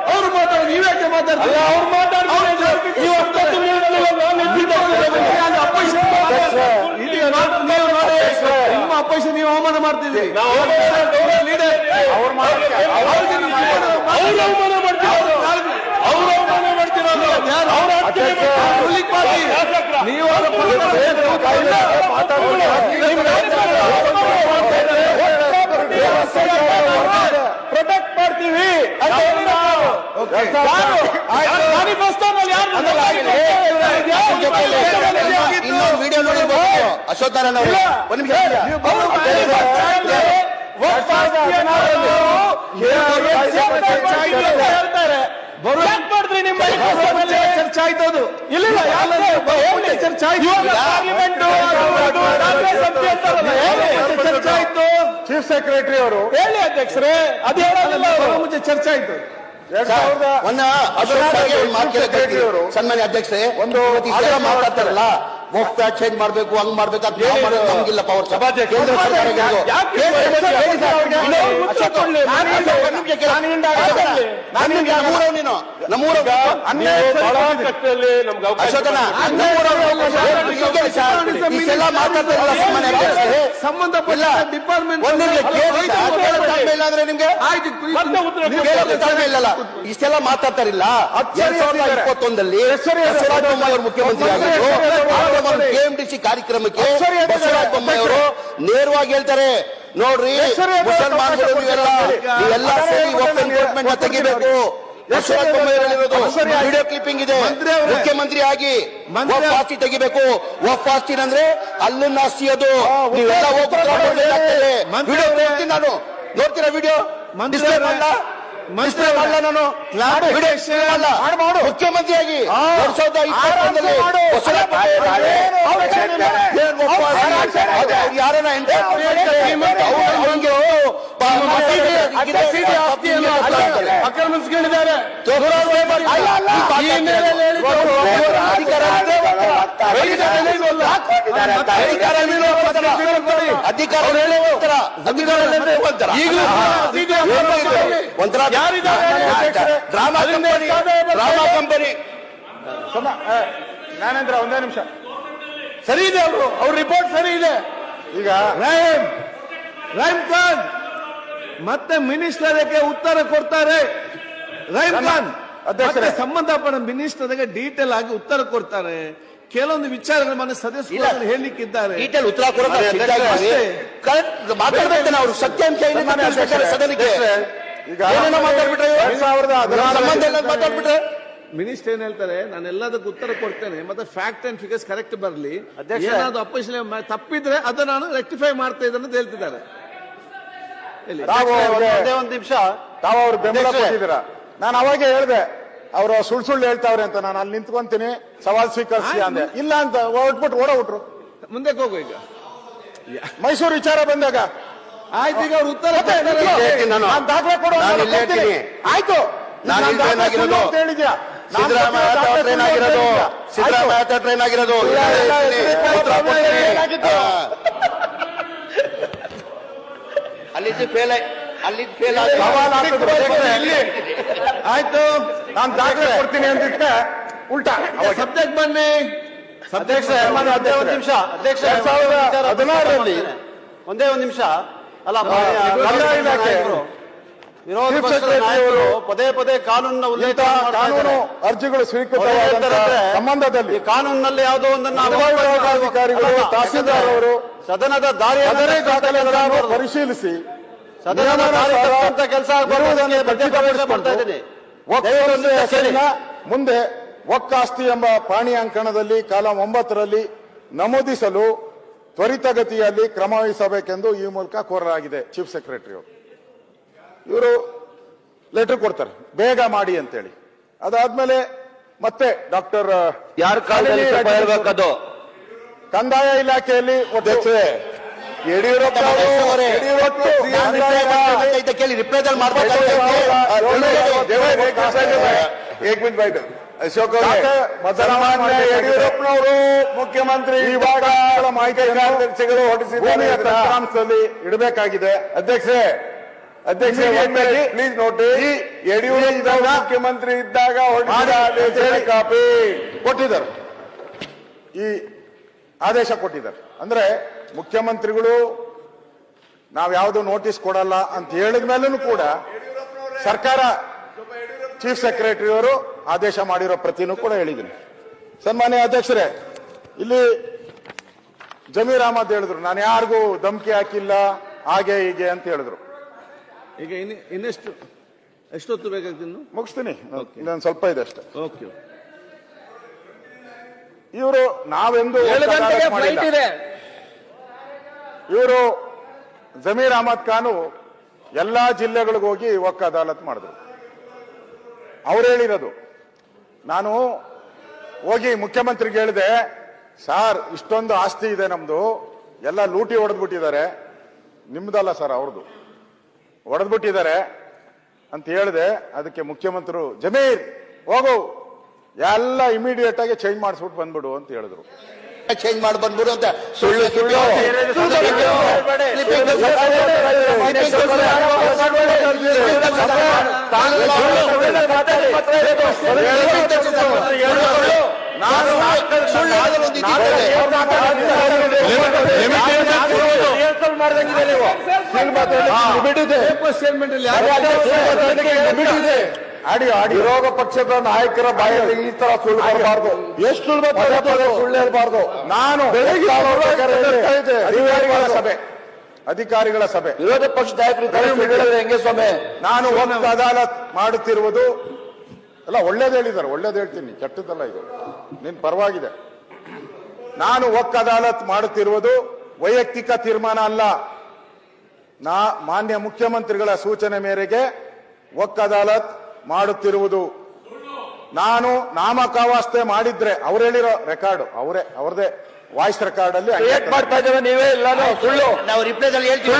ಅವ್ರು ಮಾತಾಡ ನೀವ್ಯಾಕೆ ಮಾತಾಡ್ತೀರಿ ಅವ್ರು ಮಾತಾಡ್ತಾರೆ ನಿಮ್ಮ ಅಪೋಸಿಷನ್ ನೀವು ಅವಮಾನ ಮಾಡ್ತಿದ್ದೀರಿ ಅವ್ರು ಅವಮಾನ ಮಾಡ್ತಿರೋದು ನೀವು ಪ್ರೊಟೆಕ್ಟ್ ಮಾಡ್ತೀವಿ ಇನ್ನೊಂದು ವಿಡಿಯೋ ನೋಡಿ ಅಶೋಕ್ ನಾರಾಯಣ ಅವರು ಒಂದು ನಿಮಿಷ ಹೇಳ್ತಾರೆ ಮಾಡಿದ್ರಿ ನಿಮ್ಮ ಚರ್ಚೆ ಆಯ್ತು ಅದು ಇಲ್ಲ ಚರ್ಚೆ ಆಯ್ತು ಚರ್ಚೆ ಆಯ್ತು ಚೀಫ್ ಸೆಕ್ರೆಟರಿ ಅವರು ಹೇಳಿ ಅಧ್ಯಕ್ಷರೇ ಅದು ಹೇಳೋದಿಲ್ಲ ಮುಂಚೆ ಚರ್ಚೆ ಆಯ್ತು ಸನ್ಮಾನ್ಯ ಅಧ್ಯಕ್ಷರೇ ಒಂದು ಮಾತಾಡ್ತಾರಲ್ಲ ವಕ್ಫ್ ಚೇಂಜ್ ಮಾಡ್ಬೇಕು ಹಂಗ್ ಮಾಡ್ಬೇಕು ಅಂತ ನಮ್ಗಿಲ್ಲ ಪವರ್ ಕೇಂದ್ರ ಇಷ್ಟೆಲ್ಲ ಮಾತಾಡ್ತಾರಲ್ಲ ಸನ್ಮಾನ್ಯ ಅಧ್ಯಕ್ಷರೇ ಸಂಬಂಧಪಟ್ಟ ಡಿಪಾರ್ಟ್ಮೆಂಟ್ ಇಲ್ಲಾಂದ್ರೆ ನಿಮ್ಗೆ ಇಲ್ಲಲ್ಲ ಇಷ್ಟೆಲ್ಲ ಮಾತಾಡ್ತಾರಿಲ್ಲ 2021 ಬಸವರಾಜ ಬೊಮ್ಮಾಯಿ ಅವರು ಮುಖ್ಯಮಂತ್ರಿ ಆಗಿದ್ರು ಕೆಎಂಡಿಸಿ ಕಾರ್ಯಕ್ರಮಕ್ಕೆ ಬಸವರಾಜ ಬೊಮ್ಮಾಯಿ ಅವರು ನೇರವಾಗಿ ಹೇಳ್ತಾರೆ ನೋಡ್ರಿ ಮುಸಲ್ಮಾನರು ನೀವೆಲ್ಲ ಸೇರಿ ವಕ್ಫ್ ಎನ್ಕ್ರೋಚ್ಮೆಂಟ್ ತೆಗಿಬೇಕು ಬಸವರಾಜ ಬೊಮ್ಮಾಯಿ ಹೇಳಿರೋದು ವಿಡಿಯೋ ಕ್ಲಿಪ್ಪಿಂಗ್ ಇದೆ ಮುಖ್ಯಮಂತ್ರಿ ಆಗಿ ವಕ್ಫ್ ಆಸ್ತಿ ತೆಗಿಬೇಕು ವಕ್ಫ್ ಆಸ್ತಿ ಅಂದ್ರೆ ಅಲ್ಲಿನ ಆಸ್ತಿ ಅದು ನೀವೆಲ್ಲ ಹೋಗ್ಬೇಕಾಗ್ತದೆ ವಿಡಿಯೋ ನೋಡ್ತೀನಿ ನಾನು ನೋಡ್ತೀರಾ ವಿಡಿಯೋ ಡಿಸ್ಪ್ಲೇ ಮಾಡಲ್ಲ ನಾನು ಮುಖ್ಯಮಂತ್ರಿಯಾಗಿ 2021 ಯಾರನ್ನ ಆಕ್ರಮಿಸಿಕೊಂಡಿದ್ದಾರೆ ಒಂಥರ ಡ್ರಾಮಾ ಕಂಪನಿ ಜ್ಞಾನೇಂದ್ರ ಒಂದೇ ನಿಮಿಷ ಸರಿ ಇದೆ ಅವ್ರ ರಿಪೋರ್ಟ್ ಸರಿ ಇದೆ ಈಗ ರಹೀಂ ಖಾನ್ ಮತ್ತೆ ಮಿನಿಸ್ಟರ್ಗೆ ಉತ್ತರ ಕೊಡ್ತಾರೆ ರಹೀಂ ಖಾನ್ ಮತ್ತೆ ಸಂಬಂಧಪಟ್ಟ ಮಿನಿಸ್ಟರ್ಗೆ ಡೀಟೇಲ್ ಆಗಿ ಉತ್ತರ ಕೊಡ್ತಾರೆ ಕೆಲವೊಂದು ವಿಚಾರಗಳ ಮನೆ ಸದಸ್ಯರು ಹೇಳಲಿಕ್ಕಿದ್ದಾರೆ ಡೀಟೇಲ್ ಉತ್ತರ ಮಾತಾಡ್ಬೇಕು ನಾವು ಸತ್ಯಾಂಶ ಸದನಕ್ಕೆ ಈಗ ಮಾತಾಡ್ಬಿಟ್ರೆ ಮಾತಾಡ್ಬಿಟ್ರೆ ಮಿನಿಸ್ಟರ್ ಏನ್ ಹೇಳ್ತಾರೆ ನಾನು ಎಲ್ಲದಕ್ಕೂ ಉತ್ತರ ಕೊಡ್ತೇನೆ ಮತ್ತೆ ಫ್ಯಾಕ್ಟ್ ಅಂಡ್ ಫಿಗರ್ಸ್ ಕರೆಕ್ಟ್ ಬರಲಿ ಏನಾದ್ರು ಅಪೋಸಿಷನ್ ತಪ್ಪಿದ್ರೆ ಅದನ್ನ ನಾನು ರೆಕ್ಟಿಫೈ ಮಾಡ್ತಾ ಇದ್ದೇನೆ ಅಂತ ಹೇಳ್ತಿದ್ದಾರೆ ಒಂದು ನಿಮಿಷ ತಾವು ಅವ್ರು ಬೆಂಬಲ ಕೊಟ್ಟಿದ್ದೀರಾ ನಾನು ಅವಾಗೆ ಹೇಳಿದೆ ಅವರು ಸುಳ್ಳು ಹೇಳ್ತಾವ್ರೆ ಅಂತ ನಾನು ಅಲ್ಲಿ ನಿಂತ್ಕೊಂತೀನಿ ಸವಾಲ್ ಸ್ವೀಕರಿಸಿ ಅಂದೆ ಇಲ್ಲ ಅಂತ ಹೊರಟ್ಬಿಟ್ಟು ಓಡಬಿಟ್ರು ಮುಂದಕ್ಕೆ ಹೋಗು ಈಗ ಮೈಸೂರು ವಿಚಾರ ಬಂದಾಗ ಆಯ್ತು, ಈಗ ಅವ್ರು ಉತ್ತರ ಇಲ್ಲೇ ಇರ್ತೀನಿ ನಾನು. ನಾನು ದಾಖಲೆ ಕೊಡು ನಾನು ಇಲ್ಲೇ ಇರ್ತೀನಿ. ಆಯ್ತು ನಾನು ನಾನು ಇಲ್ಲಿ ಟ್ರೈನ್ ದಾಖಲೆ ಆಗಿರೋದು. ಅಂತ ಹೇಳಿದ್ಯಾ ಸಿದ್ದರಾಮಯ್ಯ ಟ್ರೈನ್ ಆಗಿರೋದು, ಸಿದ್ದರಾಮಯ್ಯ ಟ್ರೈನ್ ಆಗಿರೋದು. ಇಲ್ಲೇ ಇರ್ತೀನಿ. ಉತ್ತರ ಕೊಡ್ತೀನಿ. ಅಲ್ಲಿದ್ದು ಫೇಲ್ ಆಯ್ತು, ನಾನು ದಾಖಲೆ ಕೊಡ್ತೀನಿ ಅಂದಿದ್ದೆ ಉಲ್ಟಾ ಸಬ್ಜೆಕ್ಟ್ ಬನ್ನಿ. ಅಧ್ಯಕ್ಷ ಒಂದ್ ನಿಮಿಷ ಅಧ್ಯಕ್ಷ 2016ರಲ್ಲಿ ಒಂದೇ ಒಂದ್ ನಿಮಿಷ ಅಲ್ಲ ಕಂದಾಯ ಇಲಾಖೆ ವಿರೋಧ ಚೀಫ್ ಪಕ್ಷದ ಸೆಕ್ರೆಟರಿ ನಾಯಕರು ಅವರು ಪದೇ ಪದೇ ಕಾನೂನಿನ ಉಲ್ಲೇಖ ಕಾನೂನು ಅರ್ಜಿಗಳು ಸ್ವೀಕೃತವಾದ ಸಂಬಂಧದಲ್ಲಿ ಕಾನೂನಿನಲ್ಲಿ ಯಾವುದೋ ಒಂದನ್ನು ಅಧಿಕಾರಿಗಳು ತಹಸೀಲ್ದಾರ್ ಅವರು ಸದನದ ಅದರೇ ದಾಖಲೆಗಳನ್ನು ದಾರಿ ಪರಿಶೀಲಿಸಿ ಸದನದ ದಾರಿ ತಪ್ಪುವಂತ ಕೆಲಸ ಬರುವುದನ್ನು ಖಚಿತಪಡಿಸಿಕೊಂಡು ಒಕ್ಕೂಟದ ಹೆಸರಿನ ಮುಂದೆ ಒಕ್ಕಾಸ್ತಿ ಎಂಬ ಪಾಣಿ ಅಂಕಣದಲ್ಲಿ ಕಾಲಂ 9ರಲ್ಲಿ ನಮೂದಿಸಲು ತ್ವರಿತಗತಿಯಲ್ಲಿ ಕ್ರಮ ವಹಿಸಬೇಕೆಂದು ಈ ಮೂಲಕ ಕೋರಲಾಗಿದೆ ಚೀಫ್ ಸೆಕ್ರೆಟರಿ ಅವರು. ಇವರು ಲೆಟರ್ ಕೊಡ್ತಾರೆ ಬೇಗ ಮಾಡಿ ಅಂತೇಳಿ. ಅದಾದ್ಮೇಲೆ ಮತ್ತೆ ಡಾಕ್ಟರ್ ಯಾರ ಕಾಲದಲ್ಲಿ ಹೇಳ್ಬೇಕದು? ಕಂದಾಯ ಇಲಾಖೆಯಲ್ಲಿ ಯಡಿಯೂರಪ್ಪ ಕೇಳಿ ರಿಪ್ರೈಸಲ್ ಮಾಡ್ಬೇಕು. ಏಕ್ ಮಿನಿಟ್ ಬಾಯ್ತು ಅಶೋಕ್ ಸನ್ಮಾನ್ಯ ಯಡಿಯೂರಪ್ಪನವರು ಮುಖ್ಯಮಂತ್ರಿ ಇವಾಗ ಮಾಹಿತಿ ಕಾರ್ಯದರ್ಶಿಗಳು ಹೊರಡಿಸಿದ್ದಾರೆ ತಂತ್ರಾಂಶದಲ್ಲಿ ಇಡಬೇಕಾಗಿದೆ. ಅಧ್ಯಕ್ಷೆ ಪ್ಲೀಸ್ ನೋಟಿ ಯಡಿಯೂರಪ್ಪ ಮುಖ್ಯಮಂತ್ರಿ ಇದ್ದಾಗ ಹೊರಡಿಸಿದ ಕಾಪಿ ಕೊಟ್ಟಿದ್ದಾರೆ, ಈ ಆದೇಶ ಕೊಟ್ಟಿದ್ದಾರೆ. ಅಂದ್ರೆ ಮುಖ್ಯಮಂತ್ರಿಗಳು ನಾವ್ ಯಾವ್ದು ನೋಟಿಸ್ ಕೊಡಲ್ಲ ಅಂತ ಹೇಳಿದ ಮೇಲೂ ಕೂಡ ಸರ್ಕಾರ ಚೀಫ್ ಸೆಕ್ರೆಟರಿ ಅವರು ಆದೇಶ ಮಾಡಿರೋ ಪ್ರತಿನೂ ಕೂಡ ಹೇಳಿದ್ದೀನಿ. ಸನ್ಮಾನ್ಯ ಅಧ್ಯಕ್ಷರೇ, ಇಲ್ಲಿ ಜಮೀರ್ ಅಹಮದ್ ಹೇಳಿದ್ರು ನಾನು ಯಾರಿಗೂ ಧಮಕಿ ಹಾಕಿಲ್ಲ ಹಾಗೆ ಹೀಗೆ ಅಂತ ಹೇಳಿದ್ರು. ಈಗ ಇನ್ನೆಷ್ಟು ಎಷ್ಟೊತ್ತು ಬೇಕಾಗ್ತದೆ ಇನ್ನು? ಮುಗಿಸ್ತೀನಿ, ಇನ್ನೊಂದು ಸ್ವಲ್ಪ ಇದೆ ಅಷ್ಟೇ. ಓಕೆ, ಇವರು ನಾವೆಂದು ಇದೆ. ಇವರು ಜಮೀರ್ ಅಹಮದ್ ಖಾನು ಎಲ್ಲಾ ಜಿಲ್ಲೆಗಳಿಗೂ ಹೋಗಿ ಒಕ್ಕ ಅದಾಲತ್ ಮಾಡಿದ್ರು. ಅವ್ರು ಹೇಳಿರೋದು, ನಾನು ಹೋಗಿ ಮುಖ್ಯಮಂತ್ರಿಗೆ ಹೇಳಿದೆ, ಸಾರ್ ಇಷ್ಟೊಂದು ಆಸ್ತಿ ಇದೆ ನಮ್ದು, ಎಲ್ಲ ಲೂಟಿ ಹೊಡೆದ್ಬಿಟ್ಟಿದ್ದಾರೆ, ನಿಮ್ದಲ್ಲ ಸರ್ ಅವ್ರದ್ದು, ಹೊಡೆದ್ಬಿಟ್ಟಿದ್ದಾರೆ ಅಂತ ಹೇಳಿದೆ. ಅದಕ್ಕೆ ಮುಖ್ಯಮಂತ್ರಿ ಜಮೀರ್ ಹೋಗು ಎಲ್ಲ ಇಮಿಡಿಯೇಟ್ ಆಗಿ ಚೇಂಜ್ ಮಾಡಿಸ್ಬಿಟ್ಟು ಬಂದ್ಬಿಡು ಅಂತ ಹೇಳಿದ್ರು. ಚೇಂಜ್ ಮಾಡಿ ಬಂದ್ಬಿಡು ಅಂತ ಸುಳ್ಳು ಸುಳ್ಳು ವಿರೋಧ ಪಕ್ಷದ ನಾಯಕರ ಬಾಯಲ್ಲಿ ಈ ತರ ಸುಳ್ಳು ಬರಬಾರ್ದು. ಎಷ್ಟು ಸುಳ್ಳು ಹೇಳ್ಬಾರ್ದು. ನಾನು ಅಧಿಕಾರಿಗಳ ಸಭೆ ವಿರೋಧ ಪಕ್ಷ ನಾಯಕರು ಹೆಂಗೆ ಸ್ವಾಮಿ? ನಾನು ಒಕ್ಕ ಅದಾಲತ್ ಮಾಡುತ್ತಿರುವುದು ಅಲ್ಲ, ಒಳ್ಳೇದು ಹೇಳಿದ್ದಾರೆ, ಒಳ್ಳೇದು ಹೇಳ್ತೀನಿ, ಕೆಟ್ಟದ್ದಲ್ಲ ಇದು, ನಿನ್ ಪರವಾಗಿದೆ. ನಾನು ಒಕ್ಕ ಅದಾಲತ್ ಮಾಡುತ್ತಿರುವುದು ವೈಯಕ್ತಿಕ ತೀರ್ಮಾನ ಅಲ್ಲ. ಮಾನ್ಯ ಮುಖ್ಯಮಂತ್ರಿಗಳ ಸೂಚನೆ ಮೇರೆಗೆ ಒಕ್ಕ ಅದಾಲತ್ ಮಾಡುತ್ತಿರುವುದು. ನಾನು ನಾಮಕಾವಾಸ್ತೆ ಮಾಡಿದ್ರೆ ಅವ್ರು ಹೇಳಿರೋ ರೆಕಾರ್ಡ್ ಅವ್ರದೇ ವಾಯ್ಸ್ ರೆಕಾರ್ಡ್ ಅಲ್ಲಿ ಮಾಡ್ತಾ ಇದ್ದೇವೆ, ನೀವೇ ಇಲ್ಲ ಸುಳ್ಳು. ನಾವು ರಿಪ್ಲೈದಲ್ಲಿ ಹೇಳ್ತೀವಿ.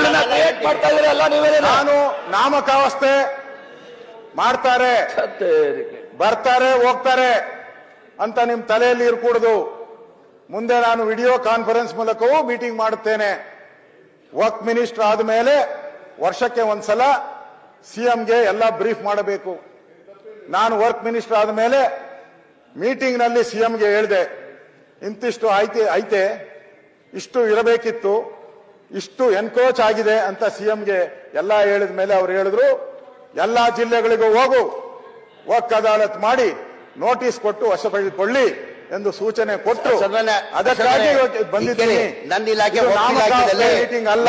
ಮಾಡ್ತಾ ಇದ್ದೀರಾ ಎಲ್ಲ ನೀವೇ. ನಾನು ನಾಮಕಾವಾಸ್ತೆ ಮಾಡ್ತಾರೆ, ಬರ್ತಾರೆ, ಹೋಗ್ತಾರೆ ಅಂತ ನಿಮ್ ತಲೆಯಲ್ಲಿ ಇರ್ಕೂಡುದು. ಮುಂದೆ ನಾನು ವಿಡಿಯೋ ಕಾನ್ಫರೆನ್ಸ್ ಮೂಲಕವೂ ಮೀಟಿಂಗ್ ಮಾಡುತ್ತೇನೆ. ವರ್ಕ್ ಮಿನಿಸ್ಟರ್ ಆದ್ಮೇಲೆ ವರ್ಷಕ್ಕೆ ಒಂದ್ಸಲ ಸಿಎಂಗೆ ಎಲ್ಲ ಬ್ರೀಫ್ ಮಾಡಬೇಕು. ನಾನು ವರ್ಕ್ ಮಿನಿಸ್ಟರ್ ಆದ್ಮೇಲೆ ಮೀಟಿಂಗ್ ನಲ್ಲಿ ಸಿಎಂಗೆ ಹೇಳಿದೆ, ಇಂತಿಷ್ಟು ಐತೆ, ಇಷ್ಟು ಇರಬೇಕಿತ್ತು, ಇಷ್ಟು ಎನ್ಕ್ರೋಚ್ ಆಗಿದೆ ಅಂತ ಸಿಎಂಗೆ ಎಲ್ಲ ಹೇಳಿದ ಮೇಲೆ ಅವ್ರು ಹೇಳಿದ್ರು, ಎಲ್ಲಾ ಜಿಲ್ಲೆಗಳಿಗೂ ಹೋಗು, ವರ್ಕ್ ಅದಾಲತ್ ಮಾಡಿ ನೋಟಿಸ್ ಕೊಟ್ಟು ವಶಪಡಿಸಿಕೊಳ್ಳಿ ಎಂದು ಸೂಚನೆ ಕೊಟ್ಟು ಅದಕ್ಕಾಗಿ ಬಂದಿದ್ದೀನಿ. ನನ್ನ ಇಲಾಖೆ ಮೀಟಿಂಗ್ ಅಲ್ಲ,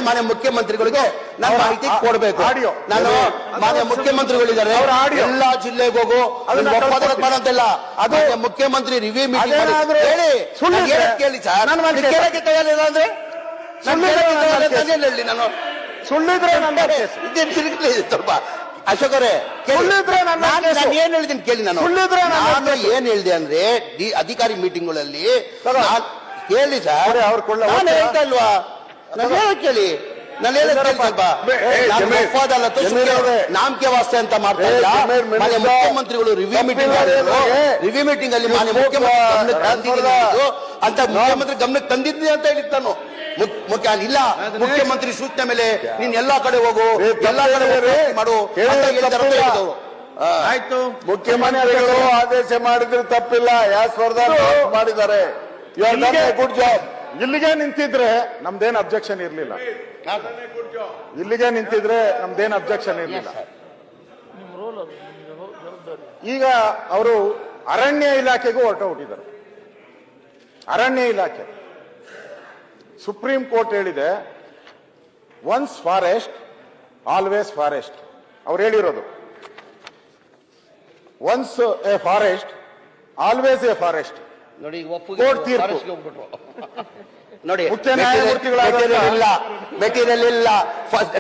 ಮಾನ್ಯ ಮುಖ್ಯಮಂತ್ರಿಗಳಿಗೆ ನಾನು ಮಾಹಿತಿ ಕೊಡಬೇಕು. ಆಡಿಯೋ ನಾನು ಮಾನ್ಯ ಮುಖ್ಯಮಂತ್ರಿಗಳಿದ್ದಾರೆ, ಎಲ್ಲಾ ಜಿಲ್ಲೆಗೆ ಹೋಗು ಮಾಡಂತಿಲ್ಲ. ಅದು ಮುಖ್ಯಮಂತ್ರಿ ರಿವ್ಯೂ ಮೀಟಿಂಗ್ ಹೇಳಿ ಕೇಳಿ ಸರ್. ಕೇಳಕ್ಕೆ ತಯಾರಿಲ್ಲ ಅಂದ್ರೆ ಹೇಳಿ, ನಾನು ಸುಳ್ಳಿದ್ರೆ ಸ್ವಲ್ಪ ಅಶೋಕ್ ಅವರೇ ನಾನು ಏನ್ ಹೇಳಿದ್ದೀನಿ ಕೇಳಿ. ನಾನು ಏನ್ ಹೇಳಿದೆ ಅಂದ್ರೆ ಅಧಿಕಾರಿ ಮೀಟಿಂಗ್ಗಳಲ್ಲಿ ಕೇಳಿ ಸರ್, ಅವ್ರು ಕೊಳ್ಳ ನಾನು ಹೇಳ್ತಾ ಇಲ್ವಾ, ನಾನು ಹೇಳಕ್ ಕೇಳಿ, ನಾನು ಹೇಳಕ್ ಕೇಳಿ ಸ್ವಲ್ಪ. ನಾಮ್ ಕೆ ವಾಸ್ತೆ ಅಂತ ಮಾಡ್ತಾ ಇಲ್ಲ. ಮಾನ್ಯ ಮುಖ್ಯಮಂತ್ರಿಗಳು ರಿವ್ಯೂ ಮೀಟಿಂಗ್ ಮಾಡಿದ್ರು, ರಿವ್ಯೂ ಮೀಟಿಂಗ್ ಅಲ್ಲಿ ಮಾನ್ಯ ಮುಖ್ಯಮಂತ್ರಿ ಅಂತ ಮುಖ್ಯಮಂತ್ರಿ ಗಮನಕ್ಕೆ ತಂದಿದ್ದೆ ಅಂತ ಹೇಳಿದ್ ನಾನು. ಮುಖ್ಯ ಇಲ್ಲ, ಮುಖ್ಯಮಂತ್ರಿ ಸೂಚನೆ ಮೇಲೆ ನೀನ್ ಎಲ್ಲಾ ಕಡೆ ಹೋಗು, ಎಲ್ಲಾ ಕಡೆ ಮಾಡು ಅಂತ ಹೇಳಿದ್ರು. ಆಯ್ತು, ಮುಖ್ಯಮಂತ್ರಿಗಳು ಆದೇಶ ಮಾಡಿದ್ರೆ ತಪ್ಪಿಲ್ಲ. ಮಾಡಿದ್ದಾರೆ. Good job. ಇಲ್ಲಿಗೆ ನಿಂತಿದ್ರೆ ನಮ್ದೇನ್ ಅಬ್ಜೆಕ್ಷನ್ ಇರ್ಲಿಲ್ಲ. ಇಲ್ಲಿಗೆ ನಿಂತಿದ್ರೆ ನಮ್ದೇನ್ ಅಬ್ಜೆಕ್ಷನ್ ಇರ್ಲಿಲ್ಲ. ಈಗ ಅವರು ಅರಣ್ಯ ಇಲಾಖೆಗೂ ಹೊರಟೋಗ್ಬಿಟ್ಟಿದ್ದಾರೆ. ಅರಣ್ಯ ಇಲಾಖೆ ಸುಪ್ರೀಂ ಕೋರ್ಟ್ ಹೇಳಿದೆ, ಒನ್ಸ್ ಫಾರೆಸ್ಟ್ ಆಲ್ವೇಸ್ ಫಾರೆಸ್ಟ್. ಅವ್ರು ಹೇಳಿರೋದು once A forest always A forest. ನೋಡಿ, ಕೋರ್ಟ್ ತೀರ್ಪು. ಹೋಗ್ಬಿಟ್ರು ನೋಡಿ. ಮುಖ್ಯ ನ್ಯಾಯಮೂರ್ತಿಗಳಾದ ಮೆಟೀರಿಯಲ್ ಇಲ್ಲ,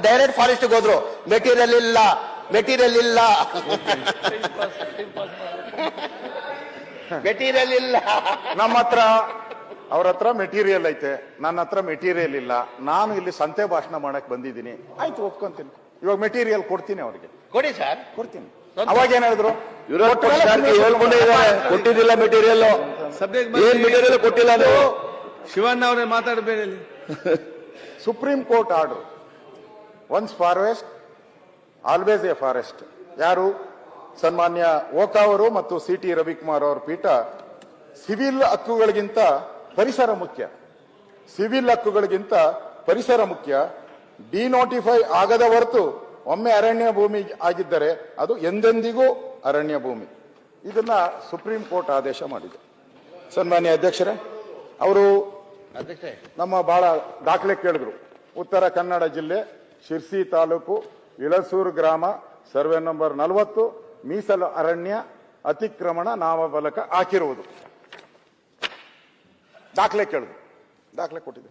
ಡೈರೆಕ್ಟ್ ಫಾರೆಸ್ಟ್ ಹೋದ್ರು. ಮೆಟೀರಿಯಲ್ ಇಲ್ಲ. ಮೆಟೀರಿಯಲ್ ಇಲ್ಲ. ನಮ್ಮ ಹತ್ರ, ಅವ್ರ ಹತ್ರ ಮೆಟೀರಿಯಲ್ ಐತೆ, ನನ್ನ ಹತ್ರ ಮೆಟೀರಿಯಲ್ ಇಲ್ಲ. ನಾನು ಇಲ್ಲಿ ಸಂತೆ ಭಾಷಣ ಮಾಡಕ್ ಬಂದಿದ್ದೀನಿ. ಆಯ್ತು, ಒಪ್ಕೊಂತೀನಿ. ಇವಾಗ ಮೆಟೀರಿಯಲ್ ಕೊಡ್ತೀನಿ ಅವ್ರಿಗೆ, ಕೊಡಿ ಸರ್, ಕೊಡ್ತೀನಿ. ಅವಾಗ ಏನ್ ಹೇಳಿದ್ರು, ಕೊಟ್ಟಿದ್ದಿಲ್ಲ ಮೆಟೀರಿಯಲ್. ಏನ್ ಮೆಟೀರಿಯಲ್ ಕೊಟ್ಟಿಲ್ಲ ನೀವು? ಶಿವಣ್ಣ ಅವರೇ ಮಾತಾಡಬೇಡಿ ಇಲ್ಲಿ. Supreme court order, once forest always A forest. ಯಾರು? ಸನ್ಮಾನ್ಯ ಓಕಾ ಅವರು ಮತ್ತು CT ರವಿಕುಮಾರ್ ಅವರ ಪೀಠ, ಸಿವಿಲ್ ಹಕ್ಕುಗಳಿಗಿಂತ ಪರಿಸರ ಮುಖ್ಯ, ಸಿವಿಲ್ ಹಕ್ಕುಗಳಿಗಿಂತ ಪರಿಸರ ಮುಖ್ಯ. ಡಿನೋಟಿಫೈ ಆಗದ ಹೊರತು ಒಮ್ಮೆ ಅರಣ್ಯ ಭೂಮಿ ಆಗಿದ್ದರೆ ಅದು ಎಂದೆಂದಿಗೂ ಅರಣ್ಯ ಭೂಮಿ. ಇದನ್ನ ಸುಪ್ರೀಂ ಕೋರ್ಟ್ ಆದೇಶ ಮಾಡಿದೆ. ಸನ್ಮಾನ್ಯ ಅಧ್ಯಕ್ಷರೇ, ಅವರು ನಮ್ಮ ಬಹಳ ದಾಖಲೆ ಕೇಳಿದ್ರು. ಉತ್ತರ ಕನ್ನಡ ಜಿಲ್ಲೆ ಶಿರ್ಸಿ ತಾಲೂಕು ಇಳಸೂರು ಗ್ರಾಮ ಸರ್ವೆ ನಂಬರ್ 40 ಮೀಸಲು ಅರಣ್ಯ ಅತಿಕ್ರಮಣ ನಾಮಫಲಕ ಹಾಕಿರುವುದು. ದಾಖಲೆ ಕೇಳಿದ್ರು, ದಾಖಲೆ ಕೊಟ್ಟಿದೆ.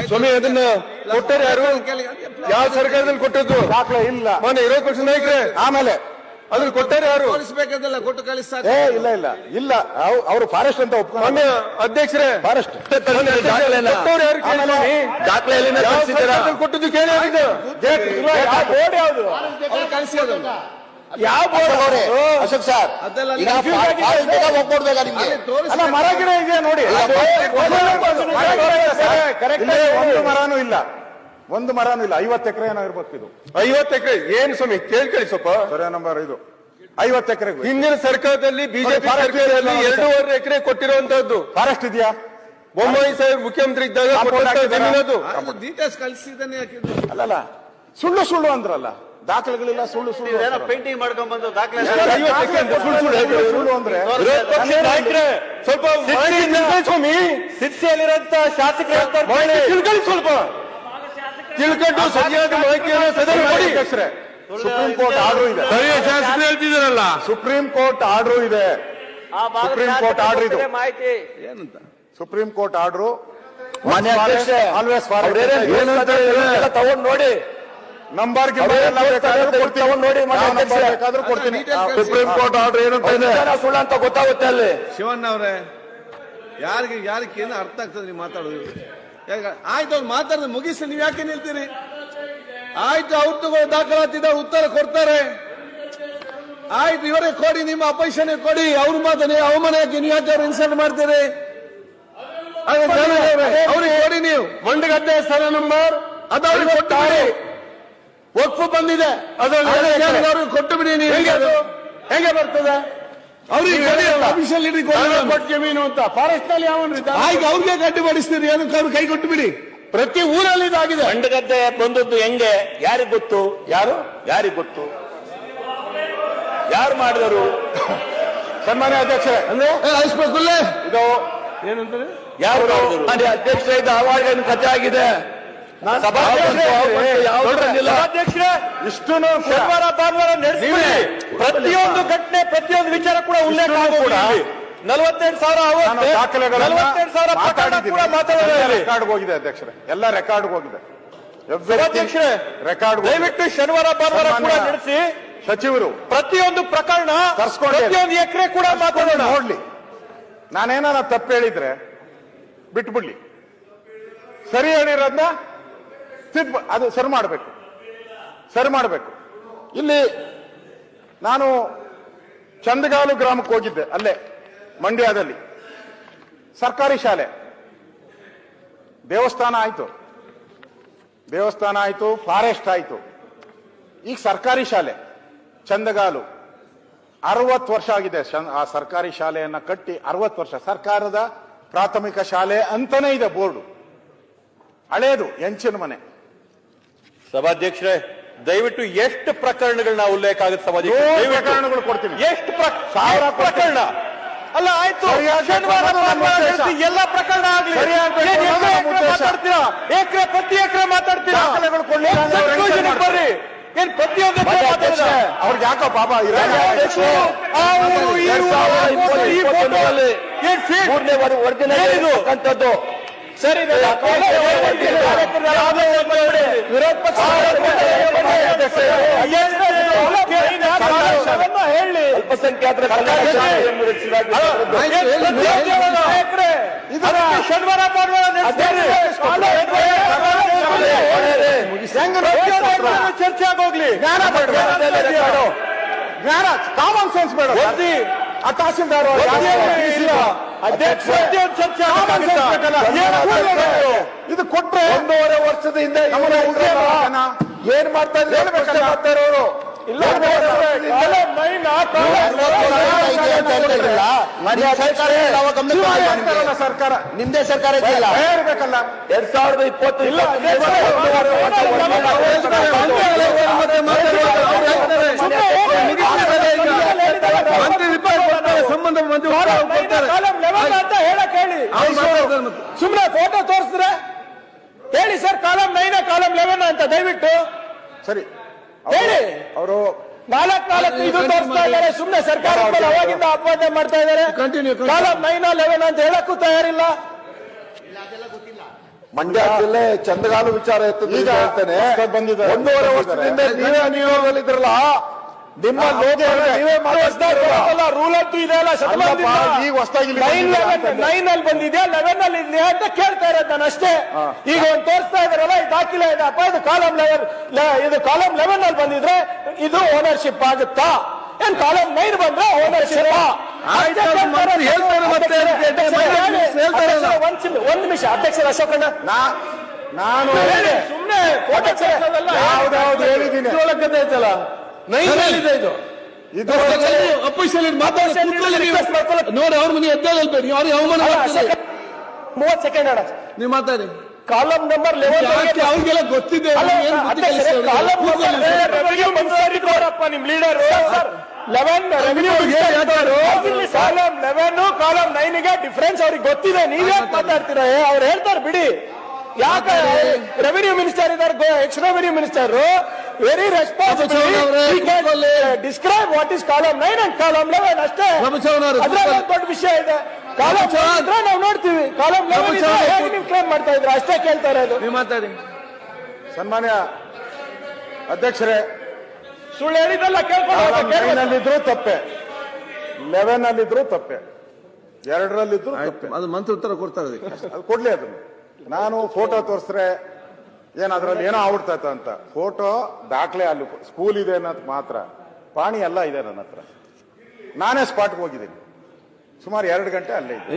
ಸ್ವಾಮಿ, ಅದನ್ನ ಕೊಟ್ಟರೆ ಯಾರು? ಯಾವ ಸರ್ಕಾರದಲ್ಲಿ ಕೊಟ್ಟದ್ದು? ದಾಖಲೆ ಇಲ್ಲ. ಮೊನ್ನೆ ವಿರೋಧ ಪಕ್ಷ ನಾಯಕರೇ ಆಮೇಲೆ ಅದನ್ನ ಕೊಟ್ಟರೆ ಯಾರು? ತೋರಿಸಬೇಕಂತಲ್ಲ, ಕೊಟ್ಟು ಕಳಿಸ್ತಾರೆ. ಇಲ್ಲ ಇಲ್ಲ ಇಲ್ಲ, ಅವರು ಫಾರೆಸ್ಟ್ ಅಂತ ಒಪ್ಕೊಂಡು. ಮೊನ್ನೆ ಅಧ್ಯಕ್ಷರೇ, ಫಾರೆಸ್ಟ್ ದಾಖಲೆ ಕೊಟ್ಟದ್ದು ಕೇಳಿ. ಬೋರ್ಡ್ ಯಾವುದು? ಯಾವ ಬೋರ್ಡ್? ಅಶೋಕ್ ಸರ್, ಈಗ ಹೋಗ್ಕೊಡ್ಬೇಕಾ ನಿಮ್ಗೆ? ಅಲ್ಲ, ಮರ ಗಿಡ ಇದೆ ನೋಡಿ. ಒಂದು ಮರನೂ ಇಲ್ಲ, ಒಂದು ಮರನೂ ಇಲ್ಲ. 50 ಎಕರೆ ಏನೋ ಇರ್ಬೇಕು ಇದು. 50 ಎಕರೆ ಏನು ಸ್ವಾಮಿ? ಕೇಳಿ ಸ್ವಲ್ಪ. ಸರ್ವೆ ನಂಬರ್ 50 ಎಕರೆ. ಹಿಂದಿನ ಸರ್ಕಾರದಲ್ಲಿ ಬಿಜೆಪಿ ಸರ್ಕಾರದಲ್ಲಿ 2.5 ಎಕರೆ ಕೊಟ್ಟಿರುವಂತದ್ದು ಫಾರೆಸ್ಟ್ ಇದೆಯಾ? ಬೊಮ್ಮಾಯಿ ಸಾಹೇಬ್ ಮುಖ್ಯಮಂತ್ರಿ ಇದ್ದಾಗ ಜಮೀನದು. ಡೀಟೇಲ್ಸ್ ಕಳಿಸಿದ್ದಾನೆ. ಅಲ್ಲಲ್ಲ, ಸುಳ್ಳು ಸುಳ್ಳು ಅಂದ್ರಲ್ಲ, ದಾಖಲೆಗಳಿಲ್ಲ, ಸುಳ್ಳು ಸುಳ್ಳು. ಪೇಂಟಿಂಗ್ ಮಾಡ್ಕೊಂಡ್ ಬಂದು ದಾಖಲೆ ಸುಳ್ಳು ಅಂದ್ರೆ ಸ್ವಲ್ಪ ಸ್ವಾಮಿ, ಶಿರ್ಸಿಯಲ್ಲಿರುವಂತ ಶಾಸಕರು ತಿಳ್ಕೊಳ್ಳಿ, ಸ್ವಲ್ಪ ತಿಳ್ಕೊಂಡು ಸರಿಯಾದ ಮಾಹಿತಿಯನ್ನು ಸದನ ಮಾಡಿ. ಸುಪ್ರೀಂ ಕೋರ್ಟ್ ಆರ್ಡರ್ ಇದೆ. ಶಾಸಕರು ಹೇಳ್ತಿದಾರಲ್ಲ, ಸುಪ್ರೀಂ ಕೋರ್ಟ್ ಆರ್ಡರ್ ಇದೆ. ಸುಪ್ರೀಂ ಕೋರ್ಟ್ ಆರ್ಡರ್ ಇದು. ಮಾಹಿತಿ ಏನಂತ? ಸುಪ್ರೀಂ ಕೋರ್ಟ್ ಆರ್ಡರ್ ಮಾನ್ಯ ಅಧ್ಯಕ್ಷ ಆಲ್ವೇಸ್ ತಗೊಂಡ್ ನೋಡಿ, ನಂಬರ್ ಬೇಕಾದ್ರೂ ಕೊಡ್ತೀನಿ. ಸುಪ್ರೀಂ ಕೋರ್ಟ್ ಆರ್ಡರ್ ಏನಂತ ಸುಳ್ಳು ಅಂತ ಗೊತ್ತಾಗುತ್ತೆ ಅಲ್ಲಿ. ಶಿವಣ್ಣ ಅವರೇ, ಯಾರಿಗೆ ಏನು ಅರ್ಥ ಆಗ್ತದೆ ನೀವು ಮಾತಾಡೋದು? ಆಯ್ತು, ಅವ್ರು ಮಾತಾಡಿದ್ರೆ ಮುಗಿಸಿ, ನೀವ್ ಯಾಕೆ ನಿಲ್ತೀರಿ? ಆಯ್ತು, ಅವ್ರು ತಗೊಂಡು ದಾಖಲಾತಿದ್ದಾರೆ, ಉತ್ತರ ಕೊಡ್ತಾರೆ. ಆಯ್ತು, ಇವರೇ ಕೊಡಿ, ನಿಮ್ಮ ಅಪೋಸಿಷನ್ ಕೊಡಿ. ಅವ್ರು ಮಾತಾಡಿ, ಅವಮಾನ ಯಾಕೆ ನೀವು ಯಾಕೆ ಅವ್ರು ಇನ್ಸಲ್ಟ್ ಮಾಡ್ತೀರಿ? ಅವ್ರಿಗೆ ಕೊಡಿ ನೀವು. ಮಂಡಗದ್ದೆ ಸ್ಥಳ ನಂಬರ್ ಅದು ಅವ್ರಿಗೆ ಕೊಟ್ಟು ಬಿಡಿ. ಒಪ್ಪು ಬಂದಿದೆ, ಅವ್ರಿಗೆ ಕೊಟ್ಟು ಬಿಡಿ. ನೀವು ಹೇಗೆ ಬರ್ತದೆ? ಅವ್ರಿಗೆ ಅಫಿಷಿಯಲ್ ಜಮೀನು ಅಂತ ಫಾರೆಸ್ಟ್ ನಲ್ಲಿ ಆಯ್ತು, ಅವ್ರಿಗೆ ಕಟ್ಟುಪಡಿಸ್ತೀರಿ, ಅದಕ್ಕೆ ಅವ್ರು ಕೈ ಕೊಟ್ಟು ಬಿಡಿ. ಪ್ರತಿ ಊರಲ್ಲಿ ಇದಾಗಿದೆ. ಮಂಡಗದ್ದೆ ಬಂದದ್ದು ಹೆಂಗೆ? ಯಾರಿಗ್ ಗೊತ್ತು? ಯಾರಿಗ್ ಗೊತ್ತು? ಯಾರು ಮಾಡಿದರು? ಸನ್ಮಾನ್ಯ ಅಧ್ಯಕ್ಷರೇ, ಅಳಿಸ್ಬೇಕಲ್ಲೇ ಇದು ಏನಂತಾರೆ? ಯಾರು ಮಾಡಿದರು? ಅಧ್ಯಕ್ಷ ಇದು ಅವಾರ್ಡ್ ಏನು ಕಥೆ ಆಗಿದೆ. ಇಷ್ಟು ಶನಿವಾರ ಭಾನುವಾರ ನಡೆಸಿಬಿಡಿ. ಪ್ರತಿಯೊಂದು ಘಟನೆ, ಪ್ರತಿಯೊಂದು ವಿಚಾರ ಕೂಡ ಉಲ್ಲೇಖ ಆಗೋದು. 47,000 ರೆಕಾರ್ಡ್ ಹೋಗಿದೆ ಅಧ್ಯಕ್ಷರೇ, ಎಲ್ಲ ರೆಕಾರ್ಡ್ ಹೋಗಿದೆ. ಅಧ್ಯಕ್ಷರೇ, ರೆಕಾರ್ಡ್ ದಯವಿಟ್ಟು ಶನಿವಾರ ಭಾನುವಾರ ಕೂಡ ನಡೆಸಿ. ಸಚಿವರು ಪ್ರತಿಯೊಂದು ಪ್ರಕರಣ, ಪ್ರತಿಯೊಂದು ಎಕರೆ ಕೂಡ ಮಾತಾಡೋಣ. ನೋಡ್ಲಿ, ನಾನೇನ ತಪ್ಪು ಹೇಳಿದ್ರೆ ಬಿಟ್ಬಿಡ್ಲಿ, ಸರಿ ಹೇಳಿರೋದನ್ನ ಅದು ಸರಿ ಮಾಡಬೇಕು. ಇಲ್ಲಿ ನಾನು ಚಂದಗಾಲು ಗ್ರಾಮಕ್ಕೆ ಹೋಗಿದ್ದೆ, ಅಲ್ಲೇ ಮಂಡ್ಯದಲ್ಲಿ ಸರ್ಕಾರಿ ಶಾಲೆ, ದೇವಸ್ಥಾನ ಆಯ್ತು, ಫಾರೆಸ್ಟ್ ಆಯ್ತು, ಈಗ ಸರ್ಕಾರಿ ಶಾಲೆ ಚಂದಗಾಲು 60 ವರ್ಷ ಆಗಿದೆ. ಆ ಸರ್ಕಾರಿ ಶಾಲೆಯನ್ನ ಕಟ್ಟಿ 60 ವರ್ಷ. ಸರ್ಕಾರದ ಪ್ರಾಥಮಿಕ ಶಾಲೆ ಅಂತಾನೆ ಇದೆ ಬೋರ್ಡು, ಹಳೇದು, ಹೆಂಚಿನ ಮನೆ. ಸಭಾಧ್ಯಕ್ಷರೇ, ದಯವಿಟ್ಟು ಎಷ್ಟು ಪ್ರಕರಣಗಳನ್ನ ಉಲ್ಲೇಖ ಆಗುತ್ತೆ ಸಭಾಧ್ಯಕ್ಷರೇ? ಪ್ರಕರಣಗಳು ಕೊಡ್ತೀನಿ. ಎಷ್ಟು ಪ್ರಕರಣ? ಅಲ್ಲ ಆಯ್ತು, ಶನಿವಾರ ಎಲ್ಲ ಪ್ರಕರಣ ಆಗ್ಲಿ, ಮಾತಾಡ್ತೀರಾ? ಪ್ರತಿ ಎಕರೆ ಮಾತಾಡ್ತೀರಾ? ಬರ್ರಿ, ಏನ್ ಪ್ರತಿಯೊಂದು ಅವ್ರಿಗೆ ಯಾಕೋ ಪಾಪ ಸರಿ, ವಿರೋಧ ಪಕ್ಷ ಹೇಳಿ, ಅಲ್ಪಸಂಖ್ಯಾತರ ಶನಿವಾರ ಚರ್ಚೆ ಆಗೋಗ್ಲಿ, ಜ್ಞಾನ, ಕಾಮನ್ ಸೆನ್ಸ್ ಬೇಡ. ಆ ತಹಸೀಲ್ದಾರ್ ಇದು ಕೊಟ್ರೆ 1.5 ವರ್ಷದ ಹಿಂದೆ ಏನ್ ಮಾಡ್ತಾ ಇದ್ರೆ ಅವರು ಇಲ್ಲ ಸರ್ಕಾರ ನಿಮ್ದೇ ಸರ್ಕಾರ ಇದೆಯಲ್ಲ, ಹೇಳ್ಬೇಕಲ್ಲ. 2020 ಇಲ್ಲ ಸಂಬಂಧ ಅಂತ ಹೇಳಕ್ ಹೇಳಿ, ಸುಮ್ಮನೆ ಫೋಟೋ ತೋರಿಸಿದ್ರೆ ಹೇಳಿ ಸರ್, ಕಾಲಂ 9 ಕಾಲಂ 11 ಅಂತ ದಯವಿಟ್ಟು ಸರಿ ಹೇಳಿ. ಅವರು 4 ಇದು ತೋರಿಸ್ತಾ ಇದ್ದಾರೆ, ಸುಮ್ಮನೆ ಸರ್ಕಾರ ಅವಾಗಿಂದ ಅಪವಾದ ಮಾಡ್ತಾ ಇದ್ದಾರೆ. ಕಾಲಂ 9 11 ಅಂತ ಹೇಳಕ್ಕೂ ತಯಾರಿಲ್ಲ. ಮಂಡ್ಯ ಜಿಲ್ಲೆ ಚಂದಗಾಲು ವಿಚಾರ ಈಗ ಹೇಳ್ತೇನೆ. ಬಂದಿದ್ದಾರೆ, 1.5 ವರ್ಷದಿಂದ ನೀವೇ ನಿಯೋಗದಲ್ಲಿದ್ರಲ್ಲ, ನಿಮ್ಮ ನೀವೇ ಮಾತಾಡ್ತಾರಲ್ಲ, ರೂಲ್ ಅಂತೂ ಇದೆ ಅಲ್ಲ, ಈಗ ಹೊಸದಾಗಿ 9 ಅಲ್ಲಿ ಬಂದಿದೆಯಾ 11 ಅಲ್ಲಿ ಇದೆಯಾ ಅಂತ ಕೇಳ್ತಾ ಇರೋದು ನಾನು ಅಷ್ಟೇ. ಈಗ ಒಂದು ತೋರಿಸ್ತಾ ಇದಾರಲ್ಲ, ಇದು ದಾಖಲೆ ಇದೆ ಅಪ್ಪ, ಇದು ಕಾಲಂ 11 ಅಲ್ಲಿ ಬಂದಿದ್ರೆ ಇದು ಓನರ್ಶಿಪ್ ಆಗುತ್ತಾ? ಏನ್ ಕಾಲಂ 9 ಬಂದ್ರೆ ಓನರ್ಶಿಪ್? ಒಂದ್ ನಿಮಿಷ ಅಧ್ಯಕ್ಷರ ಅಶೋಕಣ್ಣ, ನಾನು ಸುಮ್ಮನೆ ಯಾವ್ದಾವ್ದು ಹೇಳಿದ್ದೀನಿ ಇದು ಅಫಿಷಿಯಲ್ ನೋಡಿ, ಅವ್ರ ಮನೆ ಎದ್ದೇಳಲ್ಬೇಡಿ, ಅವ್ರಿಗೆ ಅವಮಾನ 30 ಸೆಕೆಂಡ್ ಅಣ್ಣ, ನೀವು ಮಾತಾಡಿ. ಕಾಲಂ ನಂಬರ್ 11 ಅವ್ರಿಗೆಲ್ಲ ಗೊತ್ತಿದೆ, ನಿಮ್ ಲೀಡರ್ 11 ರೆವಿನ್ಯೂ ಕಾಲಂ 11 ಕಾಲಂ 9 ಗೆ ಡಿಫರೆನ್ಸ್ ಅವ್ರಿಗೆ ಗೊತ್ತಿದೆ, ನೀವೇ ಮಾತಾಡ್ತೀರಾ? ಅವ್ರು ಹೇಳ್ತಾರೆ ಬಿಡಿ. ಯಾಕೆ ರೆವಿನ್ಯೂ ಮಿನಿಸ್ಟರ್ ಇದ್ದಾರೆ, X revenue minister, very responsible describe what is column 9 and column 11 ಅಷ್ಟೇ. ಅದ್ರಲ್ಲಿ ದೊಡ್ಡ ವಿಷಯ ಇದೆ. ಕಾಲಂ ಇದ್ರೆ ನಾವು ನೋಡ್ತೀವಿ, ಕಾಲಂ 11 ಹೇಗೆ ನೀವು ಕ್ಲೇಮ್ ಮಾಡ್ತಾ ಇದ್ರೆ ಅಷ್ಟೇ ಕೇಳ್ತಾ ಇರೋದು. ನೀವು ಮಾತಾಡಿ. ಸನ್ಮಾನ್ಯ ಅಧ್ಯಕ್ಷರೇ, ಸುಳ್ಳು ಹೇಳಿದ್ದಲ್ಲ ಕೇಳ್ಕೊಂಡು ನಲ್ಲಿದ್ರು ತಪ್ಪೆ, 11 ಅಲ್ಲಿದ್ರು ತಪ್ಪೆ, 2ರಲ್ಲಿದ್ರು ತಪ್ಪೆ. ಅದು ಮಂತ್ರಿ ಉತ್ತರ ಕೊಡ್ತಾರೆ, ಅದು ಕೊಡ್ಲಿ. ಅದನ್ನು ನಾನು ಫೋಟೋ ತೋರಿಸಿದ್ರೆ ಏನ್ ಅದ್ರಲ್ಲಿ ಏನೋ ಆಗ್ಬಿಡ್ತೈತ ಅಂತ ಫೋಟೋ ದಾಖಲೆ, ಅಲ್ಲಿ ಸ್ಕೂಲ್ ಇದೆ ಅನ್ನೋದು ಮಾತ್ರ, ಪಾಣಿ ಎಲ್ಲ ಇದೆ ನನ್ನ ಹತ್ರ. ನಾನೇ ಸ್ಪಾಟ್ಗೆ ಹೋಗಿದ್ದೀನಿ, ಸುಮಾರು 2 ಗಂಟೆ ಅಲ್ಲೇ ಇದೆ.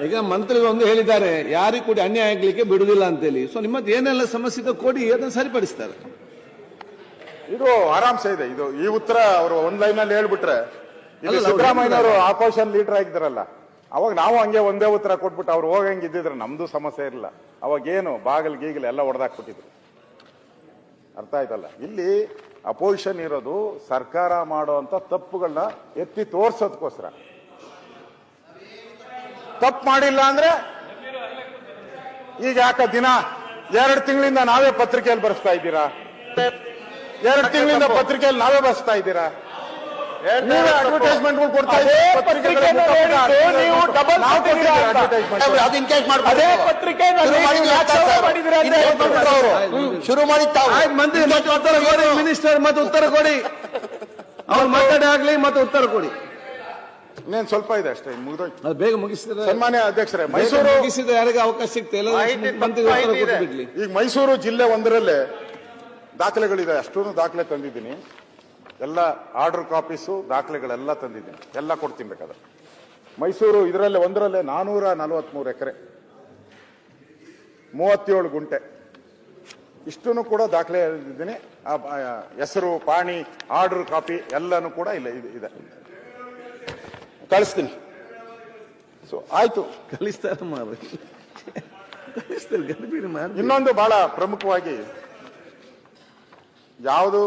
ಈಗ ಮಂತ್ರಿ ಒಂದು ಹೇಳಿದ್ದಾರೆ, ಯಾರಿಗೂ ಕೂಡ ಅನ್ಯಾಯ ಆಗ್ಲಿಕ್ಕೆ ಬಿಡುದಿಲ್ಲ ಅಂತೇಳಿ. ಸೊ ನಿಮ್ಮದು ಏನೆಲ್ಲ ಸಮಸ್ಯೆ ಇದೆ ಕೊಡಿ, ಅದನ್ನು ಸರಿಪಡಿಸ್ತಾರೆ. ಇದು ಆರಾಮ್ಸೆ ಇದೆ. ಇದು ಈ ಉತ್ತರ ಅವರು ಒಂದ್ ಲೈನ್ ಅಲ್ಲಿ ಹೇಳ್ಬಿಟ್ರೆ, ಇಲ್ಲಿ ಸಿದ್ದರಾಮಯ್ಯನವರು ಆಪೋಸಿಷನ್ ಲೀಡರ್ ಆಗಿದ್ದಾರಲ್ಲ, ಅವಾಗ ನಾವು ಹಂಗೆ ಒಂದೇ ಉತ್ತರ ಕೊಟ್ಬಿಟ್ಟು ಅವ್ರು ಹೋಗಂಗೆ ಇದ್ದಿದ್ರೆ ನಮ್ದು ಸಮಸ್ಯೆ ಇರಲಿಲ್ಲ. ಅವಾಗ ಏನು ಬಾಗಿಲ್ ಗೀಗಿಲ್ ಎಲ್ಲ ಹೊಡೆದಾಕ್ಬಿಟ್ಟಿದ್ರು. ಅರ್ಥ ಆಯ್ತಲ್ಲ? ಇಲ್ಲಿ ಅಪೋಸಿಷನ್ ಇರೋದು ಸರ್ಕಾರ ಮಾಡುವಂತ ತಪ್ಪುಗಳನ್ನ ಎತ್ತಿ ತೋರ್ಸೋದಕ್ಕೋಸ್ಕರ. ತಪ್ಪು ಮಾಡಿಲ್ಲ ಅಂದ್ರೆ ಈಗ ಯಾಕ ದಿನ 2 ತಿಂಗಳಿಂದ ನಾವೇ ಪತ್ರಿಕೆಯಲ್ಲಿ ಬರೆಸ್ತಾ ಇದ್ದೀರಾ? 2 ತಿಂಗಳಿಂದ ಪತ್ರಿಕೆಯಲ್ಲಿ ನಾವೇ ಬರೆಸ್ತಾ ಇದ್ದೀರಾ? ನೀವೇ ಅಡ್ವರ್ಟೈಸ್ಮೆಂಟ್ ಕೊಡ್ತಾ ನೀವು ಡಬಲ್ ಶುರು ಮಾಡಿ ಮಂತ್ರಿ ಮತ್ತೆ ಉತ್ತರ ಕೊಡಿ, ಮಿನಿಸ್ಟರ್ ಮತ್ತೆ ಉತ್ತರ ಕೊಡಿ, ಅವ್ರು ಮಾತಾಡಿ ಆಗ್ಲಿ ಮತ್ತೆ ಉತ್ತರ ಕೊಡಿ. ಇನ್ನೇನು ಸ್ವಲ್ಪ ಇದೆ ಅಷ್ಟೇ, ಮುಗಿದೋಯ್ತು. ಅದು ಬೇಗ ಮುಗಿಸಿದ್ರೆ ಸನ್ಮಾನ್ಯ ಅಧ್ಯಕ್ಷರೇ, ಮೈಸೂರು ಮುಗಿಸಿದ್ರೆ ಯಾರಿಗೆ ಅವಕಾಶ ಸಿಗ್ತಾ ಇಲ್ಲ, ಮಂತ್ರಿ ಉತ್ತರ ಕೊಟ್ಟು ಬಿಡ್ಲಿ. ಈಗ ಮೈಸೂರು ಜಿಲ್ಲೆ ಒಂದರಲ್ಲೇ ದಾಖಲೆಗಳಿದೆ, ಅಷ್ಟೊಂದು ದಾಖಲೆ ತಂದಿದ್ದೀನಿ. ಎಲ್ಲ ಆರ್ಡರ್ ಕಾಪೀಸು ದಾಖಲೆಗಳೆಲ್ಲ ತಂದಿದ್ದೀನಿ, ಎಲ್ಲ ಕೊಡ್ತೀನಿ ಬೇಕಾದ್ರೆ. ಮೈಸೂರು ಇದರಲ್ಲೇ ಒಂದರಲ್ಲೇ 443 ಎಕರೆ 37 ಗುಂಟೆ ಇಷ್ಟನ್ನು ಕೂಡ ದಾಖಲೆ ಇದ್ದೀನಿ. ಹೆಸರು, ಪಾಣಿ, ಆರ್ಡರ್ ಕಾಪಿ ಎಲ್ಲನೂ ಕೂಡ ಇಲ್ಲ ಇದೆ, ಕಳಿಸ್ತೀನಿ. ಸೊ ಆಯ್ತು. ಕಲಿಸ್ತಾರೆ ಮಾರ್ರೆ. ಕಲಿಸ್ತಾರೆ, ಗಡಿಬಿಡಿ ಮಾಡಿ. ಇನ್ನೊಂದು ಬಹಳ ಪ್ರಮುಖವಾಗಿ ಯಾವುದು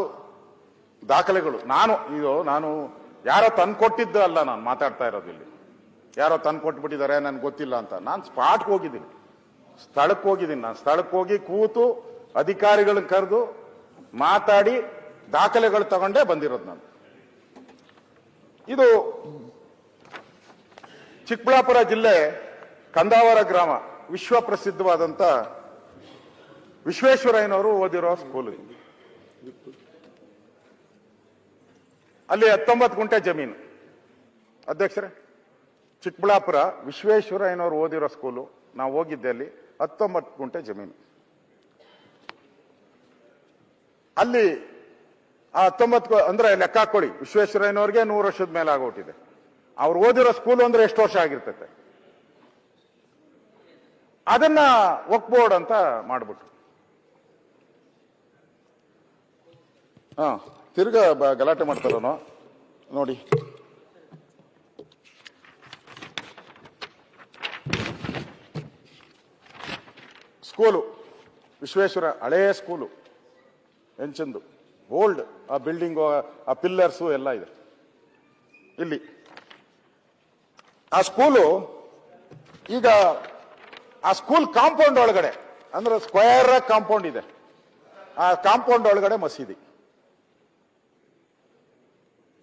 ದಾಖಲೆಗಳು, ನಾನು ಯಾರೋ ತಂದ್ಕೊಟ್ಟಿದ್ದು ಅಲ್ಲ, ನಾನು ಮಾತಾಡ್ತಾ ಇರೋದು ಇಲ್ಲಿ. ಯಾರೋ ತಂದ್ಕೊಟ್ಬಿಟ್ಟಿದ್ದಾರೆ ನನ್ಗೆ ಗೊತ್ತಿಲ್ಲ ಅಂತ. ನಾನು ಸ್ಪಾಟ್ಗೆ ಹೋಗಿದ್ದೀನಿ, ಸ್ಥಳಕ್ಕೆ ಹೋಗಿದ್ದೀನಿ. ನಾನು ಸ್ಥಳಕ್ಕೆ ಹೋಗಿ ಕೂತು ಅಧಿಕಾರಿಗಳನ್ನ ಕರೆದು ಮಾತಾಡಿ ದಾಖಲೆಗಳು ತಗೊಂಡೇ ಬಂದಿರೋದು ನಾನು. ಇದು ಚಿಕ್ಕಬಳ್ಳಾಪುರ ಜಿಲ್ಲೆ ಕಂದಾವರ ಗ್ರಾಮ, ವಿಶ್ವ ಪ್ರಸಿದ್ಧವಾದಂತ ವಿಶ್ವೇಶ್ವರಯ್ಯನವರು ಓದಿರೋ ಸ್ಕೂಲ್. ಅಲ್ಲಿ 19 ಗುಂಟೆ ಜಮೀನು. ಅಧ್ಯಕ್ಷರೇ, ಚಿಕ್ಕಬಳ್ಳಾಪುರ ವಿಶ್ವೇಶ್ವರಯ್ಯನವರು ಓದಿರೋ ಸ್ಕೂಲು, ನಾವು ಹೋಗಿದ್ದೆ. ಅಲ್ಲಿ 19 ಗುಂಟೆ ಜಮೀನು. ಅಲ್ಲಿ ಆ 19 ಅಂದ್ರೆ ಲೆಕ್ಕ ಹಾಕೊಳ್ಳಿ, ವಿಶ್ವೇಶ್ವರಯ್ಯನವ್ರಿಗೆ 100 ವರ್ಷದ ಮೇಲೆ ಆಗೋಟಿದೆ. ಅವ್ರು ಓದಿರೋ ಸ್ಕೂಲ್ ಅಂದ್ರೆ ಎಷ್ಟು ವರ್ಷ ಆಗಿರ್ತೈತೆ. ಅದನ್ನ ವಕ್ಫ್ ಬೋರ್ಡ್ ಅಂತ ಮಾಡ್ಬಿಟ್ಟು ತಿರ್ಗಾ ಗಲಾಟೆ ಮಾಡ್ತಾರನೋ ನೋಡಿ. ಸ್ಕೂಲು ವಿಶ್ವೇಶ್ವರ, ಹಳೆಯ ಸ್ಕೂಲು, ಎಂಚಂದು ಓಲ್ಡ್. ಆ ಬಿಲ್ಡಿಂಗು, ಆ ಪಿಲ್ಲರ್ಸು ಎಲ್ಲ ಇದೆ ಇಲ್ಲಿ. ಆ ಸ್ಕೂಲು ಈಗ ಆ ಸ್ಕೂಲ್ ಕಾಂಪೌಂಡ್ ಒಳಗಡೆ, ಅಂದ್ರೆ ಸ್ಕ್ವೇರ್ ಕಾಂಪೌಂಡ್ ಇದೆ. ಆ ಕಾಂಪೌಂಡ್ ಒಳಗಡೆ ಮಸೀದಿ,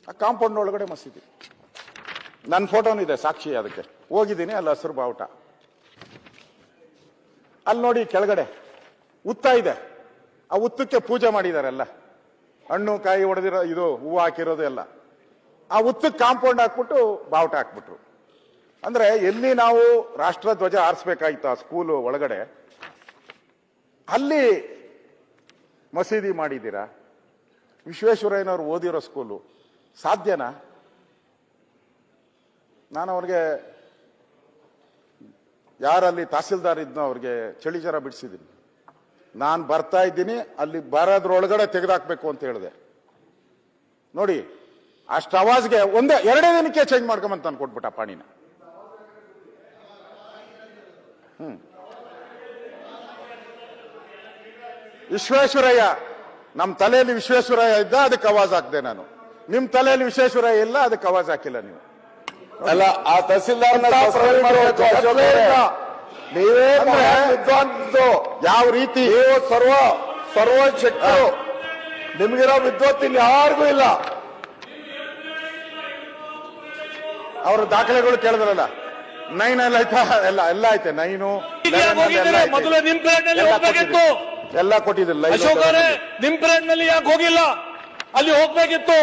ಆ ಕಾಂಪೌಂಡ್ ಒಳಗಡೆ ಮಸೀದಿ. ನನ್ನ ಫೋಟೋನು ಇದೆ ಸಾಕ್ಷಿ, ಅದಕ್ಕೆ ಹೋಗಿದ್ದೀನಿ. ಅಲ್ಲಿ ಹಸಿರು ಬಾವುಟ. ಅಲ್ಲಿ ನೋಡಿ ಕೆಳಗಡೆ ಉತ್ತ ಇದೆ. ಆ ಉತ್ತಕ್ಕೆ ಪೂಜೆ ಮಾಡಿದಾರೆಲ್ಲ, ಹಣ್ಣು ಕಾಯಿ ಹೊಡೆದಿರೋ, ಇದು ಹೂವು ಹಾಕಿರೋದು ಎಲ್ಲ. ಆ ಉತ್ತಕ್ಕೆ ಕಾಂಪೌಂಡ್ ಹಾಕ್ಬಿಟ್ಟು ಬಾವುಟ ಹಾಕ್ಬಿಟ್ರು. ಅಂದ್ರೆ ಎಲ್ಲಿ ನಾವು ರಾಷ್ಟ್ರ ಧ್ವಜ ಆರಿಸ್ಬೇಕಾಯ್ತು ಆ ಸ್ಕೂಲು ಒಳಗಡೆ, ಅಲ್ಲಿ ಮಸೀದಿ ಮಾಡಿದ್ದೀರಾ. ವಿಶ್ವೇಶ್ವರಯ್ಯನವರು ಓದಿರೋ ಸ್ಕೂಲು, ಸಾಧ್ಯನಾ? ನಾನು ಅವ್ರಿಗೆ, ಯಾರಲ್ಲಿ ತಹಸೀಲ್ದಾರ್ ಇದ್ನೋ ಅವ್ರಿಗೆ ಚಳಿ ಜ್ವರ ಬಿಡಿಸಿದ್ದೀನಿ. ನಾನು ಬರ್ತಾ ಇದ್ದೀನಿ, ಅಲ್ಲಿ ಬರೋದ್ರೊಳಗಡೆ ತೆಗೆದಾಕ್ಬೇಕು ಅಂತ ಹೇಳಿದೆ. ನೋಡಿ, ಅಷ್ಟು ಅವಾಜ್ಗೆ 2 ದಿನಕ್ಕೆ ಚೇಂಜ್ ಮಾಡ್ಕೊಂಬಂತ ನಾನು ಕೊಟ್ಬಿಟ್ಟ ಪಾಣಿನ. ವಿಶ್ವೇಶ್ವರಯ್ಯ, ನಮ್ಮ ತಲೆಯಲ್ಲಿ ವಿಶ್ವೇಶ್ವರಯ್ಯ ಇದ್ದ, ಅದಕ್ಕೆ ಅವಾಜ್ ಹಾಕ್ದೆ ನಾನು. ನಿಮ್ ತಲೆಯಲ್ಲಿ ವಿಶ್ವೇಶ್ವರಯ್ಯ ಇಲ್ಲ, ಅದಕ್ಕೆ ಅವಾಜ್ ಹಾಕಿಲ್ಲ ನೀವು. ಅಲ್ಲ, ಆ ತಹಸೀಲ್ದಾರ್ ನೀವೇ ವಿದ್ವಾಂಸರು, ಯಾವ ರೀತಿ ನೀವು ಸರ್ವ ಶಕ್ತರು, ನಿಮ್ಗಿರೋ ವಿದ್ವತ್ ಇಲ್ಲಿ ಯಾರಿಗೂ ಇಲ್ಲ. ಅವ್ರ ದಾಖಲೆಗಳು ಕೇಳಿದ್ರಲ್ಲ, 9 ಎಲ್ಲ ಆಯ್ತಾ? ಎಲ್ಲ ಐತೆ. 9 ಮೊದಲು ನಿಮ್ ಪೀರಿಯಡ್ ನಲ್ಲಿ ಹೋಗ್ಬೇಕಿತ್ತು. ಎಲ್ಲ ಕೊಟ್ಟಿದ್ದಿಲ್ಲ. ಅಶೋಕ್ ಅವರೇ, ನಿಮ್ ಪೀರಿಯಡ್ ನಲ್ಲಿ ಯಾಕೆ ಹೋಗಿಲ್ಲ? ಅಲ್ಲಿ ಹೋಗ್ಬೇಕಿತ್ತು.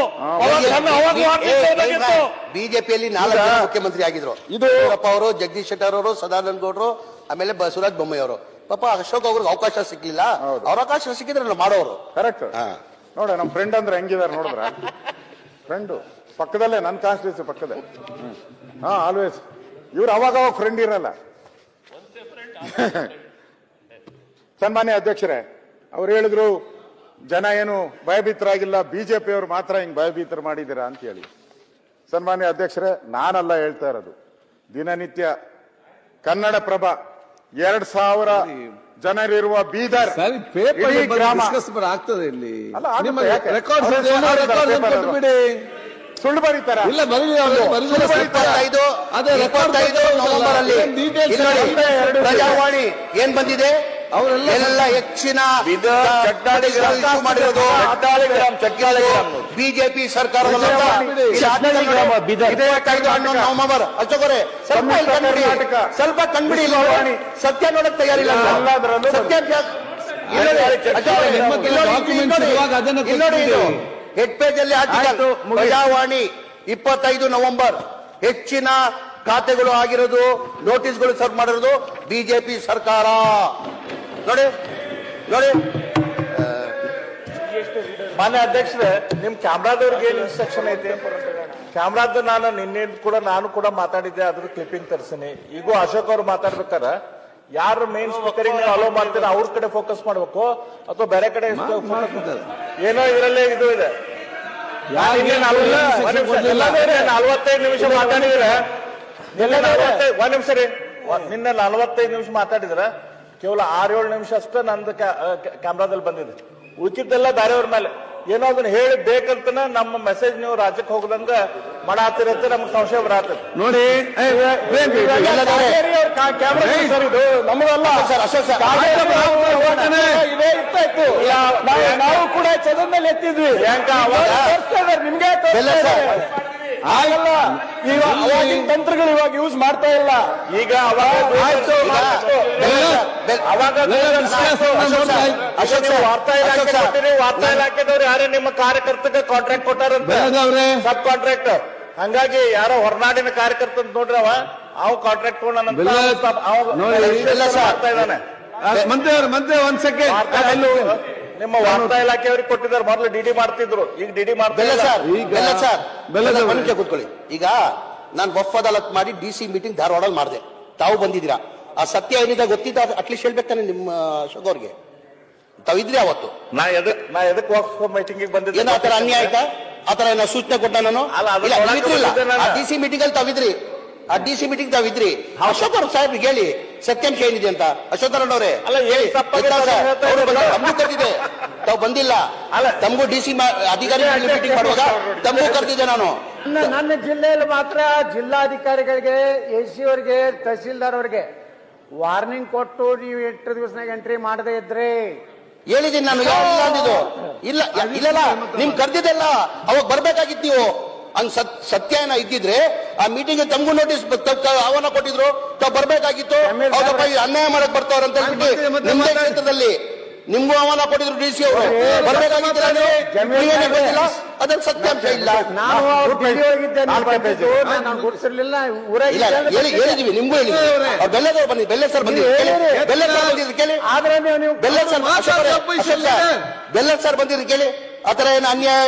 ಬಿಜೆಪಿಯಲ್ಲಿ 4 ಜನ ಮುಖ್ಯಮಂತ್ರಿ ಆಗಿದ್ರು. ಯಡಿಯೂರಪ್ಪ ಅವರು, ಜಗದೀಶ್ ಶೆಟ್ಟರ್ ಅವರು, ಸದಾನಂದ ಗೌಡರು, ಆಮೇಲೆ ಬಸವರಾಜ ಬೊಮ್ಮಾಯಿ ಅವರು. ಪಾಪ ಅಶೋಕ್ ಅವ್ರಿಗೆ ಅವಕಾಶ ಸಿಕ್ಲಿಲ್ಲ. ಅವ್ರ ಅವಕಾಶ ಸಿಕ್ಕಿದ್ರೆ ಮಾಡೋರು. ಕರೆಕ್ಟ್. ನೋಡ, ನಮ್ ಫ್ರೆಂಡ್ ಅಂದ್ರೆ ಹೆಂಗಿದಾರೆ ನೋಡಿದ್ರ? ಫ್ರೆಂಡು ಪಕ್ಕದಲ್ಲೇ, ನನ್ನ ಕಾನ್ಸ್ಟಿಟ್ಯೂನ್ಸಿ ಪಕ್ಕದ. ಆಲ್ವೇಸ್ ಇವ್ರು ಅವಾಗ ಫ್ರೆಂಡ್ ಇರಲ್ಲ. ಸನ್ಮಾನ್ಯ ಅಧ್ಯಕ್ಷರೇ, ಅವ್ರು ಹೇಳಿದ್ರು ಜನ ಏನು ಭಯಭೀತರಾಗಿಲ್ಲ, ಬಿಜೆಪಿಯವರು ಮಾತ್ರ ಹಿಂಗ್ ಭಯಭೀತರು ಮಾಡಿದ್ದೀರಾ ಅಂತ ಹೇಳಿ. ಸನ್ಮಾನ್ಯ ಅಧ್ಯಕ್ಷರೇ, ನಾನಲ್ಲ ಹೇಳ್ತಾ ಇರೋದು, ದಿನನಿತ್ಯ ಕನ್ನಡಪ್ರಭ 2000 ಜನರಿರುವ ಬೀದರ್ ಇಡೀ ಗ್ರಾಮ ಆಗ್ತದೆ ಇಲ್ಲಿ. ಅಲ್ಲ, ಆಗುತ್ತೆ. ಯಾಕೆ? ರೆಕಾರ್ಡ್ ಬಿಡಿ. ಸುಳ್ಳು ಬರೀತಾರ? ಇಲ್ಲ, ಬರೀಲಿ. 25 ನವೆಂಬರ್ ಅಲ್ಲಿ ಪ್ರಜಾವಾಣಿ ಏನ್ ಬಂದಿದೆ? ಅವರೆಲ್ಲ ಹೆಚ್ಚಿನ ಮಾಡಿರೋದು ಬಿಜೆಪಿ ಸರ್ಕಾರದ ನವೆಂಬರ್. ಅಶೋಕರೇ, ಸ್ವಲ್ಪ ಕಂಡ್ಬಿಡಿ. ಸತ್ಯ ನೋಡಕ್ ತಯಾರಿಲ್ಲ. ಹೆಡ್ ಪೇಜ್ ಅಲ್ಲಿ ಆರ್ಟಿಕಲ್ ಪ್ರಜಾವಾಣಿ 25 ನವೆಂಬರ್ ಹೆಚ್ಚಿನ ಖಾತೆಗಳು ಆಗಿರೋದು, ನೋಟಿಸ್ಗಳು ಸರ್ವ್ ಮಾಡಿರೋದು ಬಿಜೆಪಿ ಸರ್ಕಾರ. ನೋಡಿ ನೋಡಿ, ಮಾನ್ಯ ಅಧ್ಯಕ್ಷರೇ, ನಿಮ್ ಕ್ಯಾಮ್ರಾದವ್ರಿಗೆ ಏನ್ ಇನ್ಸ್ಟ್ರಕ್ಷನ್ ಐತಿ? ಕ್ಯಾಮ್ರಾದ ನಾನು ಕೂಡ ಮಾತಾಡಿದ್ದೆ, ಅದ್ರ ಕ್ಲಿಪ್ಪಿಂಗ್ ತರ್ಸಿನಿ. ಈಗೂ ಅಶೋಕ್ ಅವ್ರು ಮಾತಾಡ್ಬೇಕಾರ ಯಾರು ಮೇನ್ ಸ್ಪೀಕರಿಂಗ್ ನೀವು ಅಲೋ ಮಾಡ್ತೀರ ಅವ್ರ ಕಡೆ ಫೋಕಸ್ ಮಾಡ್ಬೇಕು ಅಥವಾ ಬೇರೆ ಕಡೆ ಏನೋ ಇದರಲ್ಲೇ ಇದು ಇದೆ. 45 ನಿಮಿಷ ಮಾತಾಡಿದ್ರೆ ಒಂದ್ ನಿಮಿಷ ರೀ, ನಿನ್ನೆ 45 ನಿಮಿಷ ಮಾತಾಡಿದ್ರೆ ಕೇವಲ 6-7 ನಿಮಿಷ ಅಷ್ಟೇ ನಂದು ಕ್ಯಾಮ್ರಾದಲ್ಲಿ ಬಂದಿದೆ. ಉಳಿಕಿದ್ದೆಲ್ಲ ಬೇರೆಯವ್ರ ಮೇಲೆ ಏನೋ ಅದನ್ನ ಹೇಳಿ ಬೇಕಂತನ ನಮ್ಮ ಮೆಸೇಜ್ ನೀವು ರಾಜ್ಯಕ್ಕೆ ಹೋಗದಂಗ ಮಾಡಾತಿರತ್ತೆ, ನಮ್ಗೆ ಸಂಶಯ ಬರತ್ತೆ ನೋಡಿ. ಕ್ಯಾಮ್ರಾ ಸರ್, ಇದು ನಮಗಲ್ಲ ಇದೇ ಇತ್ತಾಯ್ತು. ನಾವು ಕೂಡ ಸದನದಲ್ಲಿ ಎತ್ತಿದ್ವಿ. ನಿಮ್ಗೆ ಆಗಲ್ಲ, ಈಗ ಅವಾಗಿನ ತಂತ್ರಗಳು ಇವಾಗ ಯೂಸ್ ಮಾಡ್ತಾ ಇಲ್ಲ. ಈಗ ವಾರ್ತಾ ಇಲಾಖೆದವ್ರು ಯಾರೇ ನಿಮ್ಮ ಕಾರ್ಯಕರ್ತಕ್ಕೆ ಕಾಂಟ್ರಾಕ್ಟ್ ಕೊಟ್ಟಾರಂತ, ಸಬ್ ಕಾಂಟ್ರಾಕ್ಟರ್. ಹಂಗಾಗಿ ಯಾರೋ ಹೊರನಾಡಿನ ಕಾರ್ಯಕರ್ತ ನೋಡ್ರಿ, ಅವ್ ಕಾಂಟ್ರಾಕ್ಟ್ ಆಗ್ತಾ ಇದ್ದಾನೆ. ಮಂತ್ರಿ ಒಂದ್ ಸೆಕೆಂಡ್, ನಿಮ್ಮ ವಾರ್ತಾ ಇಲಾಖೆಯವ್ರಿಗೆ ಕೊಟ್ಟಿದ್ದಾರೆ. ಮೊದಲು ಡಿಡಿ ಮಾಡ್ತಿದ್ರು, ಈಗ ಡಿಡಿ ಮಾಡ್ತಿಲ್ಲ. ಕೂತ್ಕೊಳ್ಳಿ. ಈಗ ನಾನು ವಫ್ ಅದಾಲತ್ ಮಾಡಿ DC ಮೀಟಿಂಗ್ ಧಾರವಾಡಲ್ಲಿ ಮಾಡಿದೆ. ತಾವು ಬಂದಿದ್ದೀರಾ, ಆ ಸತ್ಯ ಏನಿದೆ ಗೊತ್ತಿದ್ದ ಅಟ್ಲೀಸ್ಟ್ ಹೇಳ್ಬೇಕಾನೆ ನಿಮ್ಮ ಅಶೋಕ್ ಅವ್ರಿಗೆ. ತಾವಿದ್ರಿ ಅವತ್ತು? ನಾ ಎದಕ್ ವಫ್ ಮೀಟಿಂಗ್ ಬಂದಿದ್ದೆ? ಏನೋ ಆತರ ಅನ್ಯಾಯ ಆಯ್ತಾ? ಆತರ ಏನೋ ಸೂಚನೆ ಕೊಟ್ಟ ನಾನು? DC ಮೀಟಿಂಗ್ ಅಲ್ಲಿ ತಾವಿದ್ರಿ, ಆ DC ಮೀಟಿಂಗ್ ತಾವಿದ್ರಿ. ಅಶೋಕ್ ಅವ್ರ ಸಾಹೇಬ್ರಿಗೆ ಹೇಳಿ ಸತ್ಯಾಂಶ ಏನಿದೆ ಅಂತ. ಅಶೋಕ್ ಅವರೇ ಅಲ್ಲ, ತಮಗೂ ಕರೆದಿದೆ, ತಾವು ಬಂದಿಲ್ಲ. ತಮಗೂ DC ಅಧಿಕಾರಿ ಮೀಟಿಂಗ್ ಮಾಡುವಾಗ ತಮಗೂ ಕರೆದಿದ್ದೆ ನಾನು. ನನ್ನ ಜಿಲ್ಲೆಯಲ್ಲಿ ಮಾತ್ರ ಜಿಲ್ಲಾಧಿಕಾರಿಗಳಿಗೆ, AC ಅವರಿಗೆ, ತಹಸೀಲ್ದಾರ್ ಅವರಿಗೆ ವಾರ್ನಿಂಗ್ ಕೊಟ್ಟು ನೀವು 8 ದಿವಸನಾಗ ಎಂಟ್ರಿ ಮಾಡದೇ ಇದ್ರೆ ಹೇಳಿದ್ದೀನಿ ನಾನು. ಇಲ್ಲ ಅಂದಿದ್ದು ಇಲ್ಲ, ಇಲ್ಲಲ್ಲ, ನಿಮ್ ಕರೆದಿದ್ದೆಲ್ಲ ಅವಾಗ ಬರ್ಬೇಕಾಗಿತ್ತು ನೀವು. ಹಂಗ್ ಸತ್ಯ ಏನ ಇದ್ದಿದ್ರೆ ಆ ಮೀಟಿಂಗ್ ತಮಗೂ ನೋಟಿಸ್ ಆಹ್ವಾನ ಕೊಟ್ಟಿದ್ರು, ತಾವು ಬರ್ಬೇಕಾಗಿತ್ತು. ಹೌದಪ್ಪ, ಅನ್ಯಾಯ ಮಾಡಕ್ ಬರ್ತಾವ್ರಂತ ಹೇಳ್ಬಿಟ್ಟು ನಿಮ್ದೇ ಕ್ಷೇತ್ರದಲ್ಲಿ ನಿಮ್ಗೂ ಆಹ್ವಾನ ಕೊಟ್ಟಿದ್ರು DC ಅವರು, ಬರ್ಬೇಕಾಗಿತ್ತು. ಅದ್ರ ಸತ್ಯಾಂಶ ಇಲ್ಲ. ಹೇಳಿದೀವಿ, ನಿಮ್ಗೂ ಹೇಳಿದ್ವಿ. ಅವ್ರು ಬೆಲ್ಲದವ್ರು ಬನ್ನಿ, ಬೆಲ್ಲ ಸರ್ ಬಂದಿದ್ರು, ಬೆಲ್ಲ ಸರ್ ಬಂದಿದ್ರು ಕೇಳಿ. ಬೆಲ್ಲ ಸರ್ ಬಂದಿದ್ರು ಕೇಳಿ. ಆತರ ಏನು ಅನ್ಯಾಯ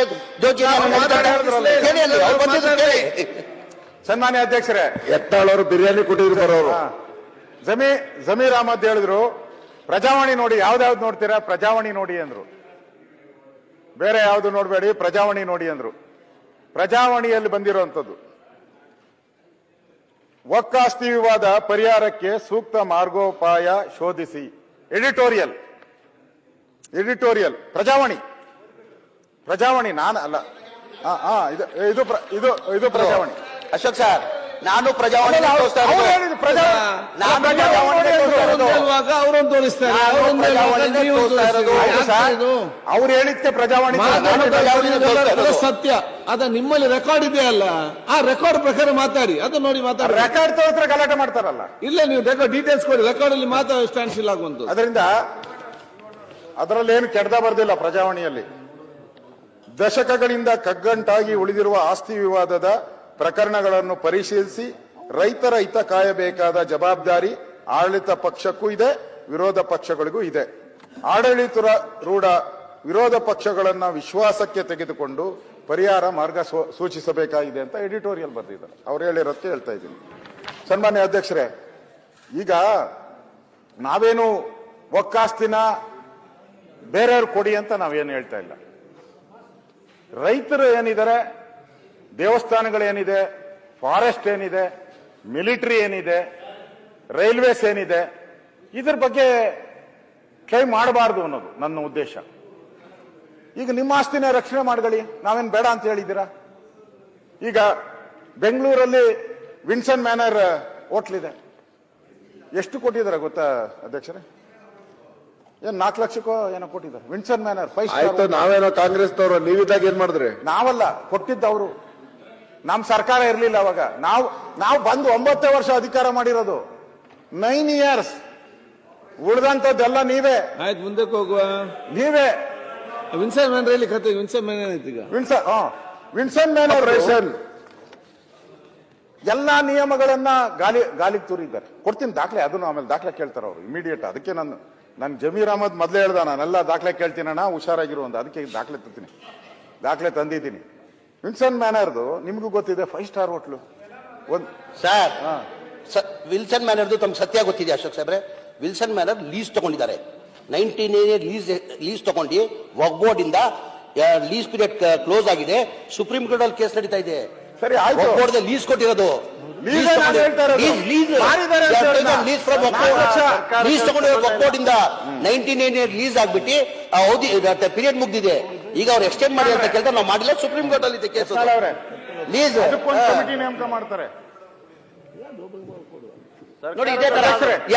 ಸನ್ಮಾನ್ಯ ಅಧ್ಯಕ್ಷರೇ, ಎತ್ತಾಳವರು ಬಿರಿಯಾನಿ ಕೊಟ್ಟಿದ್ರು ಬರೋರು. ಜಮೀರ್ ಅಹಮದ್ ಹೇಳಿದ್ರು ಪ್ರಜಾವಾಣಿ ನೋಡಿ. ಯಾವ್ದಾವ್ದು ನೋಡ್ತೀರಾ? ಪ್ರಜಾವಾಣಿ ನೋಡಿ ಅಂದ್ರು. ಬೇರೆ ಯಾವ್ದು ನೋಡ್ಬೇಡಿ, ಪ್ರಜಾವಾಣಿ ನೋಡಿ ಅಂದ್ರು. ಪ್ರಜಾವಾಣಿಯಲ್ಲಿ ಬಂದಿರುವಂತದ್ದು ಒಕ್ಕಾಸ್ತಿ ವಿವಾದ ಪರಿಹಾರಕ್ಕೆ ಸೂಕ್ತ ಮಾರ್ಗೋಪಾಯ ಶೋಧಿಸಿ. ಎಡಿಟೋರಿಯಲ್ ಪ್ರಜಾವಾಣಿ ನಾನು ಅಲ್ಲ. ಇದು ಪ್ರಜಾವಾಣಿ. ಅಶೋಕ್ ಸರ್, ನಾನು ಪ್ರಜಾವಾಣಿ ಅವರೊಂದು ತೋರಿಸ್ತಾರೆ. ಅವ್ರು ಹೇಳಿದ್ಕೆ ಪ್ರಜಾವಾಣಿ ಸತ್ಯ. ಅದ ನಿಮ್ಮಲ್ಲಿ ರೆಕಾರ್ಡ್ ಇದೆ ಅಲ್ಲ, ಆ ರೆಕಾರ್ಡ್ ಪ್ರಕಾರ ಮಾತಾಡಿ, ಅದು ನೋಡಿ ಮಾತಾಡಿ. ರೆಕಾರ್ಡ್ ತೋರಿಸ್ರೆ ಗಲಾಟೆ ಮಾಡ್ತಾರಲ್ಲ. ಇಲ್ಲ, ನೀವು ರೆಕಾರ್ಡ್ ಡೀಟೇಲ್ಸ್ ಕೊಡಿ, ರೆಕಾರ್ಡ್ ಅಲ್ಲಿ ಮಾತಾಡೋ ಸ್ಟ್ಯಾಂಡ್ಸ್ ಇಲ್ಲ ಆಗುವಂತ. ಅದರಿಂದ ಅದರಲ್ಲಿ ಏನು ಕೆಡ್ದ ಬರ್ದಿಲ್ಲ. ಪ್ರಜಾವಾಣಿಯಲ್ಲಿ ದಶಕಗಳಿಂದ ಕಗ್ಗಂಟಾಗಿ ಉಳಿದಿರುವ ಆಸ್ತಿ ವಿವಾದದ ಪ್ರಕರಣಗಳನ್ನು ಪರಿಶೀಲಿಸಿ ರೈತರ ಹಿತ ಕಾಯಬೇಕಾದ ಜವಾಬ್ದಾರಿ ಆಡಳಿತ ಪಕ್ಷಕ್ಕೂ ಇದೆ, ವಿರೋಧ ಪಕ್ಷಗಳಿಗೂ ಇದೆ. ಆಡಳಿತಾರೂಢ ವಿರೋಧ ಪಕ್ಷಗಳನ್ನ ವಿಶ್ವಾಸಕ್ಕೆ ತೆಗೆದುಕೊಂಡು ಪರಿಹಾರ ಮಾರ್ಗ ಸೂಚಿಸಬೇಕಾಗಿದೆ ಅಂತ ಎಡಿಟೋರಿಯಲ್ ಬರೆದಿದ್ದಾರೆ. ಅವ್ರು ಹೇಳಿರೋದಕ್ಕೆ ಹೇಳ್ತಾ ಇದ್ದೀನಿ. ಸನ್ಮಾನ್ಯ ಅಧ್ಯಕ್ಷರೇ, ಈಗ ನಾವೇನು ಒಕ್ಕಾಸ್ತಿನ ಬೇರೆಯವ್ರು ಕೊಡಿ ಅಂತ ನಾವೇನು ಹೇಳ್ತಾ ಇಲ್ಲ. ರೈತರು ಏನಿದ್ದಾರೆ, ದೇವಸ್ಥಾನಗಳೇನಿದೆ, ಫಾರೆಸ್ಟ್ ಏನಿದೆ, ಮಿಲಿಟರಿ ಏನಿದೆ, ರೈಲ್ವೇಸ್ ಏನಿದೆ, ಇದ್ರ ಬಗ್ಗೆ ಕ್ಲೈಮ್ ಮಾಡಬಾರ್ದು ಅನ್ನೋದು ನನ್ನ ಉದ್ದೇಶ. ಈಗ ನಿಮ್ಮ ಆಸ್ತಿನ ರಕ್ಷಣೆ ಮಾಡ್ಕೊಳ್ಳಿ, ನಾವೇನ್ ಬೇಡ ಅಂತ ಹೇಳಿದ್ದೀರಾ? ಈಗ ಬೆಂಗಳೂರಲ್ಲಿ ವಿನ್ಸನ್ ಮ್ಯಾನರ್ ಹೋಟ್ಲಿದೆ, ಎಷ್ಟು ಕೊಟ್ಟಿದ್ದಾರೆ ಗೊತ್ತಾ ಅಧ್ಯಕ್ಷರೇ? ಏನ್ 4 ಲಕ್ಷಕ್ಕೋ ಏನೋ ಕೊಟ್ಟಿದ್ದಾರೆ. Vinson manner 5 star. ನಾವೇನೋ ಕಾಂಗ್ರೆಸ್ನವರು, ನೀವಿದ್ದಾಗ ಏನ್ ಮಾಡಿದ್ರಿ? ನಾವಲ್ಲ ಕೊಟ್ಟಿದ್ದವರು, ನಮ್ ಸರ್ಕಾರ ಇರ್ಲಿಲ್ಲ ಅವಾಗ. ನಾವು ಬಂದು 9 ವರ್ಷ ಅಧಿಕಾರ ಮಾಡಿರೋದು, 9 ಇಯರ್ಸ್. ಉಳಿದಂತದ್ದೆಲ್ಲ ನೀವೇ. ಆಯ್ತು, ಮುಂದಕ್ಕೆ ಹೋಗುವ. ನೀವೇ ವಿನ್ಸನ್ ಮ್ಯಾನರ್ ಕತೆ. ವಿನ್ಸನ್ ಮ್ಯಾನರ್ ಐತಿ ಈಗ. ವಿನ್ಸನ್ ಮ್ಯಾನರ್ ಎಲ್ಲಾ ನಿಯಮಗಳನ್ನ ಗಾಲಿಗೆ ತೂರಿದ್ದಾರೆ. ಕೊಡ್ತೀನಿ ದಾಖಲೆ, ಅದನ್ನು ಆಮೇಲೆ ದಾಖಲೆ ಕೇಳ್ತಾರೆ ಅವರು ಇಮಿಡಿಯೇಟ್. ಅದಕ್ಕೆ ನಾನು ಜಮೀರ್ ಅಹಮದ್ ಮೊದಲೇ ಹೇಳ್ದ, ನಾನೆಲ್ಲ ದಾಖಲೆ ಕೇಳ್ತೀನಣ್ಣ ಹುಷಾರಾಗಿರು ಅಂತ. ಅದಕ್ಕೆ ದಾಖಲೆ ತರ್ತೀನಿ, ದಾಖಲೆ ತಂದಿದ್ದೀನಿ. ವಿಲ್ಸನ್ ಮ್ಯಾನರ್ದು ನಿಮ್ಗೂ ಗೊತ್ತಿದೆ, 5 ಸ್ಟಾರ್ ಹೋಟ್ಲು. ಸರ್, ವಿಲ್ಸನ್ ಮ್ಯಾನರ್ದು ತಮ್ಗೆ ಸತ್ಯ ಗೊತ್ತಿದೆ ಅಶೋಕ್ ಸಾಹೇಬ್ರೆ. ವಿಲ್ಸನ್ ಮ್ಯಾನರ್ ಲೀಸ್ ತಗೊಂಡಿದ್ದಾರೆ. 1998 ಲೀಸ್ ತಗೊಂಡು ವಕ್ಫ್ ಬೋರ್ಡ್ ಇಂದ ಲೀಸ್ ಪೀರಿಯಡ್ ಕ್ಲೋಸ್ ಆಗಿದೆ. ಸುಪ್ರೀಂ ಕೋರ್ಟ್ ಅಲ್ಲಿ ಕೇಸ್ ನಡೀತಾ ಇದೆ. ಸರಿ ಆಯ್ತು, ವಕ್ಫ್ ಬೋರ್ಡ್ ಲೀಸ್ ಕೊಟ್ಟಿರೋದು. ಲೀಸ್ ತಗೊಂಡಿರೋ ವಕ್ಫ್ ಬೋರ್ಡ್ ಇಂದ 1998 ಲೀಸ್ ಆಗ್ಬಿಟ್ಟು ಅವಧಿ ಪೀರಿಯಡ್ ಮುಗ್ದಿದೆ. ಈಗ ಅವ್ರು ಎಕ್ಸ್ಟೆಂಡ್ ಮಾಡಿ ಅಂತ ಕೇಳ್ತಾರೆ, ನಾವು ಮಾಡಿಲ್ಲ. ಸುಪ್ರೀಂ ಕೋರ್ಟ್ ಅಲ್ಲಿ ಕೇಸ್ ಲೀಸ್ ಕಮಿಟಿ ನೇಮಕ ಮಾಡ್ತಾರೆ. ನೋಡಿ, ಇದೇ ತರ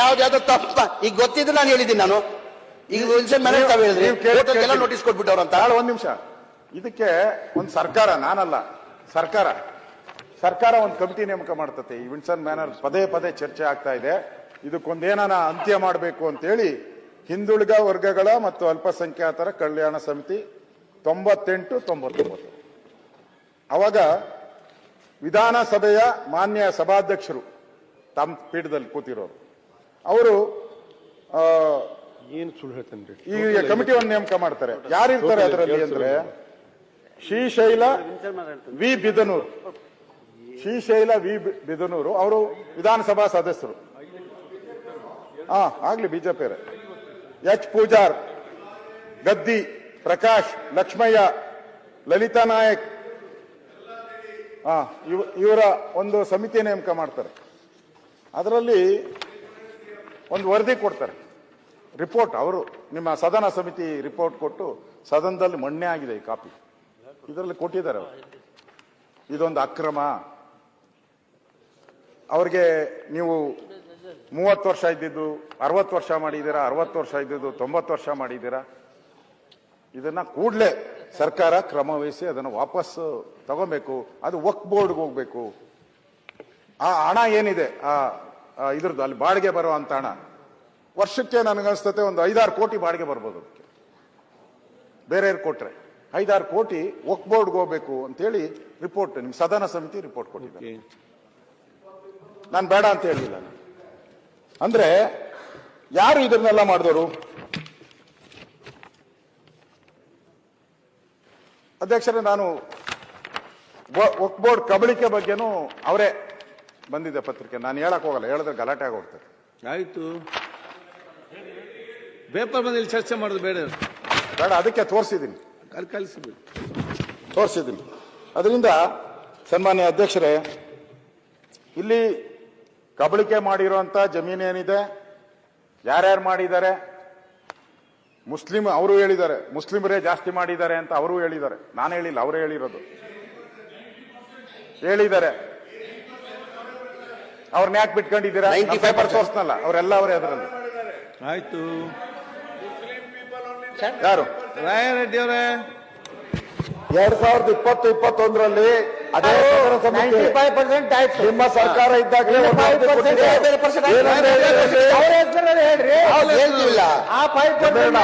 ಯಾವ್ದಾವ್ದು ತಪ್ಪ ಈಗ ಗೊತ್ತಿದ್ದು ನಾನು ಹೇಳಿದ್ದೀನಿ. ನಾನು ಈಗ ವಿಲ್ಸನ್ ಮ್ಯಾನರ್ ತಾವ್ ಹೇಳಿದ್ರಿ, ಎಲ್ಲ ನೋಟಿಸ್ ಕೊಟ್ಬಿಟ್ಟವ್ರು ಅಂತ. ಒಂದ್ ನಿಮಿಷ, ಇದಕ್ಕೆ ಒಂದು ಸರ್ಕಾರ, ನಾನಲ್ಲ, ಸರ್ಕಾರ ಒಂದು ಕಮಿಟಿ ನೇಮಕ ಮಾಡ್ತತೆ. ಈ ವಿಲ್ಸನ್ ಮ್ಯಾನರ್ ಪದೇ ಪದೇ ಚರ್ಚೆ ಆಗ್ತಾ ಇದೆ. ಇದಕ್ಕೊಂದೇನಾನ ಅಂತ್ಯ ಮಾಡಬೇಕು ಅಂತೇಳಿ ಹಿಂದುಳಿದ ವರ್ಗಗಳ ಮತ್ತು ಅಲ್ಪಸಂಖ್ಯಾತರ ಕಲ್ಯಾಣ ಸಮಿತಿ 98-99 ಅವಾಗ ವಿಧಾನಸಭೆಯ ಮಾನ್ಯ ಸಭಾಧ್ಯಕ್ಷರು ತಮ್ಮ ಪೀಠದಲ್ಲಿ ಕೂತಿರೋರು ಅವರು ಏನು ಸುಳ್ಳು ಹೇಳ್ತೇನೆ. ಈ ಕಮಿಟಿಯನ್ನು ನೇಮಕ ಮಾಡ್ತಾರೆ. ಯಾರಿರ್ತಾರೆ ಅದರಲ್ಲಿ ಅಂದ್ರೆ ಶ್ರೀಶೈಲ ವಿ ಬಿದನೂರು ಅವರು ವಿಧಾನಸಭಾ ಸದಸ್ಯರು. ಆಗ್ಲಿ ಬಿಜೆಪಿ. ಎಚ್ ಪೂಜಾರ್, ಗದ್ದಿ, ಪ್ರಕಾಶ್, ಲಕ್ಷ್ಮಯ್ಯ, ಲಲಿತಾ ನಾಯಕ್, ಇವರ ಒಂದು ಸಮಿತಿ ನೇಮಕ ಮಾಡ್ತಾರೆ. ಅದರಲ್ಲಿ ಒಂದು ವರದಿ ಕೊಡ್ತಾರೆ, ರಿಪೋರ್ಟ್. ಅವರು ನಿಮ್ಮ ಸದನ ಸಮಿತಿ ರಿಪೋರ್ಟ್ ಕೊಟ್ಟು ಸದನದಲ್ಲಿ ಮಣ್ಣೆ ಆಗಿದೆ ಈ ಕಾಪಿ. ಇದರಲ್ಲಿ ಕೊಟ್ಟಿದ್ದಾರೆ ಅವರು. ಇದೊಂದು ಅಕ್ರಮ. ಅವ್ರಿಗೆ ನೀವು 30 ವರ್ಷ ಇದ್ದಿದ್ದು 60 ವರ್ಷ ಮಾಡಿದ್ದೀರಾ, 60 ವರ್ಷ ಇದ್ದಿದ್ದು 90 ವರ್ಷ ಮಾಡಿದ್ದೀರಾ. ಇದನ್ನ ಕೂಡಲೇ ಸರ್ಕಾರ ಕ್ರಮ ವಹಿಸಿ ಅದನ್ನು ವಾಪಸ್ ತಗೋಬೇಕು. ಅದು ವಕ್ಫ್ ಬೋರ್ಡ್ಗೆ ಹೋಗ್ಬೇಕು. ಆ ಹಣ ಏನಿದೆ ಇದ್ರದ್ದು ಅಲ್ಲಿ ಬಾಡಿಗೆ ಬರುವಂತ ಹಣ ವರ್ಷಕ್ಕೆ ನನಗನ್ಸ್ತತೆ ಒಂದು 5-6 ಕೋಟಿ ಬಾಡಿಗೆ ಬರ್ಬೋದು. ಅದಕ್ಕೆ ಬೇರೆ ಕೊಟ್ರೆ 5-6 ಕೋಟಿ ವಕ್ಫ್ ಬೋರ್ಡ್ಗೆ ಹೋಗ್ಬೇಕು ಅಂತೇಳಿ ರಿಪೋರ್ಟ್ ನಿಮ್ ಸದನ ಸಮಿತಿ ರಿಪೋರ್ಟ್ ಕೊಟ್ಟಿದ್ದಾರೆ. ನಾನು ಬೇಡ ಅಂತ ಹೇಳಿಲ್ಲ. ಅಂದ್ರೆ ಯಾರು ಇದನ್ನೆಲ್ಲ ಮಾಡಿದವರು? ಅಧ್ಯಕ್ಷರೇ, ನಾನು ವಕ್ಫ್ ಬೋರ್ಡ್ ಕಬಳಿಕೆ ಬಗ್ಗೆನೂ ಅವರೇ ಬಂದಿದೆ ಪತ್ರಿಕೆ. ನಾನು ಹೇಳಕ್ ಹೋಗಲ್ಲ, ಹೇಳಿದ್ರೆ ಗಲಾಟೆ ಆಗೋಗ್ತದೆ. ಆಯ್ತು, ಪೇಪರ್ ಬಂದು ಚರ್ಚೆ ಮಾಡೋದು ಬೇಡ, ಅದಕ್ಕೆ ತೋರಿಸಿದ್ದೀನಿ. ತೋರಿಸಿದ್ದೀನಿ. ಅದರಿಂದ ಸನ್ಮಾನ್ಯ ಅಧ್ಯಕ್ಷರೇ, ಇಲ್ಲಿ ಕಬಳಿಕೆ ಮಾಡಿರುವಂತ ಜಮೀನೇನಿದೆ, ಯಾರ್ಯಾರು ಮಾಡಿದ್ದಾರೆ, ಮುಸ್ಲಿಂ ಅವರು ಹೇಳಿದ್ದಾರೆ, ಮುಸ್ಲಿಮರೇ ಜಾಸ್ತಿ ಮಾಡಿದ್ದಾರೆ ಅಂತ ಅವರು ಹೇಳಿದ್ದಾರೆ. ನಾನು ಹೇಳಿಲ್ಲ, ಅವರೇ ಹೇಳಿರೋದು. ಹೇಳಿದ್ದಾರೆ. ಅವ್ರನ್ನ ಯಾಕೆ ಬಿಟ್ಕೊಂಡಿದ್ದೀರಾ? ಪೇಪರ್ ತೋರಿಸ್ನಲ್ಲ, ಅವರೆಲ್ಲ ಅವರೇ ಅದರಲ್ಲಿ. ಆಯ್ತು, ಯಾರು? ರಾಯರೆಡ್ಡಿ ಅವರೇ 2020-21ರಲ್ಲಿ ಅದೇ ಸಮಿತಿ 95% ಆಯ್ತು. ನಿಮ್ಮ ಸರ್ಕಾರ ಇದ್ದಾಗಲೇ ಹೇಳ್ತಿಲ್ಲ. ಆ 5%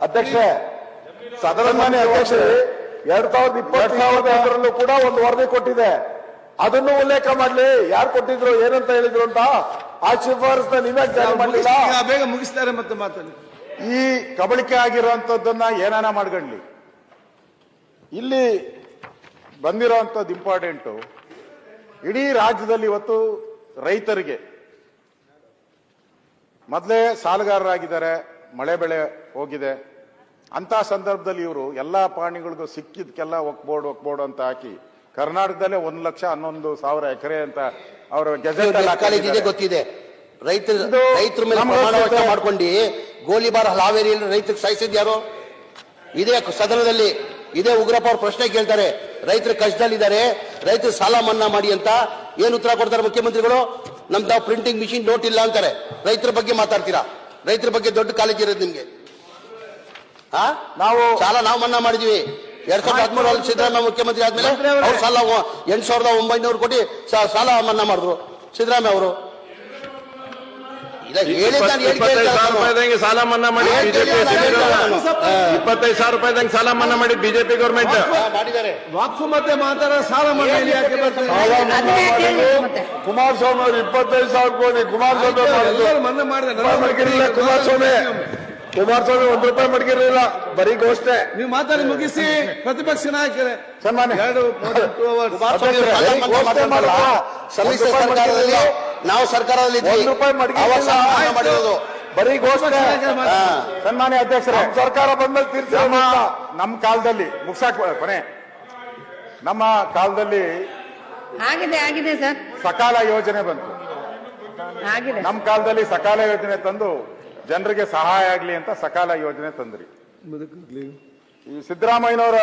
ಅಧ್ಯಕ್ಷ, ಸನ್ಮಾನ್ಯ ಅಧ್ಯಕ್ಷರೇ, 2020-2021ರಲ್ಲೂ ಕೂಡ ಒಂದು ವರದಿ ಕೊಟ್ಟಿದೆ. ಅದನ್ನು ಉಲ್ಲೇಖ ಮಾಡ್ಲಿ, ಯಾರು ಕೊಟ್ಟಿದ್ರು, ಏನಂತ ಹೇಳಿದ್ರು ಅಂತ. ಆ ಶಿಫಾರಸ್ನ ನೀವೇ ಜಾರಿ ಮಾಡಲಿಲ್ಲ. ಬೇಗ ಮುಗಿಸ್ತಾರೆ ಮತ್ತೆ ಮಾತಾಡಿ. ಈ ಕಬಳಿಕೆ ಆಗಿರುವಂತದ್ದನ್ನ ಏನಾನ ಮಾಡ್ಕೊಳ್ಳಿ. ಇಲ್ಲಿ ಬಂದಿರುವಂತದ್ದು ಇಂಪಾರ್ಟೆಂಟು. ಇಡೀ ರಾಜ್ಯದಲ್ಲಿ ಇವತ್ತು ರೈತರಿಗೆ ಮೊದಲೇ ಸಾಲಗಾರರಾಗಿದ್ದಾರೆ, ಮಳೆ ಬೆಳೆ ಹೋಗಿದೆ. ಅಂತ ಸಂದರ್ಭದಲ್ಲಿ ಇವರು ಎಲ್ಲಾ ಪ್ರಾಣಿಗಳಿಗೂ ಸಿಕ್ಕಿದ್ಕೆಲ್ಲ ವಕ್ಫ್ ಬೋರ್ಡ್ ಅಂತ ಹಾಕಿ ಕರ್ನಾಟಕದಲ್ಲೇ 1,11,000 ಎಕರೆ ಅಂತ ಅವರ ಗೆಜೆಟ್ ಗೊತ್ತಿದೆ. ರೈತರ ಮೇಲೆ ಪ್ರಮಾಣ ಮಾಡ್ಕೊಂಡು ಗೋಲಿಬಾರ್ ಹಾವೇರಿಯಲ್ಲಿ ರೈತರಿಗೆ ಸಾಯಿಸಿದ್ ಯಾರು? ಇದೇ ಸದನದಲ್ಲಿ ಇದೇ ಉಗ್ರಪ್ಪ ಅವ್ರ ಪ್ರಶ್ನೆ ಕೇಳ್ತಾರೆ. ರೈತರು ಕಷ್ಟದಲ್ಲಿದ್ದಾರೆ, ರೈತರು ಸಾಲ ಮನ್ನಾ ಮಾಡಿ ಅಂತ. ಏನ್ ಉತ್ತರ ಕೊಡ್ತಾರೆ ಮುಖ್ಯಮಂತ್ರಿಗಳು? ನಮ್ದು ಪ್ರಿಂಟಿಂಗ್ ಮಿಷಿನ್ ನೋಟ್ ಇಲ್ಲ ಅಂತಾರೆ. ರೈತರ ಬಗ್ಗೆ ಮಾತಾಡ್ತೀರಾ? ರೈತರ ಬಗ್ಗೆ ದೊಡ್ಡ ಕಾಳಜಿ ಇರೋದು ನಿಮ್ಗೆ. ನಾವು ಸಾಲ ನಾವು ಮನ್ನಾ ಮಾಡಿದೀವಿ. 2013 ಸಿದ್ದರಾಮಯ್ಯ ಮುಖ್ಯಮಂತ್ರಿ ಆದ್ಮೇಲೆ ಅವ್ರು ಸಾಲ 8,900 ಕೋಟಿ ಸಾಲ ಮನ್ನಾ ಮಾಡಿದ್ರು ಸಿದ್ದರಾಮಯ್ಯ ಅವರು. ಇಲ್ಲ ಹೇಳಿದ್ ನಾನು ಹೇಳಿ 25,000 ರೂಪಾಯಿದಂಗೆ ಸಾಲ ಮನ್ನಾ ಮಾಡಿ ಬಿಜೆಪಿ 25,000 ರೂಪಾಯಿದಂಗೆ ಸಾಲ ಮನ್ನಾ ಮಾಡಿ ಬಿಜೆಪಿ ಗೌರ್ಮೆಂಟ್ ಮಾಡಿದ್ದಾರೆ. ವಕ್ಫ್ ಮತ್ತೆ ಮಾತಾಡೋ ಸಾಲ ಮನ್ನಾ ಇಲ್ಲಿ ಯಾಕೆ ಬರ್ತದೆ? ಕುಮಾರಸ್ವಾಮಿ ಅವರು 25,000 ಕೋಟಿ ಕುಮಾರಸ್ವಾಮಿ ಎಲ್ಲರೂ ಮನ್ನಾ ಮಾಡಿದ್ರೆ ಮಡಗಿರಲಿಲ್ಲ. ಕುಮಾರಸ್ವಾಮಿ 1 ರೂಪಾಯಿ ಮಡಗಿರಲಿಲ್ಲ, ಬರೀ ಘೋಷಣೆ. ನೀವು ಮಾತಾಡಿ ಮುಗಿಸಿ. ಪ್ರತಿಪಕ್ಷ ನಾಯಕರೇ ಸನ್ಮಾನ್ಯ ಕುಮಾರಸ್ವಾಮಿ ಅವರು ಸಾಲ ಮನ್ನಾ ಮಾಡಿದ್ರಲ್ಲ, ಸಮ್ಮಿಶ್ರ ಸರ್ಕಾರದಲ್ಲಿ ನಾವು ಸರ್ಕಾರದಲ್ಲಿ ಇದ್ವಿ. 1 ರೂಪಾಯಿ ಮಡಗಿರಲಿಲ್ಲ. ಅವಾಗ ಸಾಲ ಮನ್ನಾ ಮಾಡಿರೋದು ಬರೀ ಘೋಷಣೆ. ಸನ್ಮಾನ್ಯ ಅಧ್ಯಕ್ಷರೇ, ಸರ್ಕಾರ ಬಂದಾಗ ತೀರ್ಸಿ ನಮ್ಮ ಕಾಲದಲ್ಲಿ ಮುಗ್ಸಾಕ್ ಕೊನೆ ನಮ್ಮ ಕಾಲದಲ್ಲಿ ಆಗಿದೆ ಸರ್, ಸಕಾಲ ಯೋಜನೆ ಬಂತು. ಆಗಿದೆ. ನಮ್ಮ ಕಾಲದಲ್ಲಿ ಸಕಾಲ ಯೋಜನೆ ತಂದು ಜನರಿಗೆ ಸಹಾಯ ಆಗ್ಲಿ ಅಂತ ಸಕಾಲ ಯೋಜನೆ ತಂದ್ರಿ. ಈ ಸಿದ್ದರಾಮಯ್ಯನವರ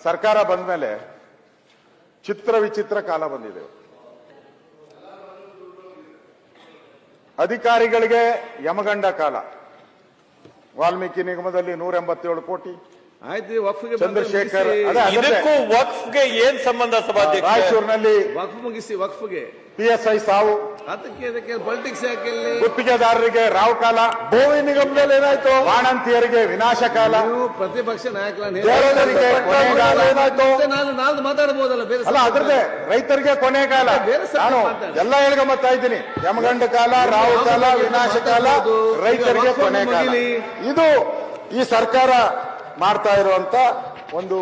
ಸರ್ಕಾರ ಬಂದ್ಮೇಲೆ ಚಿತ್ರ ವಿಚಿತ್ರ ಕಾಲ ಬಂದಿದೆ. ಅಧಿಕಾರಿಗಳಿಗೆ ಯಮಗಂಡ ಕಾಲ. ವಾಲ್ಮೀಕಿ ನಿಗಮದಲ್ಲಿ 187 ಕೋಟಿ. ಆಯ್ತು, ವಕ್ಫ್ಗೆ ಚಂದ್ರಶೇಖರ್ ಇದಕ್ಕೂ ವಕ್ಫ್ಗೆ ಏನ್ ಸಂಬಂಧ ಸಭಾಧ್ಯಕ್ಷ? ರಾಯಚೂರಿನಲ್ಲಿ ವಕ್ಫ್ ಮುಗಿಸಿ. ವಕ್ಫ್ಗೆ PSI ಸಾವು. ಅದಕ್ಕೆ ಇದಕ್ಕೆ ಪೊಲಿಟಿಕ್ಸ್ ಯಾಕೆ? ಗುತ್ತಿಗೆದಾರರಿಗೆ ರಾವ್ ಕಾಲ. ಭೂಮಿ ನಿಗಮದಲ್ಲಿ ಏನಾಯ್ತು? ಬಾಣಂತಿಯರಿಗೆ ವಿನಾಶ ಕಾಲ. ನೀವು ಪ್ರತಿಪಕ್ಷ ನಾಯಕರನ್ನ ಬೇರೆಯವರಿಗೆ ಕೊನೆಗಾಲ ಏನಾಯ್ತು? ನಾನು ಮಾತಾಡಬಹುದಲ್ಲ, ಬೇರೆ ಅಲ್ಲ, ಅದ್ರದ್ದೇ ರೈತರಿಗೆ ಕೊನೆಗಾಲ. ಬೇರೆ ಸರ್ಕಾರ ನಾನು ಮಾತಾಡಿ. ಎಲ್ಲ ಹೇಳ್ಕೊಂಬತ್ತಾ ಇದ್ದೀನಿ. ಯಮಗಂಡ ಕಾಲ, ರಾವು ಕಾಲ, ವಿನಾಶ ಕಾಲ, ರೈತರಿಗೆ ಕೊನೆಗಾಲ. ಇದು ಈ ಸರ್ಕಾರ ಮಾಡ್ತಾ ಇರುವಂತ ಒಂದು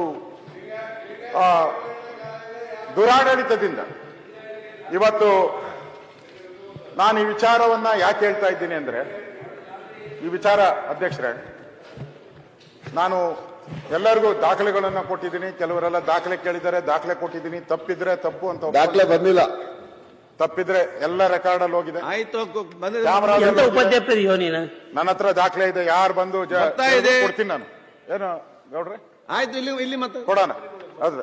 ದುರಾಡಳಿತದಿಂದ ಇವತ್ತು ನಾನು ಈ ವಿಚಾರವನ್ನ ಯಾಕೆ ಹೇಳ್ತಾ ಇದ್ದೀನಿ ಅಂದ್ರೆ, ಈ ವಿಚಾರ ಅಧ್ಯಕ್ಷರೇ, ನಾನು ಎಲ್ಲರಿಗೂ ದಾಖಲೆಗಳನ್ನ ಕೊಟ್ಟಿದ್ದೀನಿ. ಕೆಲವರೆಲ್ಲ ದಾಖಲೆ ಕೇಳಿದ್ದಾರೆ, ದಾಖಲೆ ಕೊಟ್ಟಿದ್ದೀನಿ. ತಪ್ಪಿದ್ರೆ ತಪ್ಪು ಅಂತ ದಾಖಲೆ ಬಂದಿಲ್ಲ. ತಪ್ಪಿದ್ರೆ ಎಲ್ಲ ರೆಕಾರ್ಡ್ ಅಲ್ಲಿ ಹೋಗಿದೆ. ಆಯ್ತು, ಕ್ಯಾಮರಾ ನನ್ನ ಹತ್ರ ದಾಖಲೆ ಇದೆ. ಯಾರು ಬಂದು ಇದೆ. ಕೊಡ್ತೀನಿ ನಾನು. ಏನು ಗೌಡ್ರೆ? ಆಯ್ತು, ಇಲ್ಲಿ ಮತ್ತೆ ಕೊಡೋಣ. ಹೌದು,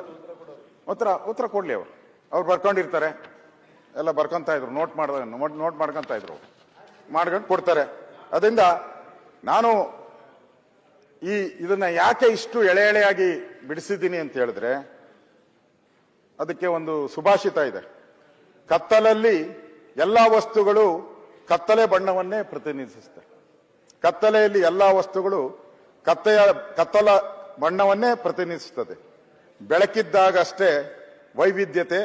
ಉತ್ತರ ಕೊಡ್ಲಿ. ಅವ್ರು ಬರ್ಕೊಂಡಿರ್ತಾರೆ, ಎಲ್ಲ ಬರ್ಕೊಂತ ಇದ್ರು, ನೋಟ್ ಮಾಡ್ಕೊಂತ ಇದ್ರು, ಮಾಡ್ಕೊಂಡು ಕೊಡ್ತಾರೆ. ಅದರಿಂದ ನಾನು ಇದನ್ನ ಯಾಕೆ ಇಷ್ಟು ಎಳೆ ಎಳೆಯಾಗಿ ಬಿಡಿಸಿದ್ದೀನಿ ಅಂತ ಹೇಳಿದ್ರೆ, ಅದಕ್ಕೆ ಒಂದು ಸುಭಾಷಿತ ಇದೆ. ಕತ್ತಲಲ್ಲಿ ಎಲ್ಲಾ ವಸ್ತುಗಳು ಕತ್ತಲೆ ಬಣ್ಣವನ್ನೇ ಪ್ರತಿನಿಧಿಸುತ್ತೆ. ಕತ್ತಲೆಯಲ್ಲಿ ಎಲ್ಲಾ ವಸ್ತುಗಳು ಕತ್ತಲ ಬಣ್ಣವನ್ನೇ ಪ್ರತಿನಿಧಿಸುತ್ತದೆ. ಬೆಳಕಿದ್ದಾಗಷ್ಟೇ ವೈವಿಧ್ಯತೆ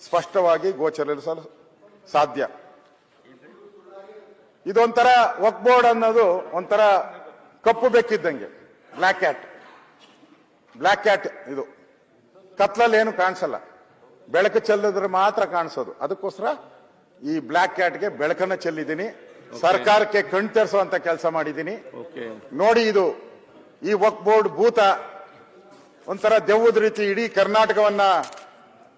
ಸ್ಪಷ್ಟವಾಗಿ ಗೋಚರಿಸಲು ಸಾಧ್ಯ. ಇದೊಂಥರ ವಕ್ಫ್ ಬೋರ್ಡ್ ಅನ್ನೋದು ಒಂಥರ ಕಪ್ಪು ಬೆಕ್ಕಿದ್ದಂಗೆ, ಬ್ಲ್ಯಾಕ್ ಕ್ಯಾಟ್. ಇದು ಕತ್ಲಲ್ಲಿ ಏನು ಕಾಣಿಸಲ್ಲ, ಬೆಳಕು ಚೆಲ್ಲಿದ್ರೆ ಮಾತ್ರ ಕಾಣಿಸೋದು. ಅದಕ್ಕೋಸ್ಕರ ಈ ಬ್ಲ್ಯಾಕ್ ಕ್ಯಾಟ್ಗೆ ಬೆಳಕನ್ನ ಚೆಲ್ಲಿದ್ದೀನಿ. ಸರ್ಕಾರಕ್ಕೆ ಕಣ್ ತೆರೆಸುವಂತ ಕೆಲಸ ಮಾಡಿದ್ದೀನಿ. ನೋಡಿ, ಇದು ಈ ವಕ್ಫ್ ಬೋರ್ಡ್ ಭೂತ ಒಂಥರ ದೆವ್ವದ ರೀತಿ ಇಡೀ ಕರ್ನಾಟಕವನ್ನ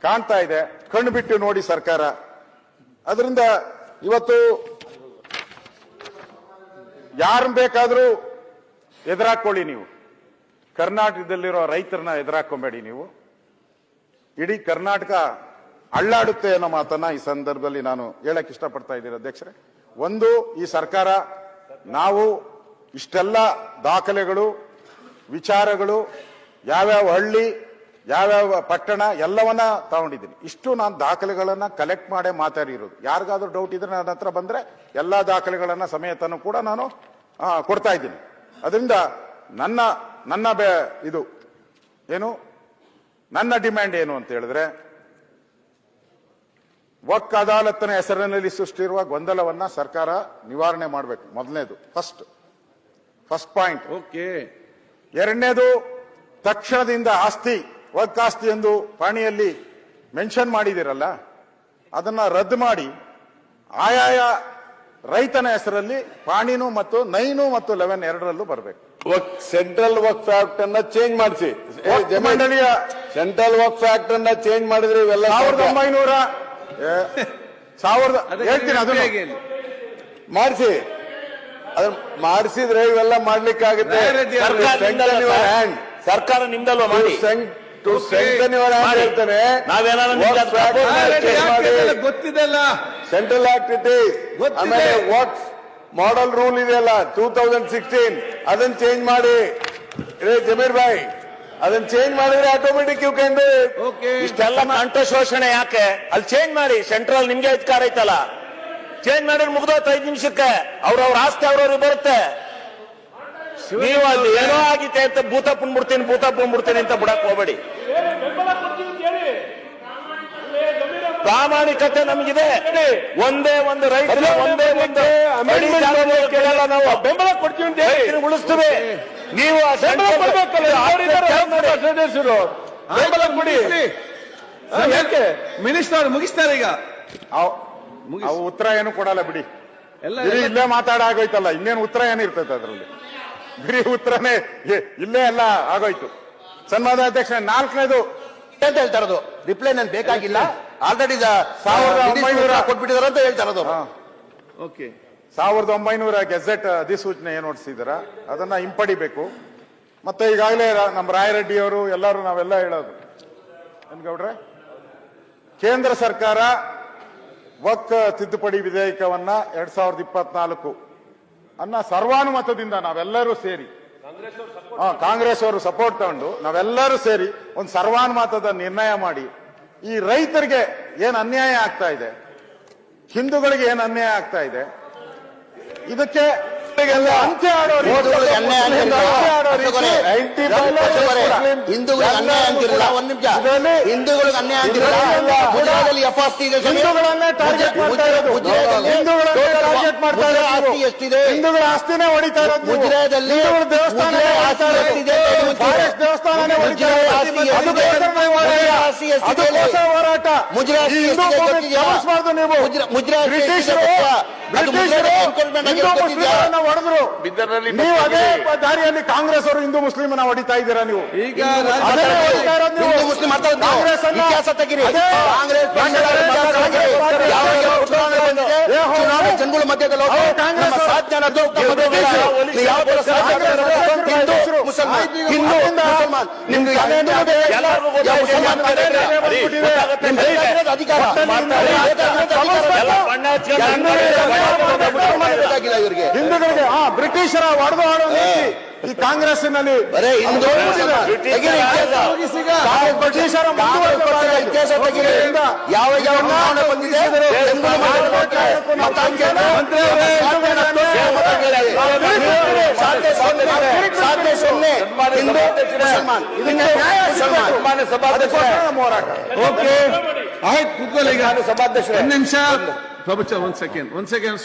ಕಾಣ್ತಾ ಇದೆ. ಕಣ್ಣು ಬಿಟ್ಟು ನೋಡಿ ಸರ್ಕಾರ. ಅದರಿಂದ ಇವತ್ತು ಯಾರನ್ನ ಬೇಕಾದ್ರೂ ಎದುರಾಕೊಳ್ಳಿ. ನೀವು ಕರ್ನಾಟಕದಲ್ಲಿರೋ ರೈತರನ್ನ ಎದುರಾಕೊಂಬೇಡಿ. ನೀವು ಇಡೀ ಕರ್ನಾಟಕ ಅಳ್ಳಾಡುತ್ತೆ ಅನ್ನೋ ಮಾತನ್ನ ಈ ಸಂದರ್ಭದಲ್ಲಿ ನಾನು ಹೇಳಕ್ ಇಷ್ಟಪಡ್ತಾ ಇದ್ದೀನಿ ಅಧ್ಯಕ್ಷರೇ. ಒಂದು, ಈ ಸರ್ಕಾರ ನಾವು ಇಷ್ಟೆಲ್ಲ ದಾಖಲೆಗಳು, ವಿಚಾರಗಳು, ಯಾವ್ಯಾವ ಹಳ್ಳಿ, ಯಾವ್ಯಾವ ಪಟ್ಟಣ ಎಲ್ಲವನ್ನ ತಗೊಂಡಿದ್ದೀನಿ. ಇಷ್ಟು ನಾನು ದಾಖಲೆಗಳನ್ನ ಕಲೆಕ್ಟ್ ಮಾಡೇ ಮಾತಾಡಿರೋದು. ಯಾರಿಗಾದ್ರೂ ಡೌಟ್ ಇದ್ರೆ ನನ್ನ ಹತ್ರ ಬಂದ್ರೆ ಎಲ್ಲಾ ದಾಖಲೆಗಳನ್ನ ಸಮೇತನೂ ಕೂಡ ನಾನು ಕೊಡ್ತಾ ಇದ್ದೀನಿ. ಅದರಿಂದ ನನ್ನ ಡಿಮ್ಯಾಂಡ್ ಏನು ಅಂತ ಹೇಳಿದ್ರೆ, ವಕ್ಫ್ ಅದಾಲತ್ನ ಹೆಸರಿನಲ್ಲಿ ಸೃಷ್ಟಿರುವ ಗೊಂದಲವನ್ನ ಸರ್ಕಾರ ನಿವಾರಣೆ ಮಾಡಬೇಕು. ಮೊದಲನೇದು, ಫಸ್ಟ್ ಪಾಯಿಂಟ್. ಓಕೆ. ಎರಡನೇದು, ತಕ್ಷಣದಿಂದ ವಕ್ಫ್ ಆಸ್ತಿ ಎಂದು ಪಾಣಿಯಲ್ಲಿ ಮೆನ್ಷನ್ ಮಾಡಿದಿರಲ್ಲ, ಅದನ್ನ ರದ್ದು ಮಾಡಿ ಆಯಾಯ ರೈತನ ಹೆಸರಲ್ಲಿ ಪಾಣಿನೂ ಮತ್ತು 9 ಮತ್ತು 11 ಎರಡರಲ್ಲೂ ಬರಬೇಕು. ಸೆಂಟ್ರಲ್ ವಕ್ಫ್ ಆಕ್ಟ್ ಅನ್ನ ಚೇಂಜ್ ಮಾಡಿಸಿ. ಮಂಡಳಿಯ ಸೆಂಟ್ರಲ್ ವಕ್ಫ್ ಆಕ್ಟ್ ಅನ್ನ ಚೇಂಜ್ ಮಾಡಿದ್ರೆ ಇವೆಲ್ಲ 1900 ಹೇಳ್ತೀನಿ, ಅದನ್ನು ಮಾಡಿಸಿ. ಅದನ್ನ ಮಾಡಿಸಿದ್ರೆ ಇವೆಲ್ಲ ಮಾಡ್ಲಿಕ್ಕಾಗುತ್ತೆ. ಸರ್ಕಾರ ನಿಮ್ದಲ್ವಾ ಮಾಡಿ. ಹೇಳ್ತಾನೆ ಗೊತ್ತಿದೆಲ್ಲ. ಸೆಂಟ್ರಲ್ ಆಕ್ಟ್ ಇದೆ. ಆಮೇಲೆ ವಕ್ಫ್ ಮಾಡೆಲ್ ರೂಲ್ ಇದೆಯಲ್ಲ 2016, ಅದನ್ನ ಚೇಂಜ್ ಮಾಡಿ. ಜಮೀರ್ ಭಾಯ್, ಅದನ್ನ ಚೇಂಜ್ ಮಾಡಿದ್ರೆ automatic you can do it. ಇಷ್ಟೆಲ್ಲ ಕಂಠ ಶೋಷಣೆ ಯಾಕೆ? ಅಲ್ಲಿ ಚೇಂಜ್ ಮಾಡಿ. ಸೆಂಟ್ರಲ್ ನಿಮ್ಗೆ ಅಧಿಕಾರ ಐತಲ್ಲ, ಚೇಂಜ್ ಮಾಡಿದ್ರೆ ಮುಗ್ದೋಯ್ತು 5 ನಿಮಿಷಕ್ಕೆ. ಅವ್ರವ್ರ ಆಸ್ತಿ ಅವ್ರವ್ರಿಗೆ ಬರುತ್ತೆ. ನೀವು ಅಲ್ಲಿ ಏನೋ ಆಗಿತ್ತೆ ಅಂತ ಭೂತ ಪುಣ್ಬಿಡ್ತೀನಿ ಅಂತ ಬಿಡಕ್ ಹೋಗ್ಬೇಡಿ. ಪ್ರಾಮಾಣಿಕತೆ ನಮಗಿದೆ. ಒಂದೇ ಒಂದು ರೈತರ ಒಂದೇ ಒಂದು ಕೇಳಲ್ಲ, ನಾವು ಬೆಂಬಲ ಕೊಡ್ತೀವಿ ಅಂತ ಹೇಳಿ ಉಳಿಸ್ತೀವಿ. ನೀವು ಬೆಂಬಲ ಕೊಡ್ಬೇಕಲ್ಲ, ಸದಸ್ಯರು ಬೆಂಬಲ ಕೊಡಿ. ಯಾಕೆ ಮಿನಿಸ್ಟರ್ ಮುಗಿಸ್ತಾರೆ ಈಗ ಅವು ಉತ್ತರ ಏನು ಕೊಡಲ್ಲ ಬಿಡಿ. ಎಲ್ಲ ಇಲ್ಲೇ ಮಾತಾಡಾಗೋಯ್ತಲ್ಲ, ಇನ್ನೇನು ಉತ್ತರ ಏನಿರ್ತೈತೆ ಅದರಲ್ಲಿ? ಬಿಡಿ ಉತ್ತರನೇ ಇಲ್ಲೇ ಎಲ್ಲ ಆಗೋಯ್ತು. ಸನ್ಮಾನ್ಯ ಅಧ್ಯಕ್ಷ, 4ನೇದು ಅಂತ ಹೇಳ್ತಾ ಇರೋದು ರಿಪ್ಲೈ ನನ್ ಬೇಕಾಗಿಲ್ಲ, ಆಲ್ರೆಡಿ 1900 ಕೊಟ್ಬಿಟ್ಟಿದಾರೆ ಅಂತ ಹೇಳ್ತಾ ಇರೋದು. ಓಕೆ 1900 ಗೆಜೆಟ್ ಅಧಿಸೂಚನೆ ಏನು ಹೊಡಿಸಿದಾರ ಅದನ್ನ ಹಿಂಪಡಿಬೇಕು. ಮತ್ತೆ ಈಗಾಗಲೇ ನಮ್ಮ ರಾಯರೆಡ್ಡಿ ಅವರು ಎಲ್ಲರೂ ನಾವೆಲ್ಲ ಹೇಳೋದು ಗೌಡ್ರೆ, ಕೇಂದ್ರ ಸರ್ಕಾರ ವಕ್ ತಿದ್ದುಪಡಿ ವಿಧೇಯಕವನ್ನ 2024 ಅನ್ನ ಸರ್ವಾನುಮತದಿಂದ ನಾವೆಲ್ಲರೂ ಸೇರಿ, ಕಾಂಗ್ರೆಸ್ ಅವರು ಸಪೋರ್ಟ್ ತಗೊಂಡು ನಾವೆಲ್ಲರೂ ಸೇರಿ ಒಂದು ಸರ್ವಾನುಮತದ ನಿರ್ಣಯ ಮಾಡಿ, ಈ ರೈತರಿಗೆ ಏನ್ ಅನ್ಯಾಯ ಆಗ್ತಾ ಇದೆ, ಹಿಂದೂಗಳಿಗೆ ಏನ್ ಅನ್ಯಾಯ ಆಗ್ತಾ ಇದೆ, ಇದಕ್ಕೆ ಅಂತ್ಯ ಹಿಂದೂಗಳಿಗೆ ಅನ್ಯಾಯ ಅಂತಿರಲಿಲ್ಲ, ಹಿಂದೂಗಳಿಗೆ ಅನ್ಯಾಯ ಅಂತಿರಲಿಲ್ಲ. ಒಂದ್ ನಿಮಿಷ, ಹಿಂದೂಗಳಿಗೆ ಅನ್ಯಾಯ ಅಂತಿರಲಿಲ್ಲ. ಗುಜರಾತಲ್ಲಿ FRC ಇದೆ, ಆಸ್ತಿ ಎಷ್ಟಿದೆ, ಹಿಂದೂಗಳ ಆಸ್ತಿನೇ ಹೊಡಿತಾ ಇರೋದು. ಗುಜರಾತಲ್ಲಿ ದೇವಸ್ಥಾನ ಎಷ್ಟಿದೆ, ದೇವಸ್ಥಾನನೇ ಹೊಡಿತಾ ಹೋರಾಟ. ನೀವು ಹೊಡೆದ್ರು, ನೀವು ಅದೇ ದಾರಿಯಲ್ಲಿ ಕಾಂಗ್ರೆಸ್ ಅವರು ಹಿಂದೂ ಮುಸ್ಲಿಮನ ಹೊಡಿತಾ ಇದ್ದೀರಾ. ನೀವು ಈಗ ಹಿಂದೂ ಮುಸ್ಲಿಂ ಇತಿಹಾಸ ತೆಗಿರಿ. ಜನಗಳ ಮಧ್ಯದಲ್ಲಿ ಹಿಂದೂ ಮುಸಲ್ಮಾನ್ ನಿಮ್ಗೆ ಅಧಿಕಾರ ಇವರಿಗೆ ಹಿಂದೂಗಳಿಗೆ ಬ್ರಿಟಿಷರ ಹೊಡೆದು ಆಡೋ ಈ ಕಾಂಗ್ರೆಸ್ಸಿನಲ್ಲಿ ಬರೇ ಹಿಂದೂ ಬ್ರಿಟಿಷರ ಇತಿಹಾಸ ತೆಗಿರಿ. ಯಾವ ಯಾವ ಚುನಾವಣೆ ಬಂದಿದೆ, ಹಿಂದೂ ಮುಸಲ್ಮಾನ್ ಹೋರಾಟ. ಓಕೆ ಆಯ್ತು, ಕೂತ್ಕೊಳ್ಳಿ ಈಗ. 1 ನಿಮಿಷ, ಒಂದ್ ಸೆಕೆಂಡ್